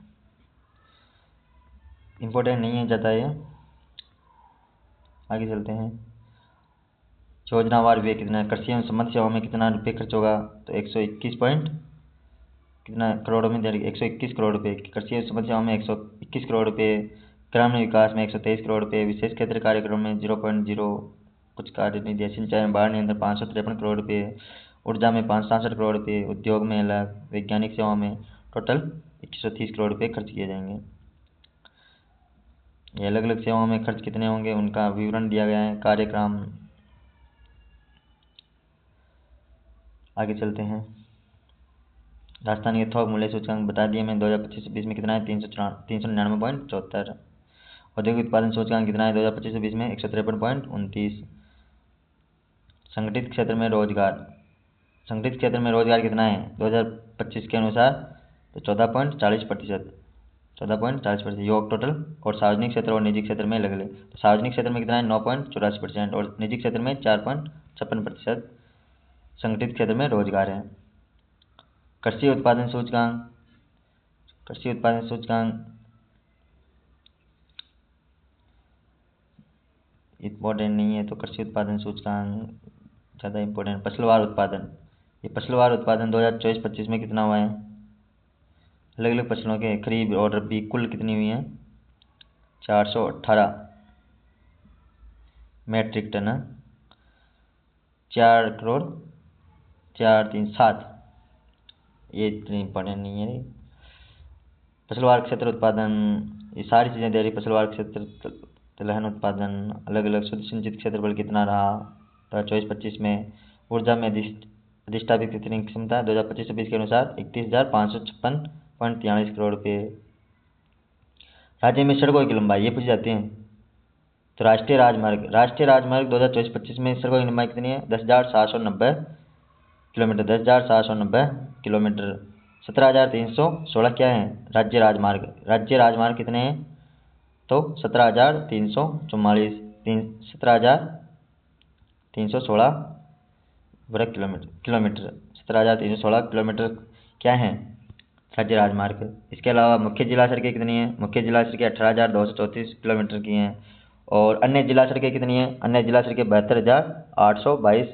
इम्पोर्टेंट नहीं है ज़्यादा ये। आगे चलते हैं। योजनावार व्यय कितना है? कृषि एवं संबद्ध सेवाओं में कितना रुपये खर्च होगा? तो 121 पॉइंट कितना करोड़ में दे रही, 121 करोड़ रुपये। कृषि एवं संबद्ध सेवाओं में 121 करोड़ रुपये, ग्रामीण विकास में 123 करोड़ रुपये, विशेष क्षेत्र कार्यक्रम में 0.0 कुछ कार्य नहीं दिया, सिंचाई में बाढ़ नियंत्रण 553 करोड़ रुपये, ऊर्जा में 567 करोड़ रुपये, उद्योग में अलग, वैज्ञानिक सेवाओं में टोटल 130 करोड़ रुपये खर्च किए जाएंगे। ये अलग अलग सेवाओं में खर्च कितने होंगे उनका विवरण दिया गया है, कार्यक्रम। आगे चलते हैं। राजस्थान के थोक मूल्य सूचकांक बता दिए मैं 2025-20 में कितना है 399.74। औद्योगिक उत्पादन सूचकांक कितना है 2025-20 में 153.29। संगठित क्षेत्र में रोजगार कितना है 2025 के अनुसार? तो 14.40%। योग टोटल और सार्वजनिक क्षेत्र और निजी क्षेत्र में अलग अलग। तो सार्वजनिक क्षेत्र में कितना है 9.84% और निजी क्षेत्र में 4.56% संगठित क्षेत्र में रोजगार है। कृषि उत्पादन सूचकांक इम्पोर्टेंट नहीं है, तो कृषि उत्पादन सूचकांक ज़्यादा इम्पोर्टेंट। फसलवार उत्पादन, ये फसलवार उत्पादन 2024-25 में कितना हुआ है? अलग अलग फसलों के खरीफ और रबी कुल कितनी हुई है? 418 मैट्रिक टन, 4,437,000। ये इतनी इम्पोर्टेंट नहीं है। फसलवार क्षेत्र उत्पादन, ये सारी चीज़ें दे रही। फसलवार क्षेत्र तिलहन उत्पादन, अलग अलग शुद्ध सिंचित क्षेत्रफल कितना रहा 2024-25 में? ऊर्जा में अधिष्ठापित कितनी क्षमता है 2025-26 के अनुसार? 31,556.43 करोड़ रुपये। राज्य में सड़कों की लंबाई ये पूछी जाती है। तो राष्ट्रीय राजमार्ग 2024-25 में सड़कों की लंबाई कितनी है? 10,790 किलोमीटर। 10,790 किलोमीटर। 17,316 क्या है? राज्य राजमार्ग कितने हैं? तो 17,344 17,316 वर्ग किलोमीटर 17,316 किलोमीटर क्या है राज्य राजमार्ग। इसके अलावा मुख्य जिला सड़कें कितनी हैं? मुख्य जिला सड़कें 18,234 किलोमीटर की हैं। और अन्य जिला सड़कें कितनी हैं? अन्य जिला सड़कें 72,822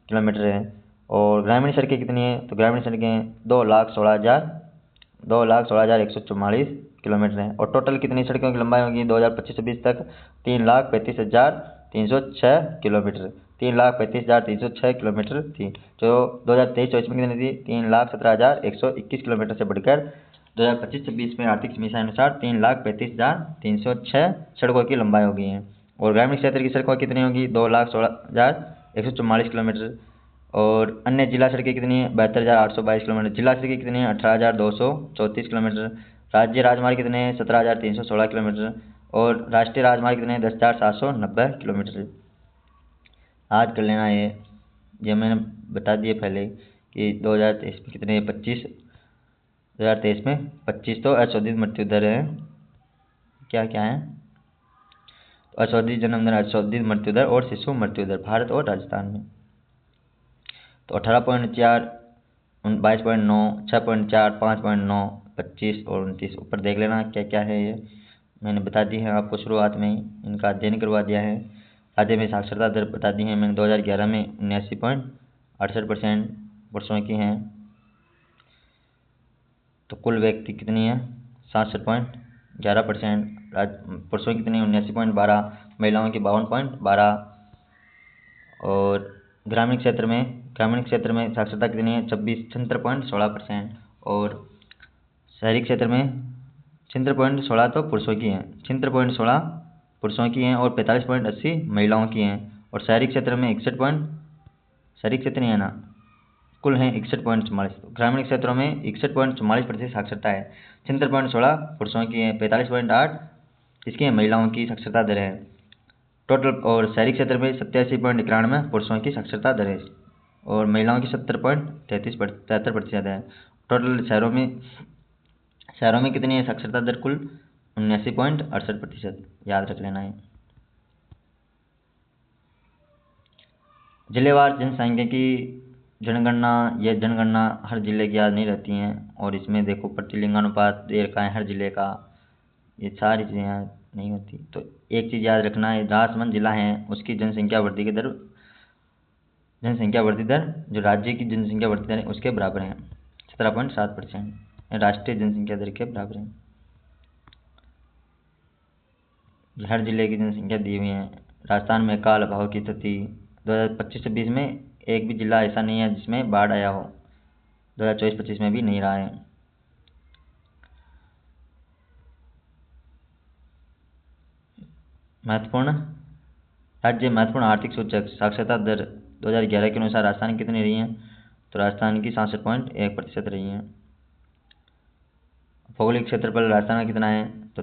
किलोमीटर हैं। और ग्रामीण सड़कें कितनी हैं? तो ग्रामीण सड़कें 2,16,144 किलोमीटर हैं। और टोटल कितनी सड़कों की लंबाई होगी 2025-26 तक? 3,35,306 किलोमीटर। 3,35,306 किलोमीटर थी, जो 2023-24 में कितनी थी? 3,17,121 किलोमीटर से बढ़कर 2025-26 में आर्थिक समीक्षा अनुसार 3,35,306 सड़कों की लंबाई हो गई है। और ग्रामीण क्षेत्र की सड़कों कितनी होगी? 2,16,144 किलोमीटर। और अन्य जिला सड़कें कितनी है? 72,822 किलोमीटर। जिला सड़कें कितनी है? 18,234 किलोमीटर। राज्य राजमार्ग कितने हैं? 17,316 किलोमीटर। और राष्ट्रीय राजमार्ग कितने हैं? 10,790 किलोमीटर। आज कर लेना ये मैंने बता दिए पहले कि 2023 में कितने 2023 में 25 तो अशोधित मृत्यु दर है। क्या क्या है? अशोधित जन्म दर, अशोधित मृत्यु दर और शिशु मृत्यु दर भारत और राजस्थान में। तो 18.4, 22.9, 6.4, 5.9, 25 और 29 ऊपर देख लेना क्या क्या है। ये मैंने बता दी है आपको शुरुआत में ही, इनका अध्ययन करवा दिया है। राज्य में साक्षरता दर बता दी है मैंने 2011 में 79.68% पुरुषों की हैं। तो कुल व्यक्ति कितनी है? 67.11%। पुरुषों की कितनी 79.12, महिलाओं की 52.12। और ग्रामीण क्षेत्र में साक्षरता कितनी है 76.16%। और शहरी क्षेत्र में 76.16 तो पुरुषों की हैं, 76.16 पुरुषों की हैं और 45.80 महिलाओं की हैं। और शहरी क्षेत्र में शहरी क्षेत्र नहीं है ना, कुल हैं 61.44। ग्रामीण क्षेत्रों में 61.44% साक्षरता है, 76.16 पुरुषों की है, 45.8 इसकी महिलाओं की साक्षरता दर है टोटल। और शहरी क्षेत्र में 87.91 पुरुषों की साक्षरता दर है और महिलाओं की 73% है। टोटल शहरों में कितनी है साक्षरता दर कुल 79.68%, याद रख लेना है। जिलेवार जनसंख्या की जनगणना हर जिले की याद नहीं रहती हैं। और इसमें देखो प्रतिलिंगानुपात दे रखा है हर जिले का, ये सारी चीज़ें याद नहीं होती। तो एक चीज़ याद रखना है, राजसमंद जिला है उसकी जनसंख्या वृद्धि दर जो राज्य की जनसंख्या वृद्धि दर है उसके बराबर है, 17.7%, राष्ट्रीय जनसंख्या दर के बराबर है। हर जिले की जनसंख्या दी हुई है। राजस्थान में काल अभाव की स्थिति 2025-26 में एक भी जिला ऐसा नहीं है जिसमें बाढ़ आया हो, 2024-25 में भी नहीं रहा है। महत्वपूर्ण आर्थिक सूचक साक्षरता दर 2011 के अनुसार राजस्थान की कितनी रही है, तो राजस्थान की 66.1% रही है। भौगोलिक क्षेत्रफल राजस्थान का कितना है, तो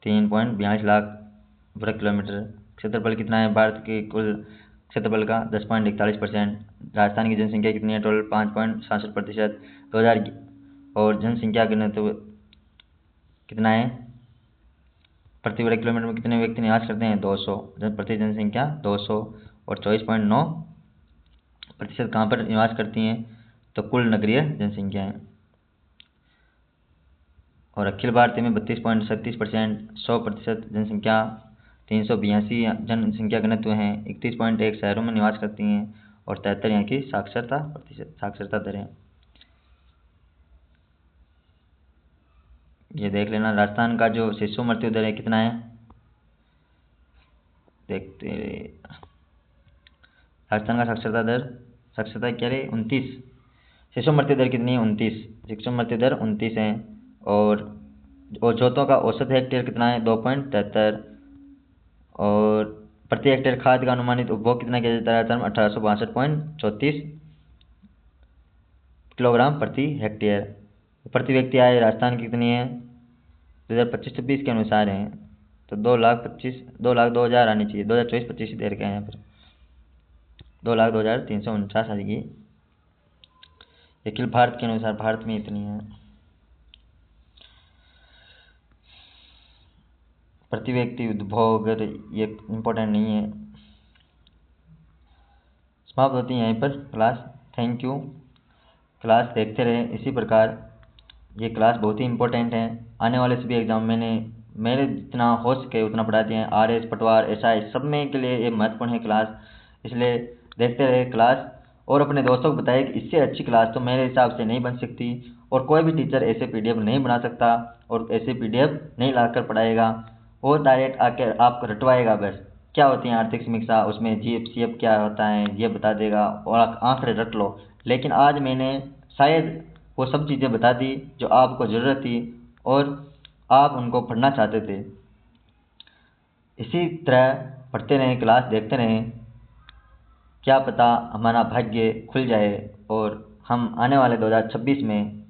3.42 लाख वर्ग किलोमीटर। क्षेत्रफल कितना है भारत के कुल क्षेत्रफल का 10.41%। राजस्थान की जनसंख्या कितनी है टोटल 5.67%। 2000 और जनसंख्या घनत्व कितना है, प्रति वर्ग किलोमीटर में कितने व्यक्ति निवास करते हैं 200, प्रति जनसंख्या 200। और 24.9% कहाँ पर निवास करती हैं, तो कुल नगरीय जनसंख्या है। और अखिल भारतीय में 32.37%, 100% जनसंख्या 382 जनसंख्या घनत्व हैं, 31.1 शहरों में निवास करती हैं और 73 यहाँ की साक्षरता दर है। ये देख लेना। राजस्थान का जो शिशु मृत्यु दर है कितना है, देखते राजस्थान का साक्षरता क्या रही 29। शिशु मृत्यु दर कितनी है 29, शिशु मृत्यु दर 29 है। और जोतों का औसत हेक्टेयर कितना है 2.73। और प्रति हेक्टेयर खाद का अनुमानित उपभोग कितना किया जाता है 1862.34 किलोग्राम प्रति हेक्टेयर। प्रति व्यक्ति आय राजस्थान की कितनी है 2025-26 के अनुसार है, तो 2,02,000 आनी चाहिए, 2024-25 दे रखे हैं यहाँ पर 2,02,349 आएगी। अखिल भारत के अनुसार भारत में इतनी है। प्रति व्यक्ति उपभोग ये इम्पोर्टेंट नहीं है। समाप्त होती है यहीं पर क्लास। Thank you. क्लास देखते रहे इसी प्रकार, ये क्लास बहुत ही इम्पोर्टेंट है। आने वाले सभी एग्जाम मेरे जितना हो सके उतना पढ़ा दिए हैं। RS पटवार SI सब में के लिए ये महत्वपूर्ण है क्लास, इसलिए देखते रहे क्लास। और अपने दोस्तों को बताएं कि इससे अच्छी क्लास तो मेरे हिसाब से नहीं बन सकती और कोई भी टीचर ऐसे PDF नहीं बना सकता और ऐसे PDF नहीं लाकर पढ़ाएगा। वो डायरेक्ट आकर आपको रटवाएगा बस, क्या होती है आर्थिक समीक्षा, उसमें GF क्या होता है ये बता देगा और आंकड़े रट लो। लेकिन आज मैंने शायद वो सब चीज़ें बता दी जो आपको ज़रूरत थी और आप उनको पढ़ना चाहते थे। इसी तरह पढ़ते रहें, क्लास देखते रहें, क्या पता हमारा भाग्य खुल जाए और हम आने वाले 2026 में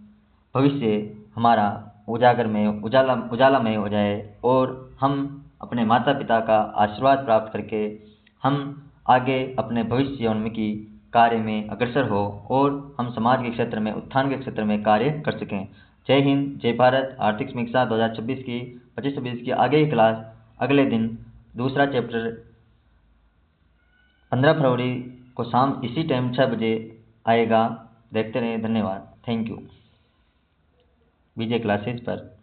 भविष्य हमारा उजालामय हो जाए और हम अपने माता पिता का आशीर्वाद प्राप्त करके हम आगे अपने भविष्योन्मुखी कार्य में अग्रसर हो और हम समाज के क्षेत्र में उत्थान के क्षेत्र में कार्य कर सकें। जय हिंद, जय भारत। आर्थिक समीक्षा 2026 की 25-26 की आगे की क्लास अगले दिन दूसरा चैप्टर 15 फरवरी को शाम इसी टाइम 6 बजे आएगा। देखते रहें। धन्यवाद। Thank you. विजय क्लासेस पर।